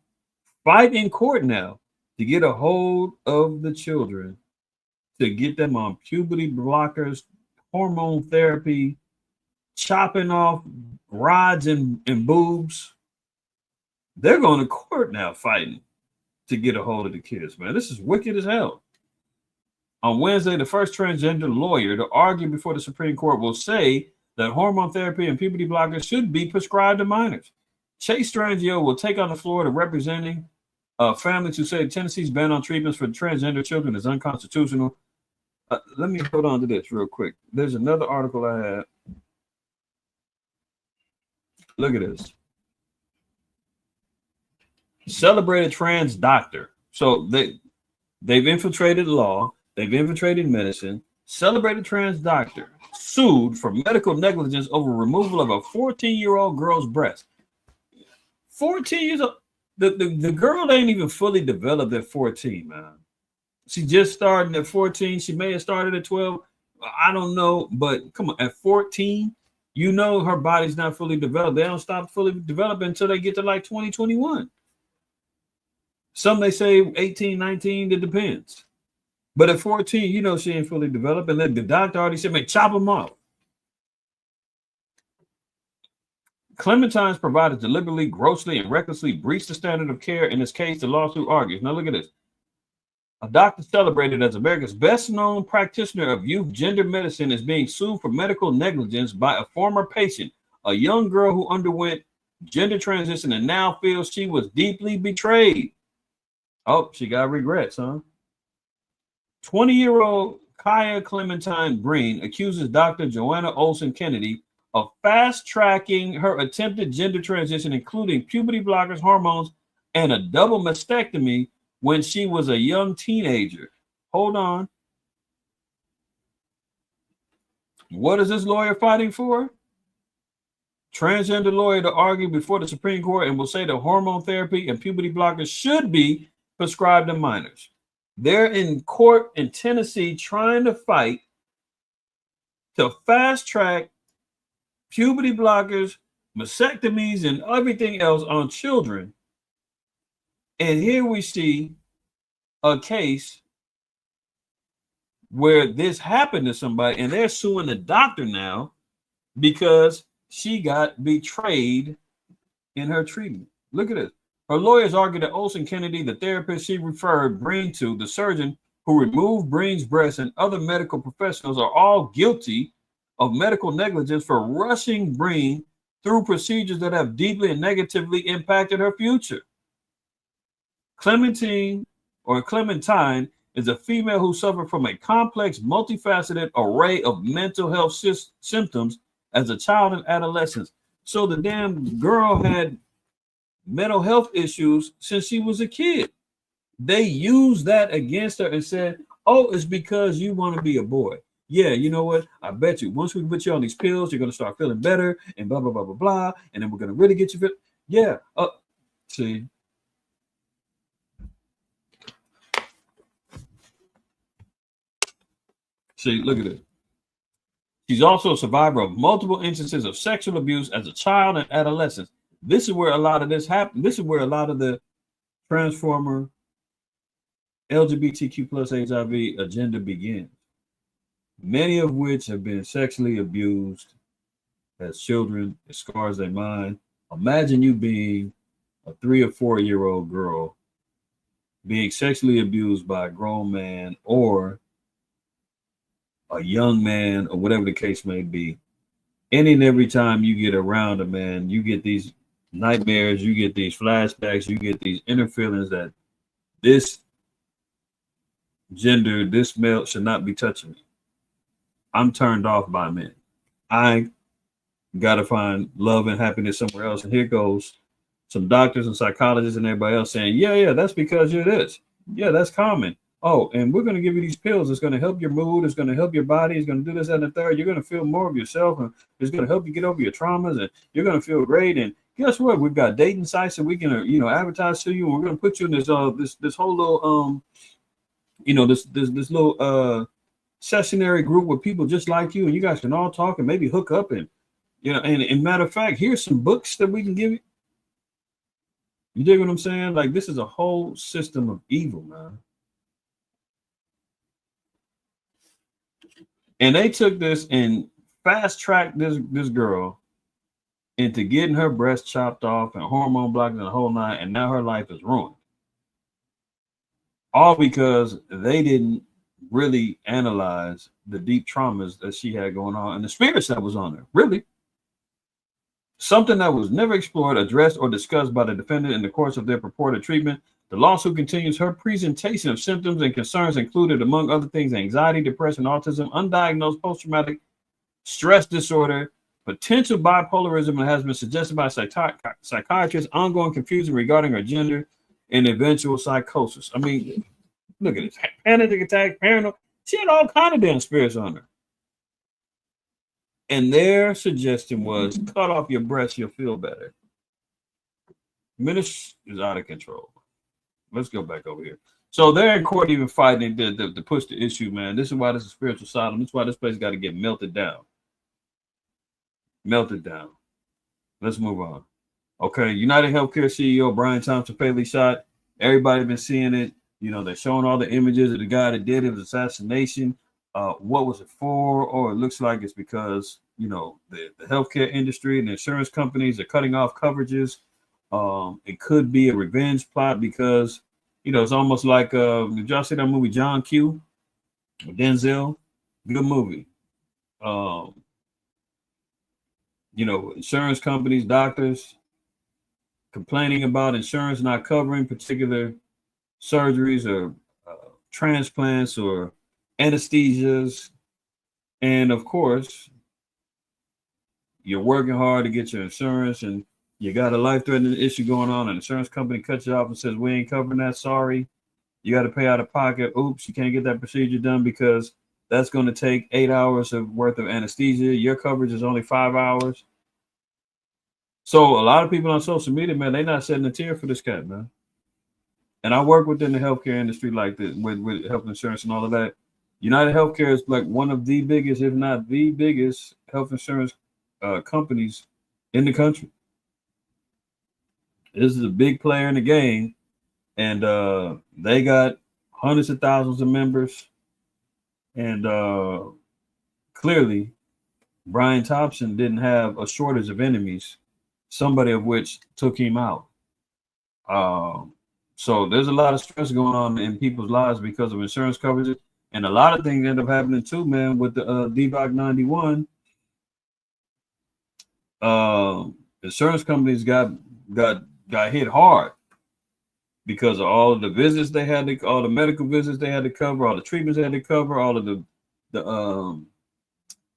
fight in court now to get a hold of the children, to get them on puberty blockers, hormone therapy, chopping off rods and boobs. They're going to court now fighting to get a hold of the kids, man. This is wicked as hell. On Wednesday, the first transgender lawyer to argue before the Supreme Court will say that hormone therapy and puberty blockers should be prescribed to minors. Chase Strangio will take on the floor to representing families who say Tennessee's ban on treatments for transgender children is unconstitutional. Let me hold on to this real quick. There's another article I had. Look at this. Celebrated trans doctor. So they've infiltrated law. They've infiltrated medicine. Celebrated trans doctor sued for medical negligence over removal of a 14-year-old girl's breast. 14 years old. The girl ain't even fully developed at 14, man. She just started at 14. She may have started at 12. I don't know, but come on, at 14, you know her body's not fully developed. They don't stop fully developing until they get to like 2021. Some they say 18, 19, it depends. But at 14, you know she ain't fully developed. And then the doctor already said, man, chop them off. Clementine's provider deliberately, grossly, and recklessly breached the standard of care in this case, the lawsuit argues. Now look at this. A doctor celebrated as America's best-known practitioner of youth gender medicine is being sued for medical negligence by a former patient, a young girl who underwent gender transition and now feels she was deeply betrayed. Oh, she got regrets, huh? 20-year-old Kaya Clementine Breen accuses Dr. Joanna Olson Kennedy of fast-tracking her attempted gender transition, including puberty blockers, hormones, and a double mastectomy when she was a young teenager. Hold on. What is this lawyer fighting for? Transgender lawyer to argue before the Supreme Court and will say that hormone therapy and puberty blockers should be prescribed to minors. They're in court in Tennessee trying to fight to fast-track puberty blockers, mastectomies, and everything else on children. And here we see a case where this happened to somebody, and they're suing the doctor now because she got betrayed in her treatment. Look at this. Her lawyers argue that Olson Kennedy, the therapist she referred Breen to, the surgeon who removed Breen's breast, and other medical professionals are all guilty of medical negligence for rushing Breen through procedures that have deeply and negatively impacted her future. Clementine is a female who suffered from a complex, multifaceted array of mental health symptoms as a child and adolescence. So the damn girl had mental health issues since she was a kid. They used that against her and said, oh, it's because you want to be a boy. Yeah, you know what? I bet you once we put you on these pills, you're going to start feeling better and blah, blah, blah, blah, blah. And then we're going to really get you fit. Yeah. See. See, look at this. She's also a survivor of multiple instances of sexual abuse as a child and adolescent. This is where a lot of this happened. This is where a lot of the transformer LGBTQ plus HIV agenda begins. Many of which have been sexually abused as children. It scars their mind. Imagine you being a 3 or 4 year old girl being sexually abused by a grown man or a young man or whatever the case may be. Any and every time you get around a man, you get these nightmares, you get these flashbacks, you get these inner feelings that this gender, this male should not be touching me. I'm turned off by men. I got to find love and happiness somewhere else. And here goes some doctors and psychologists and everybody else saying, yeah, that's because you're this. Yeah, that's common. Oh, and we're going to give you these pills. It's going to help your mood. It's going to help your body. It's going to do this, that, and the third. You're going to feel more of yourself. And it's going to help you get over your traumas. And you're going to feel great. And guess what? We've got dating sites that we can, advertise to you. And we're going to put you in this whole little, this little sessionary group with people just like you. And you guys can all talk and maybe hook up. And, and matter of fact, here's some books that we can give you. You dig what I'm saying? Like, this is a whole system of evil, man. And they took this and fast tracked this girl into getting her breast chopped off and hormone blocking and the whole nine, and now her life is ruined. All because they didn't really analyze the deep traumas that she had going on and the spirits that was on her. Really. Something that was never explored, addressed, or discussed by the defendant in the course of their purported treatment. The lawsuit continues. Her presentation of symptoms and concerns included, among other things, anxiety, depression, autism, undiagnosed post-traumatic stress disorder, potential bipolarism, and has been suggested by psychiatrists, ongoing confusion regarding her gender, and eventual psychosis. I mean, look at this. Panic attack, paranoid. She had all kind of damn spirits on her. And their suggestion was cut off your breast, you'll feel better. Ministry is out of control. Let's go back over here. So they're in court even fighting to push the issue, man. This is why this is a spiritual asylum. This is why this place got to get melted down. Melted down. Let's move on. Okay, United Healthcare CEO Brian Thompson fatally shot. Everybody been seeing it. You know, they're showing all the images of the guy that did his assassination. What was it for? Or it looks like it's because, you know, the healthcare industry and the insurance companies are cutting off coverages. It could be a revenge plot because, you know, it's almost like, did y'all see that movie John Q? Denzel? Good movie. You know, insurance companies, doctors complaining about insurance not covering particular surgeries or transplants or anesthesias. And of course, you're working hard to get your insurance and you got a life-threatening issue going on. An insurance company cuts you off and says, we ain't covering that. Sorry. You got to pay out of pocket. Oops, you can't get that procedure done because that's going to take 8 hours worth of anesthesia. Your coverage is only 5 hours. So a lot of people on social media, man, they're not shedding a tear for this cat, man. And I work within the healthcare industry like this, with health insurance and all of that. United Healthcare is like one of the biggest, if not the biggest, health insurance companies in the country. This is a big player in the game, and they got hundreds of thousands of members. And clearly, Brian Thompson didn't have a shortage of enemies, somebody of which took him out. So there's a lot of stress going on in people's lives because of insurance coverage. And a lot of things end up happening too, man, with the DVOC 91. Insurance companies got hit hard because of all of the visits they had to, all the medical visits they had to cover, all the treatments they had to cover, all of the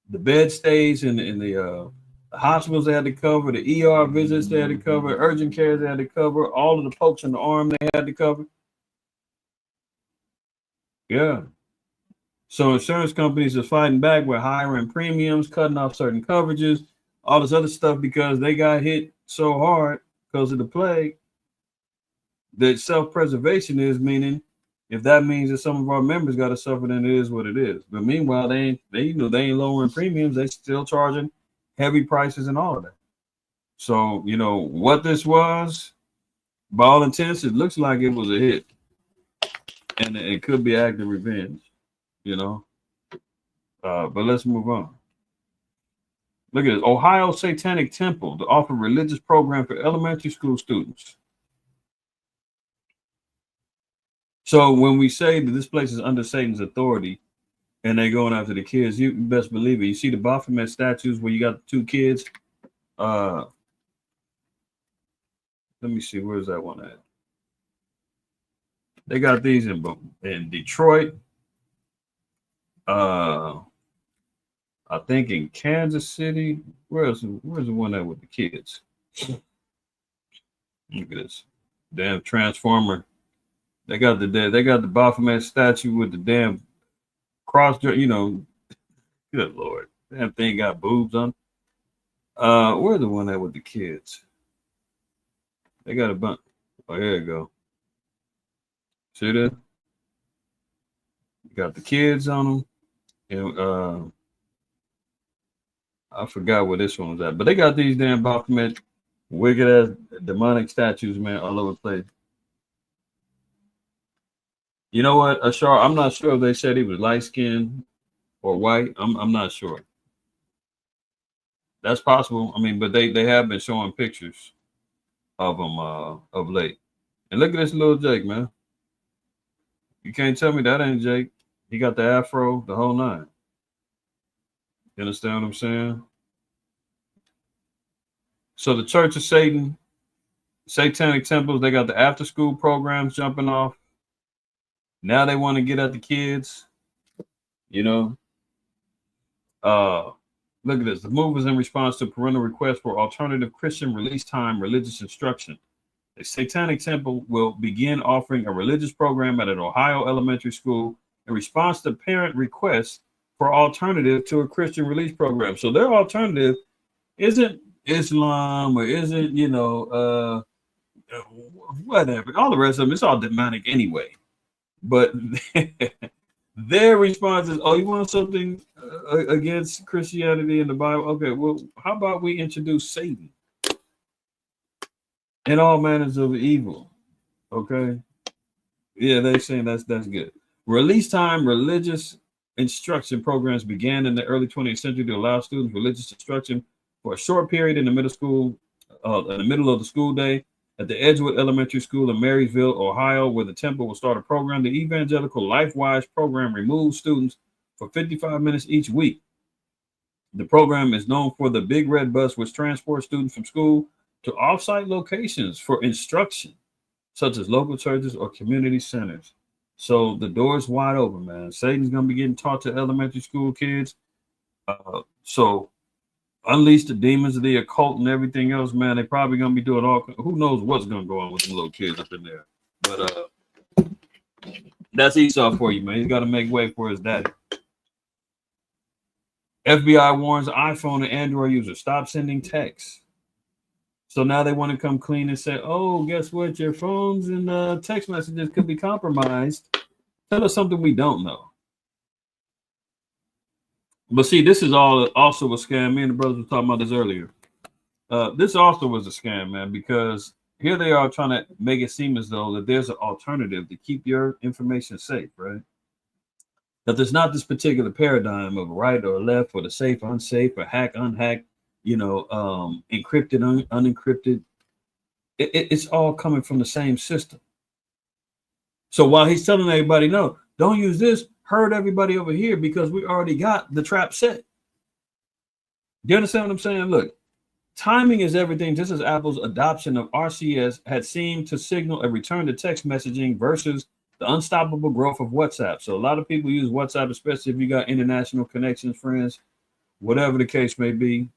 bed stays in the hospitals they had to cover, the ER visits they had to cover, urgent care they had to cover, all of the pokes in the arm they had to cover. Yeah. So insurance companies are fighting back with hiring premiums, cutting off certain coverages, all this other stuff because they got hit so hard because of the plague. That self-preservation is meaning if that means that some of our members got to suffer, then it is what it is. But meanwhile, they ain't lowering premiums. They still charging heavy prices and all of that. So, you know, what this was, by all intents, it looks like it was a hit. And it could be active revenge, you know. But let's move on. Look at this. Ohio Satanic Temple to offer religious program for elementary school students. So when we say that this place is under Satan's authority and they're going after the kids, you best believe it. You see the Baphomet statues where you got the two kids. Let me see, where's that one at? They got these in Detroit. I think in Kansas City. Where's the one that with the kids? Look at this. Damn Transformer. They got the Baphomet statue with the damn cross, you know. Good Lord. Damn thing got boobs on. Where's the one that with the kids? They got a bunch. Oh, here you go. See that? Got the kids on them. And I forgot where this one was at, but they got these damn Baphomet Wicked ass demonic statues, man, all over the place. You know what, Ashar? I'm not sure if they said he was light skinned or white. I'm not sure. That's possible. I mean, but they have been showing pictures of him of late. And look at this little Jake, man. You can't tell me that ain't Jake. He got the afro, the whole nine. You understand what I'm saying? So the Church of Satan, Satanic Temples, they got the after school programs jumping off. Now they want to get at the kids, you know. Look at this. The move is in response to parental requests for alternative Christian release time religious instruction. The Satanic Temple will begin offering a religious program at an Ohio elementary school in response to parent requests for alternative to a Christian release program. So their alternative isn't Islam or isn't, whatever. All the rest of them, it's all demonic anyway. But their response is, oh, you want something against Christianity and the Bible? Okay, well, how about we introduce Satan and all manners of evil? Okay. Yeah, they're saying that's good. Release time religious instruction programs began in the early 20th century to allow students religious instruction for a short period in the middle school, in the middle of the school day. At the Edgewood Elementary School in Marysville, Ohio, where the temple will start a program, the Evangelical LifeWise program removes students for 55 minutes each week. The program is known for the Big Red Bus, which transports students from school to off-site locations for instruction, such as local churches or community centers. So the door's wide open, man. Satan's going to be getting taught to elementary school kids. So unleash the demons of the occult and everything else, man. They probably gonna be doing all. Who knows what's gonna go on with the little kids up in there? But that's Esau for you, man. He's got to make way for his daddy. FBI warns iPhone and Android users stop sending texts. So now they want to come clean and say, "Oh, guess what? Your phones and text messages could be compromised." Tell us something we don't know. But see, this is all also a scam. Me and the brothers were talking about this earlier. This also was a scam, man, because here they are trying to make it seem as though that there's an alternative to keep your information safe, right? That there's not this particular paradigm of right or left, or the safe, unsafe, or hack, unhack, encrypted, unencrypted. It's all coming from the same system. So while he's telling everybody, no, don't use this, hurt everybody over here because we already got the trap set. Do you understand what I'm saying? Look, timing is everything. Just as Apple's adoption of RCS had seemed to signal a return to text messaging versus the unstoppable growth of WhatsApp. So a lot of people use WhatsApp, especially if you got international connections, friends, whatever the case may be.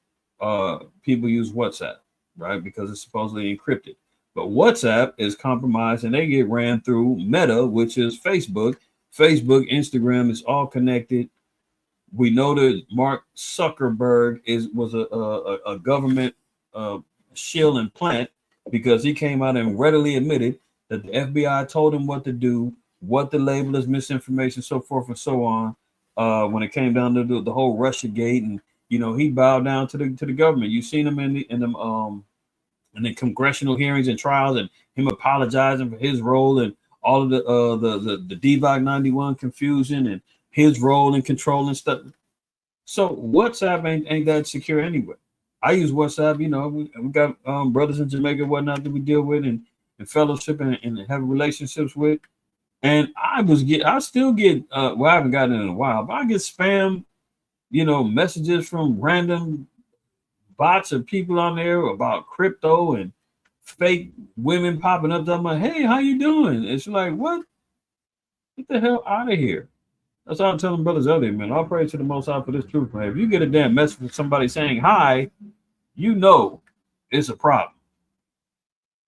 People use WhatsApp, right? Because it's supposedly encrypted. But WhatsApp is compromised and they get ran through Meta, which is Facebook. Facebook, Instagram is all connected. We know that Mark Zuckerberg was a government shill and plant because he came out and readily admitted that the FBI told him what to do, what to label as misinformation, so forth and so on. When it came down to the whole Russia gate, and he bowed down to the government. You've seen him in the congressional hearings and trials, and him apologizing for his role and all of the DVOG 91 confusion and his role in controlling stuff. So WhatsApp ain't that secure anyway. I use WhatsApp. We got brothers in Jamaica, whatnot that we deal with and fellowship and have relationships with. And I still get I haven't gotten it in a while, but I get spam, messages from random bots of people on there about crypto and fake women popping up talking about, hey, how you doing? It's like, what? Get the hell out of here. That's all I'm telling brothers earlier, man. I'll pray to the Most High for this truth, man. If you get a damn message from somebody saying hi, it's a problem.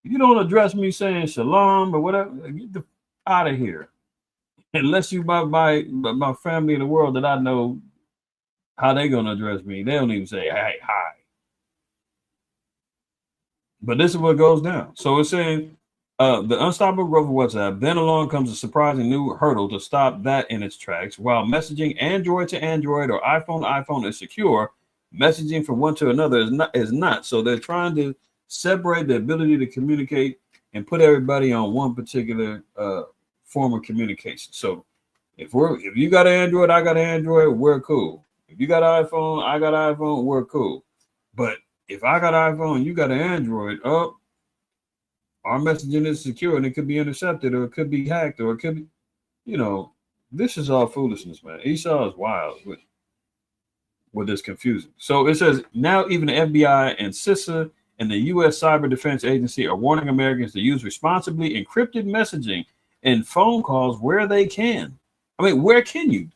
If you don't address me saying shalom or whatever, get the out of here. Unless you my family in the world that I know how they gonna address me. They don't even say hey, hi. But this is what goes down. So it's saying the unstoppable growth of WhatsApp. Then along comes a surprising new hurdle to stop that in its tracks. While messaging Android to Android or iPhone to iPhone is secure, messaging from one to another is not. So they're trying to separate the ability to communicate and put everybody on one particular form of communication. So if you got an Android, I got an Android, we're cool. If you got an iPhone, I got an iPhone, we're cool. But if I got an iPhone, you got an Android, our messaging is secure and it could be intercepted or it could be hacked or it could be, you know, this is all foolishness, man. Esau is wild with this confusion. So it says now even the FBI and CISA and the U.S. Cyber Defense Agency are warning Americans to use responsibly encrypted messaging and phone calls where they can. I mean, where can you?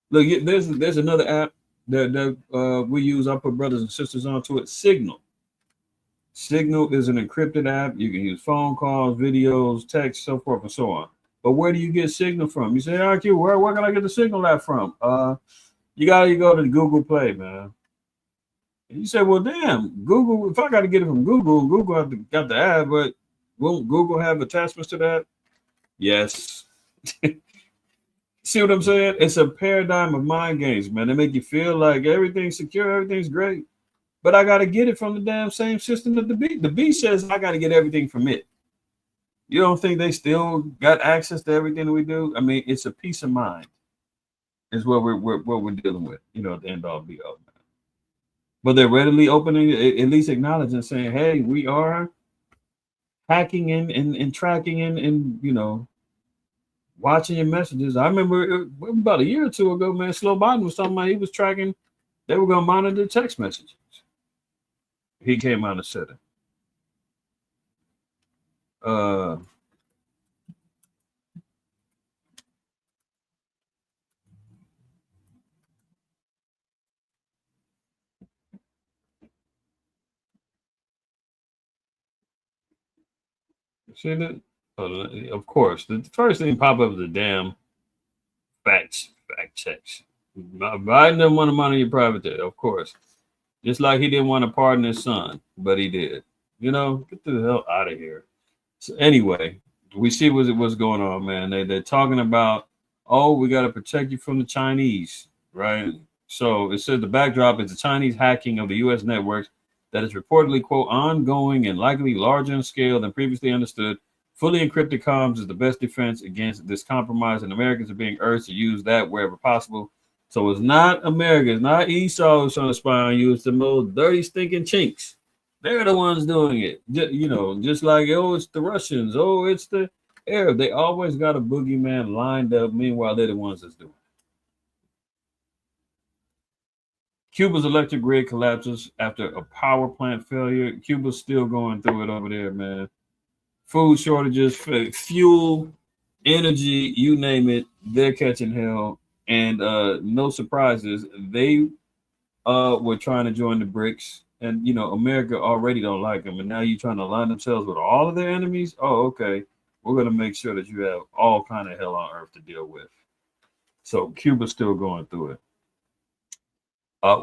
Look, there's another app that we use. I put brothers and sisters onto it. Signal. Signal is an encrypted app. You can use phone calls, videos, text, so forth and so on. But where do you get Signal from? You say, IQ, where can I get the Signal app from? You gotta go to the Google Play, man. And you say, well, damn, Google. If I got to get it from Google, Google got the app, but won't Google have attachments to that? Yes. See what I'm saying? It's a paradigm of mind games, man. They make you feel like everything's secure, everything's great. But I got to get it from the damn same system that the B. The B says I got to get everything from it. You don't think they still got access to everything that we do? I mean, it's a peace of mind is what we're dealing with, you know, at the end all be all. But they're readily opening, at least acknowledging, saying, hey, we are hacking and tracking and, you know, watching your messages. I remember about a year or two ago, man, Slow Biden was talking about he was tracking, they were going to monitor text messages. He came out and said it. See that? Of course, the first thing pop up is the damn fact checks. Biden didn't want to monitor your private data, of course. Just like he didn't want to pardon his son, but he did. You know, get the hell out of here. So anyway, we see what's going on, man. They're talking about, oh, we got to protect you from the Chinese, right? So it says the backdrop is the Chinese hacking of the U.S. networks that is reportedly, quote, ongoing and likely larger in scale than previously understood. Fully encrypted comms is the best defense against this compromise, and Americans are being urged to use that wherever possible. So it's not America, it's not Esau who's trying to spy on you, it's the most dirty, stinking chinks. They're the ones doing it. You know, just like, oh, it's the Russians, oh, it's the Arab. They always got a boogeyman lined up. Meanwhile, they're the ones that's doing it. Cuba's electric grid collapses after a power plant failure. Cuba's still going through it over there, man. Food shortages, fuel, energy, you name it, they're catching hell. And no surprises, they were trying to join the BRICS. And, you know, America already don't like them. And now you're trying to align themselves with all of their enemies? Oh, okay. We're going to make sure that you have all kind of hell on earth to deal with. So Cuba's still going through it.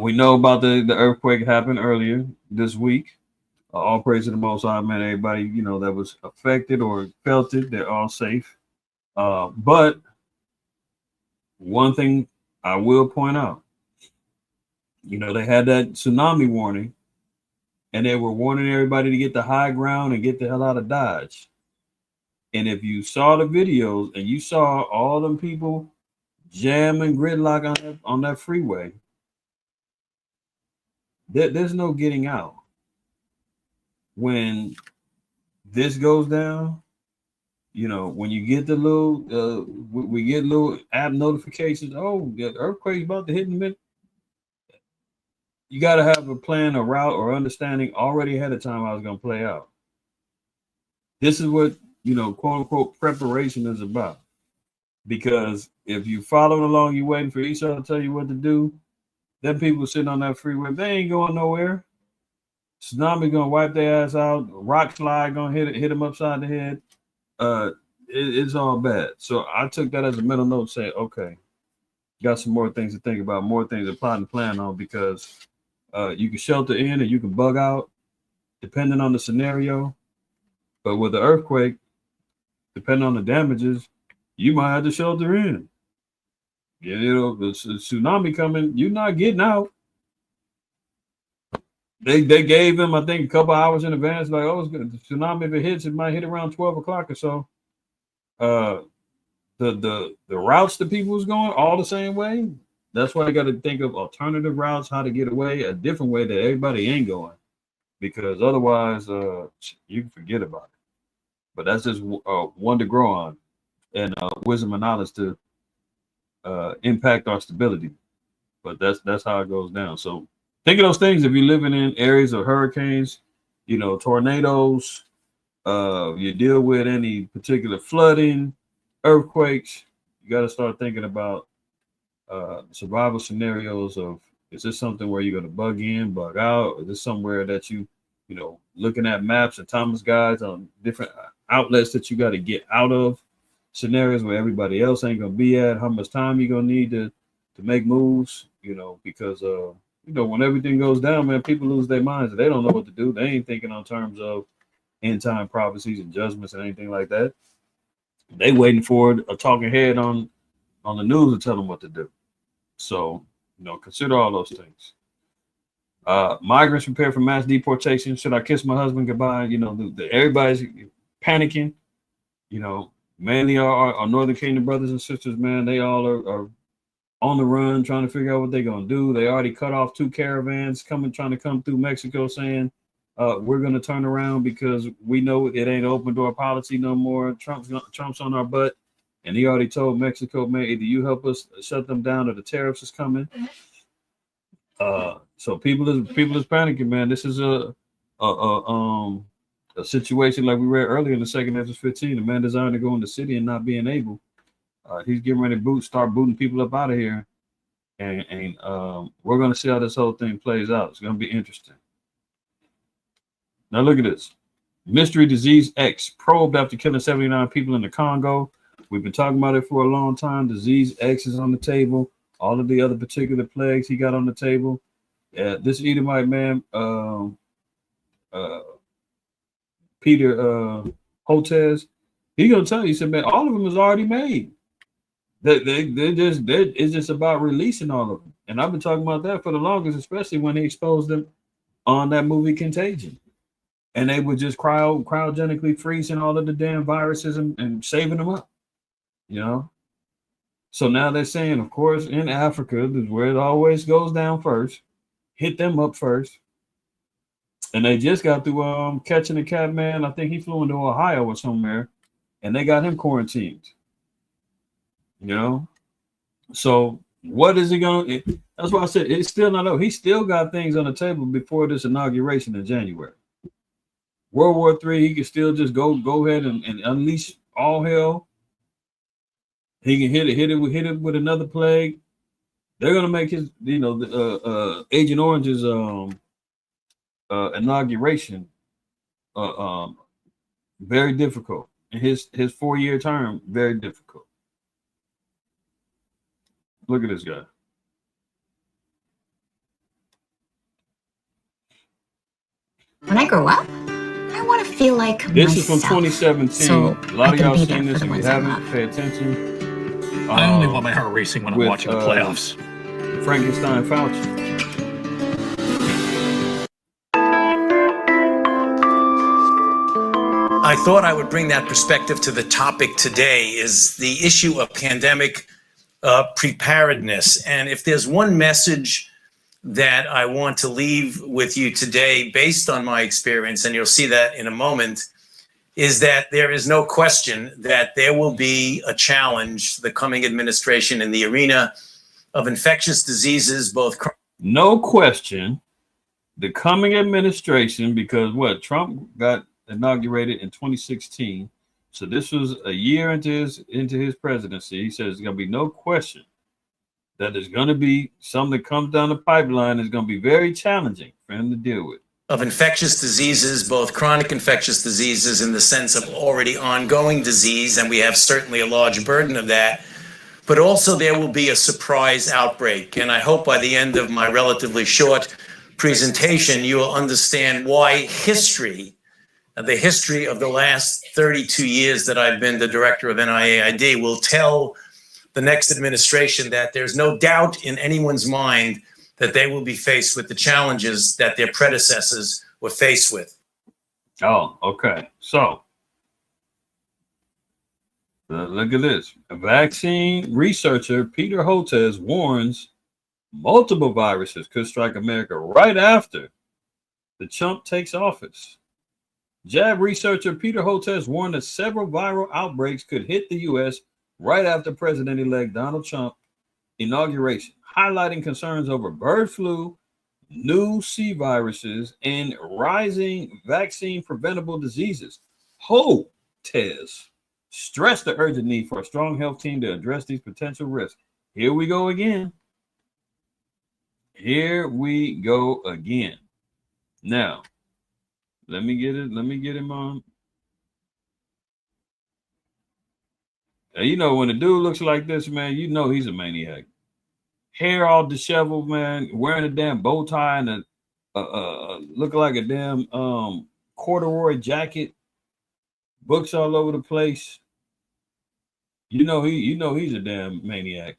We know about the earthquake happened earlier this week. All praise to the Most High, man. Everybody, you know, that was affected or felt it, they're all safe. But one thing I will point out, you know, they had that tsunami warning, and they were warning everybody to get the high ground and get the hell out of Dodge. And if you saw the videos and you saw all them people jam and gridlock on that freeway, there's no getting out. When this goes down, you know, when you get the little, we get little app notifications. Oh, the earthquake's about to hit in a minute. You got to have a plan, a route, or understanding already ahead of time how it's going to play out. This is what, you know, quote unquote preparation is about. Because if you following along, you waiting for Esau to tell you what to do, then people sitting on that freeway, they ain't going nowhere. Tsunami gonna wipe their ass out. Rock slide gonna hit them upside the head. It's all bad. So I took that as a mental note, saying, okay, got some more things to think about, more things to plot and plan on, because you can shelter in and you can bug out, depending on the scenario. But with the earthquake, depending on the damages, you might have to shelter in. You know, the tsunami coming, you're not getting out. They gave him, I think, a couple hours in advance, like, oh, it's good. The tsunami, if it hits, it might hit around 12 o'clock or so. Uh, the routes that people was going all the same way. That's why you got to think of alternative routes, how to get away a different way that everybody ain't going, because otherwise, you can forget about it. But that's just one to grow on, and wisdom and knowledge to impact our stability. But that's how it goes down. So think of those things if you're living in areas of hurricanes, tornadoes. You deal with any particular flooding, earthquakes. You got to start thinking about survival scenarios of, is this something where you're going to bug in, bug out? Or is this somewhere that looking at maps and Thomas guides on different outlets that you got to get out of scenarios where everybody else ain't going to be at? How much time you going to need to make moves? Because when everything goes down, man, people lose their minds. They don't know what to do. They ain't thinking on terms of end time prophecies and judgments and anything like that. They waiting for a talking head on the news to tell them what to do. So, consider all those things. Migrants prepare for mass deportation. Should I kiss my husband goodbye? Everybody's panicking. Mainly our Northern Kingdom brothers and sisters, man, they all are on the run trying to figure out what they're going to do. They already cut off 2 caravans trying to come through Mexico saying, we're going to turn around because we know it ain't open door policy no more. Trump's on our butt. And he already told Mexico, man, either you help us shut them down or the tariffs is coming. So people is panicking, man. This is a situation like we read earlier in the second Exodus 15. A man desiring to go in the city and not being able. He's getting ready to start booting people up out of here. And we're going to see how this whole thing plays out. It's going to be interesting. Now look at this. Mystery disease X probed after killing 79 people in the Congo. We've been talking about it for a long time. Disease X is on the table. All of the other particular plagues he got on the table. This Edomite man, Peter Hotez, he gonna tell you, he said, man, all of them is already made. It's just about releasing all of them. And I've been talking about that for the longest, especially when he exposed them on that movie Contagion. And they were just cryogenically freezing all of the damn viruses and saving them up, So now they're saying, of course, in Africa, this is where it always goes down first, hit them up first. And they just got through catching a cat, man. I think he flew into Ohio or somewhere, and they got him quarantined. So what is he going to? That's why I said it's still not over. He still got things on the table before this inauguration in January. World War III, he can still just go ahead and unleash all hell. He can hit it with another plague. They're gonna make his, Agent Orange's inauguration very difficult. And his 4-year term, very difficult. Look at this guy. When I grow up, I want to feel like this myself. Is from 2017. So a lot of y'all seen this. If you haven't, pay attention. I only want my heart racing when I'm watching the playoffs. Frankenstein Fauci. I thought I would bring that perspective to the topic today, is the issue of pandemic preparedness. And if there's one message that I want to leave with you today, based on my experience, and you'll see that in a moment, is that there is no question that there will be a challenge to the coming administration in the arena of infectious diseases, No question, the coming administration, because Trump got inaugurated in 2016, so this was a year into his presidency. He says there's going to be no question that there's going to be something that comes down the pipeline is going to be very challenging for him to deal with. Of infectious diseases, both chronic infectious diseases in the sense of already ongoing disease, and we have certainly a large burden of that, but also there will be a surprise outbreak. And I hope by the end of my relatively short presentation, you will understand why the history of the last 32 years that I've been the director of NIAID will tell the next administration that there's no doubt in anyone's mind that they will be faced with the challenges that their predecessors were faced with. Oh, okay. So look at this. A vaccine researcher, Peter Hotez, warns multiple viruses could strike America right after the chump takes office. Jab researcher Peter Hotez warned that several viral outbreaks could hit the U.S. right after President-elect Donald Trump inauguration, highlighting concerns over bird flu, new C viruses, and rising vaccine-preventable diseases. Hotez stressed the urgent need for a strong health team to address these potential risks. Here we go again. Here we go again. Now, let me get it. Let me get him on. You know, when a dude looks like this, man, you know he's a maniac. Hair all disheveled, man, wearing a damn bow tie and looking like a damn corduroy jacket, books all over the place. You know he's a damn maniac.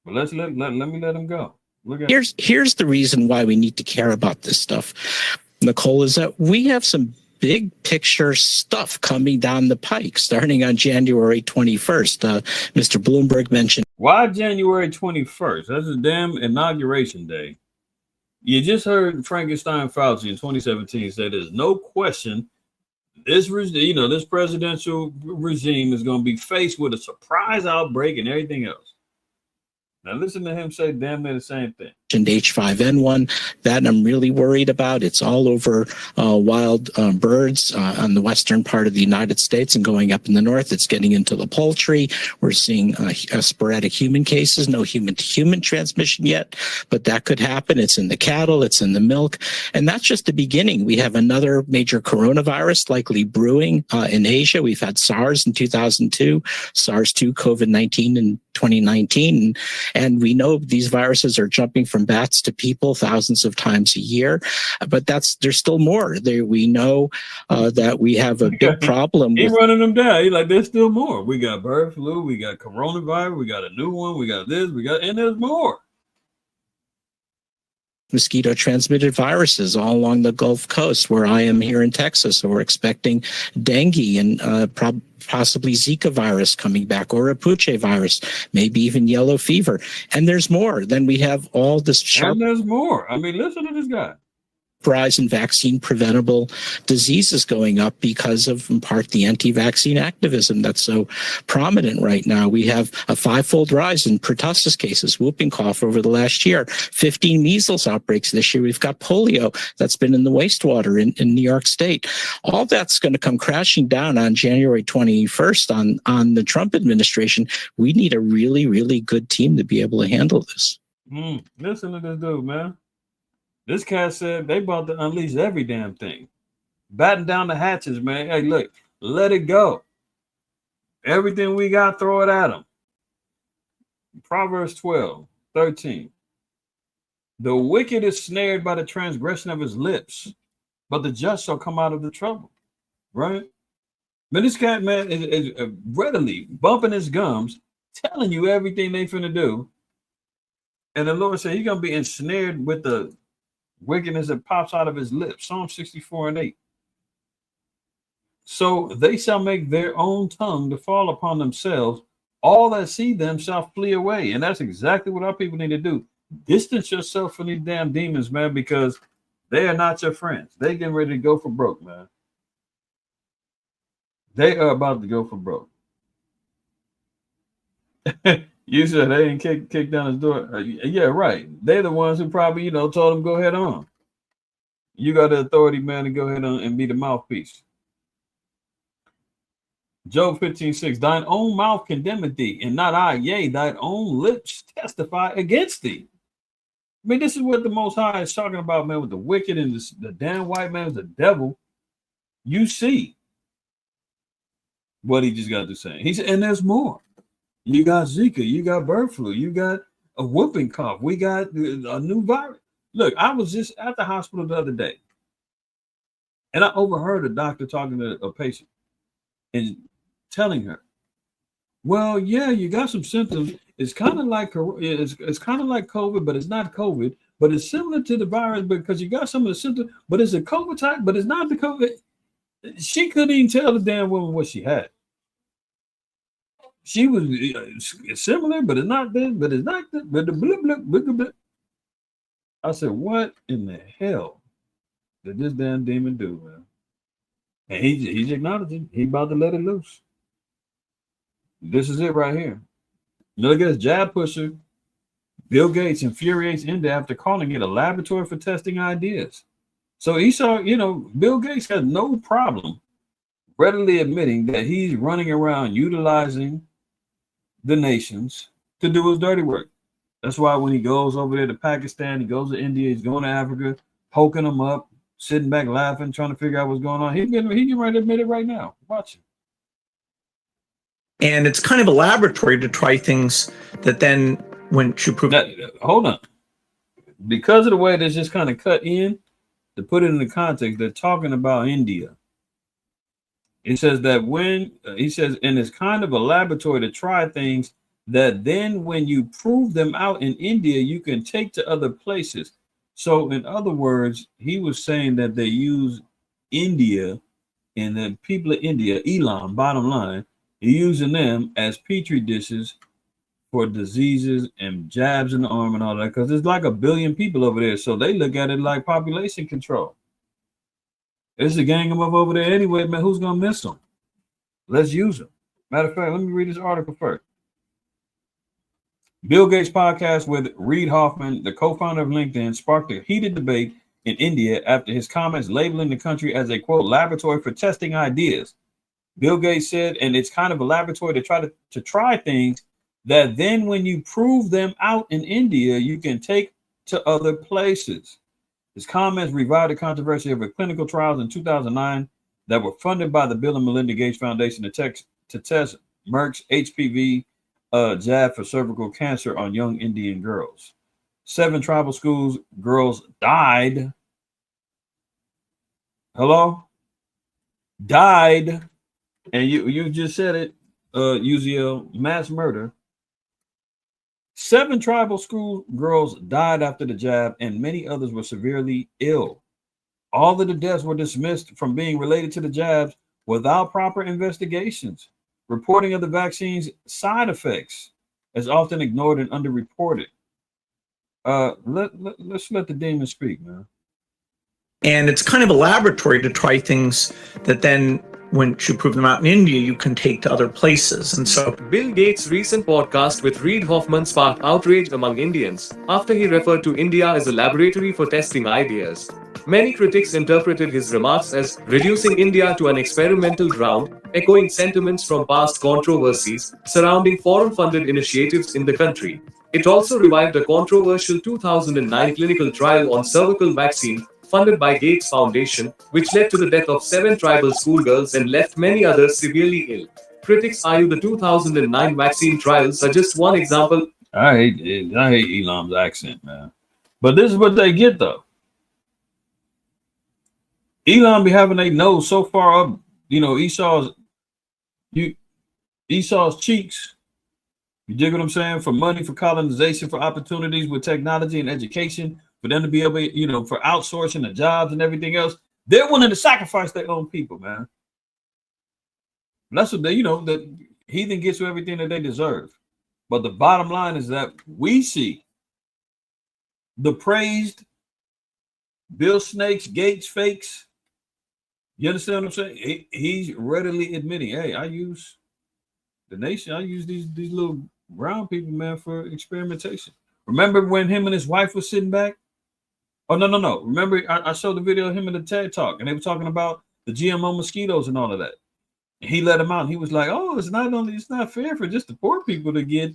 But let me let him go. Look at here's the reason why we need to care about this stuff, Nicole, is that we have some big picture stuff coming down the pike starting on January 21st. Mr. Bloomberg mentioned. Why January 21st? That's a damn inauguration day. You just heard Frankenstein Fauci in 2017 say there's no question this presidential regime is going to be faced with a surprise outbreak and everything else. Now listen to him say damn near the same thing. H5N1, that I'm really worried about. It's all over wild birds on the western part of the United States and going up in the north. It's getting into the poultry. We're seeing sporadic human cases, no human-to-human transmission yet, but that could happen. It's in the cattle, it's in the milk, and that's just the beginning. We have another major coronavirus likely brewing in Asia. We've had SARS in 2002, SARS-2, COVID-19 in 2019, and we know these viruses are jumping from bats to people thousands of times a year, but there's still more. We know that we have a big problem. He's running them down. He's like, there's still more. We got bird flu, we got coronavirus, we got a new one, we got this, and there's more. Mosquito transmitted viruses all along the Gulf Coast where I am here in Texas. So we're expecting dengue and possibly Zika virus coming back, or a Puche virus, maybe even yellow fever. And there's more. Then we have all this sharp. And there's more. I mean, listen to this guy. Rise in vaccine preventable diseases going up because of, in part, the anti-vaccine activism that's so prominent right now. We have a 5-fold rise in pertussis cases, whooping cough over the last year, 15 measles outbreaks this year. We've got polio that's been in the wastewater in New York State. All that's going to come crashing down on January 21st on the Trump administration. We need a really, really good team to be able to handle this. Listen to this dude, man. This cat said they about to unleash every damn thing. Batten down the hatches, man. Hey, look, let it go. Everything we got, throw it at them. Proverbs 12:13. The wicked is snared by the transgression of his lips, but the just shall come out of the trouble. Right? Man, this cat, man, is readily bumping his gums, telling you everything they finna do. And the Lord said he's going to be ensnared with the wickedness that pops out of his lips. Psalm 64:8. So they shall make their own tongue to fall upon themselves. All that see them shall flee away. And that's exactly what our people need to do. Distance yourself from these damn demons, man, because they are not your friends. They getting ready to go for broke, man. They are about to go for broke. You said they didn't kick down his door. Yeah, right. They're the ones who probably, told him go ahead on. You got the authority, man, to go ahead on and be the mouthpiece. Job 15:6. Thine own mouth condemneth thee, and not I. Yea, thine own lips testify against thee. I mean, this is what the Most High is talking about, man, with the wicked and the damn white man is the devil. You see what he just got to say. He said, and there's more. You got Zika, you got bird flu, you got a whooping cough, we got a new virus. Look, I was just at the hospital the other day, and I overheard a doctor talking to a patient and telling her, well, yeah, you got some symptoms. It's kind of like COVID, but it's not COVID. but it's similar to the virus because you got some of the symptoms, but it's a COVID type, but it's not the COVID. She couldn't even tell the damn woman what she had. She was similar, but it's not this, but it's not this, but the blip, blip, blip, blip. I said, what in the hell did this damn demon do, man? And he's acknowledging he about to let it loose. This is it right here. Look at this jab pusher. Bill Gates infuriates India after calling it a laboratory for testing ideas. So he saw, Bill Gates has no problem readily admitting that he's running around utilizing the nations to do his dirty work. That's why when he goes over there to Pakistan, he goes to India, he's going to Africa, poking them up, sitting back laughing, trying to figure out what's going on. He getting ready to admit it right now. Watch it. And it's kind of a laboratory to try things that then when you prove that. Hold on. Because of the way that's just kind of cut in, to put it in the context, they're talking about India. It says that when he says, and it's kind of a laboratory to try things that then when you prove them out in India, you can take to other places. So in other words, he was saying that they use India and the people of India, Elon, bottom line, using them as petri dishes for diseases and jabs in the arm and all that, because there's like 1 billion people over there. So they look at it like population control. It's a gang of them over there anyway, man. Who's going to miss them? Let's use them. Matter of fact, let me read this article first. Bill Gates' podcast with Reid Hoffman, the co-founder of LinkedIn, sparked a heated debate in India after his comments labeling the country as a, quote, laboratory for testing ideas. Bill Gates said, and it's kind of a laboratory to try things that then when you prove them out in India, you can take to other places. His comments revived the controversy over clinical trials in 2009 that were funded by the Bill and Melinda Gates Foundation to test Merck's HPV jab for cervical cancer on young Indian girls. 7 tribal schools girls died. Hello? Died. And you just said it, Uziel, mass murder. 7 tribal school girls died after the jab, and many others were severely ill. All of the deaths were dismissed from being related to the jabs without proper investigations. Reporting of the vaccine's side effects is often ignored and underreported. Let's let the demon speak, man. And it's kind of a laboratory to try things that then once you prove them out in India, you can take to other places. And so Bill Gates' recent podcast with Reid Hoffman sparked outrage among Indians after he referred to India as a laboratory for testing ideas. Many critics interpreted his remarks as reducing India to an experimental ground, echoing sentiments from past controversies surrounding foreign-funded initiatives in the country. It also revived a controversial 2009 clinical trial on cervical vaccine funded by Gates Foundation, which led to the death of 7 tribal schoolgirls and left many others severely ill. Critics argue the 2009 vaccine trials are just one example. I hate Elon's accent, man. But this is what they get, though. Elon be having a nose so far up, Esau's cheeks. You dig what I'm saying? For money, for colonization, for opportunities with technology and education, for them to be able, for outsourcing the jobs and everything else. They're willing to sacrifice their own people, man. That's what they, the heathen gets to everything that they deserve. But the bottom line is that we see the praised Bill Snakes, Gates fakes. You understand what I'm saying? He's readily admitting, hey, I use the nation. I use these little brown people, man, for experimentation. Remember when him and his wife was sitting back? Oh, no. Remember, I showed the video of him in the TED Talk, and they were talking about the GMO mosquitoes and all of that. And he let them out, and he was like, oh, it's not fair for just the poor people to get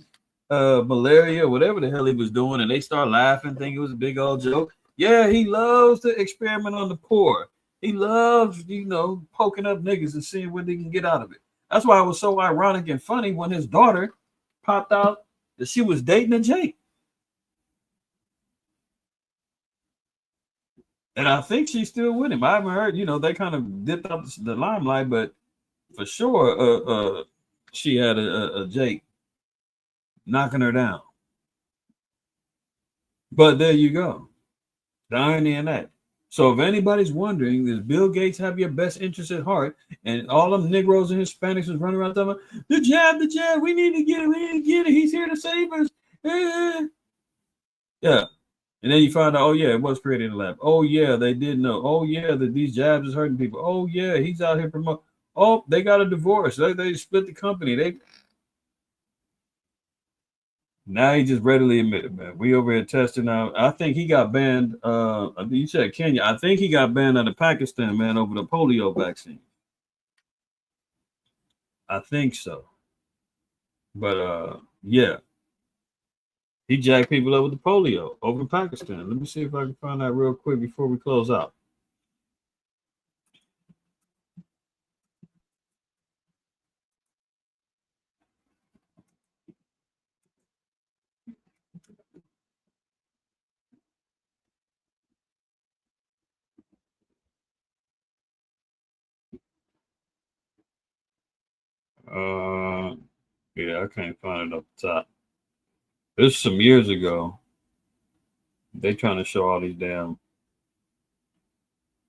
malaria or whatever the hell he was doing. And they start laughing, thinking it was a big old joke. Yeah, he loves to experiment on the poor. He loves, poking up niggas and seeing what they can get out of it. That's why it was so ironic and funny when his daughter popped out that she was dating a Jake. And I think she's still with him. I haven't heard, they kind of dipped out the limelight, but for sure, she had a Jake knocking her down. But there you go. The irony in that. So if anybody's wondering, does Bill Gates have your best interest at heart? And all them Negroes and Hispanics is running around talking about the jab, we need to get it, he's here to save us. Yeah. And then you find out, oh yeah, it was created in the lab. Oh yeah, they did know. Oh yeah, that these jabs is hurting people. Oh yeah, he's out here promoting. Oh, they got a divorce. They split the company. Now he just readily admitted, man. We over here testing out. I think he got banned. You said Kenya. I think he got banned out of Pakistan, man, over the polio vaccine. I think so. But yeah. He jacked people up with the polio over in Pakistan. Let me see if I can find out real quick before we close out. Yeah, I can't find it up the top. This is some years ago. They trying to show all these damn.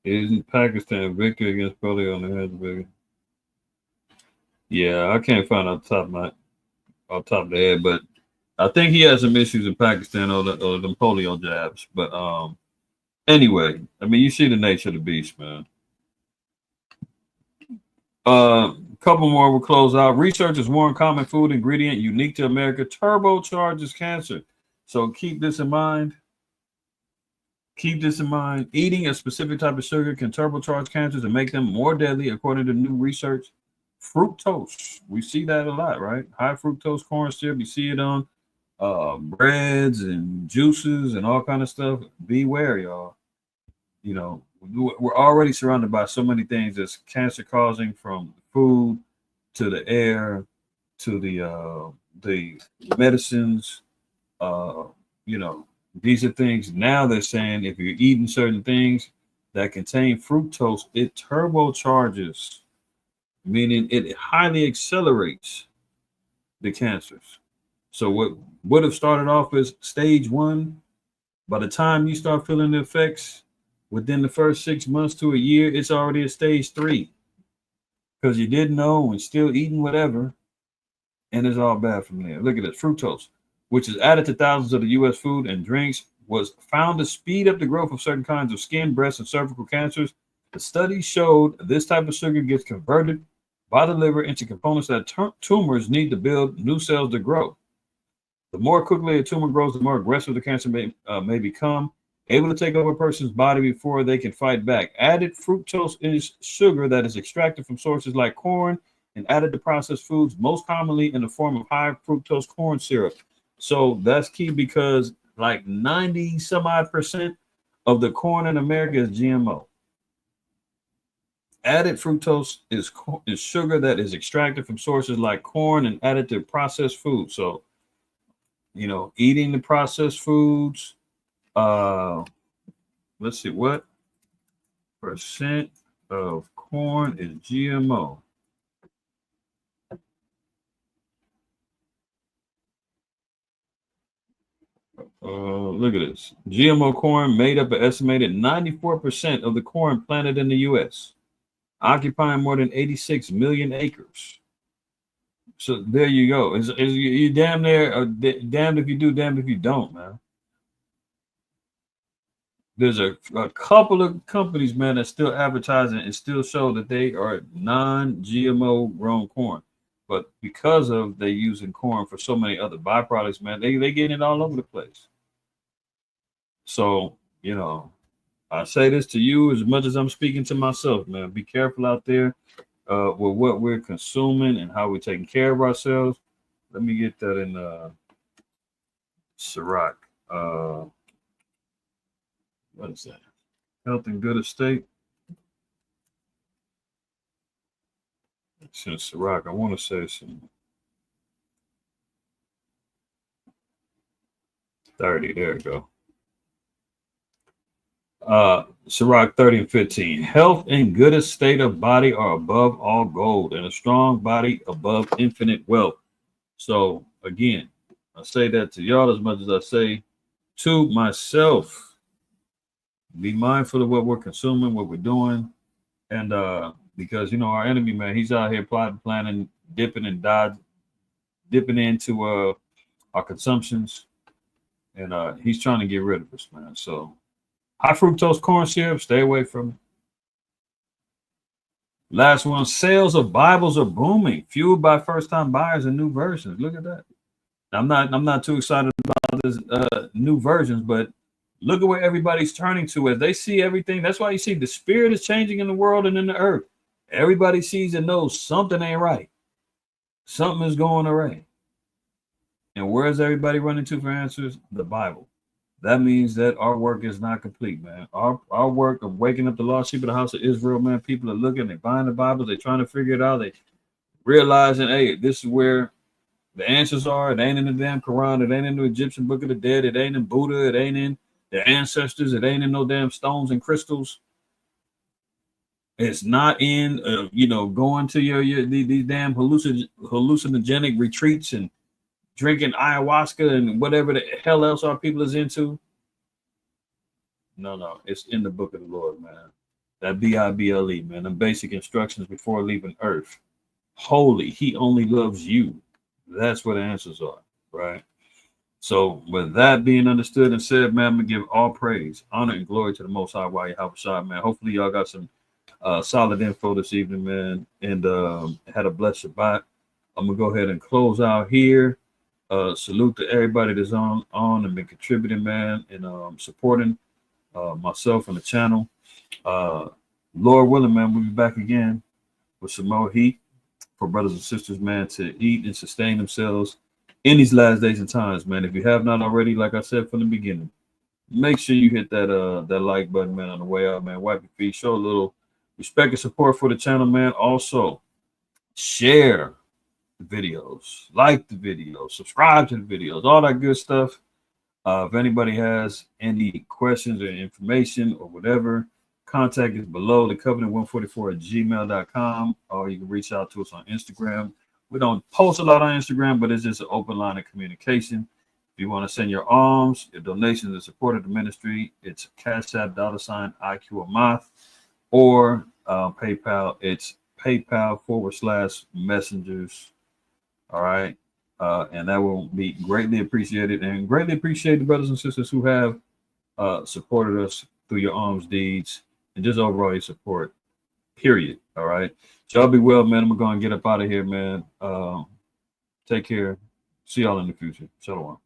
Isn't Pakistan victory against polio on the head bigger? Yeah, I can't find off the top of the head, but I think he has some issues in Pakistan or the polio jabs. But anyway, I mean, you see the nature of the beast, man. Couple more will close out. Researchers warn common food ingredient unique to America turbocharges cancer. So keep this in mind. Keep this in mind. Eating a specific type of sugar can turbocharge cancers and make them more deadly, according to new research. Fructose. We see that a lot, right? High fructose corn syrup. You see it on breads and juices and all kind of stuff. Beware, y'all. You know, we're already surrounded by so many things that's cancer causing, from food to the air to the medicines. You know, these are things now they're saying if you're eating certain things that contain fructose, it turbocharges, meaning it highly accelerates the cancers. So what would have started off as stage 1, by the time you start feeling the effects within the first 6 months to a year, it's already at stage 3 because you didn't know and still eating whatever, and it's all bad from there. Look at this. Fructose, which is added to thousands of the U.S. food and drinks, was found to speed up the growth of certain kinds of skin, breast, and cervical cancers. The study showed this type of sugar gets converted by the liver into components that tumors need to build new cells to grow. The more quickly a tumor grows, the more aggressive the cancer may become, able to take over a person's body before they can fight back. Added fructose is sugar that is extracted from sources like corn and added to processed foods, most commonly in the form of high fructose corn syrup. So that's key because like 90 some odd % of the corn in America is GMO. Added fructose is sugar that is extracted from sources like corn and added to processed foods. So, you know, eating the processed foods, let's see, what % of corn is GMO? Look at this. GMO corn made up an estimated 94% of the corn planted in the U.S., occupying more than 86 million acres. So there you go. You damn near damned if you do, damned if you don't, man. There's a couple of companies, man, that still advertising and still show that they are non-GMO grown corn. But because of they using corn for so many other byproducts, man, they getting it all over the place. So, you know, I say this to you as much as I'm speaking to myself, man. Be careful out there with what we're consuming and how we're taking care of ourselves. Let me get that in Ciroc. What is that? Health in good estate. It's in Ciroc. I want to say some 30. There we go. Ciroc 30 and 15. Health and good estate of body are above all gold, and a strong body above infinite wealth. So again, I say that to y'all as much as I say to myself. Be mindful of what we're consuming, what we're doing, and because our enemy, man, he's out here plotting, planning, dipping into our consumptions, and he's trying to get rid of us, man. So high fructose corn syrup, stay away from it. Last one, sales of Bibles are booming, fueled by first-time buyers and new versions. Look at that. I'm not too excited about this new versions, but look at where everybody's turning to as they see everything. That's why you see the spirit is changing in the world and in the earth. Everybody sees and knows something ain't right. Something is going awry. And where is everybody running to for answers? The Bible. That means that our work is not complete, man. Our work of waking up the lost sheep of the house of Israel, man, people are looking, they're buying the Bible, they're trying to figure it out, they realizing, hey, this is where the answers are. It ain't in the damn Quran, it ain't in the Egyptian Book of the Dead, it ain't in Buddha, it ain't in their ancestors, it ain't in no damn stones and crystals. It's not in going to these damn hallucinogenic retreats and drinking ayahuasca and whatever the hell else our people is into. No, it's in the book of the Lord, man. That Bible, man. The basic instructions before leaving earth. Holy, he only loves you. That's where the answers are, right? So with that being understood and said, man, I'm gonna give all praise, honor, and glory to the Most High, Yahweh, man. Hopefully y'all got some solid info this evening, man, and had a blessed Shabbat. I'm gonna go ahead and close out here. Salute to everybody that's on and been contributing, man, and supporting myself and the channel. Lord willing, man, we'll be back again with some more heat for brothers and sisters, man, to eat and sustain themselves in these last days and times, man. If you have not already, like I said from the beginning, make sure you hit that like button, man, on the way out, man. Wipe your feet, show a little respect and support for the channel, man. Also, share videos, like the videos, subscribe to the videos, all that good stuff. If anybody has any questions or information or whatever, contact is below, the covenant144@gmail.com, or you can reach out to us on Instagram. We don't post a lot on Instagram, but it's just an open line of communication. If you want to send your alms, your donations in support of the ministry, it's Cash App $IQAhmath, or PayPal. It's PayPal/messengers. All right. And that will be greatly appreciated, and greatly appreciate the brothers and sisters who have supported us through your alms deeds and just overall your support, period. All right. So y'all be well, man. I'm going to go and get up out of here, man. Take care. See y'all in the future. Shalom.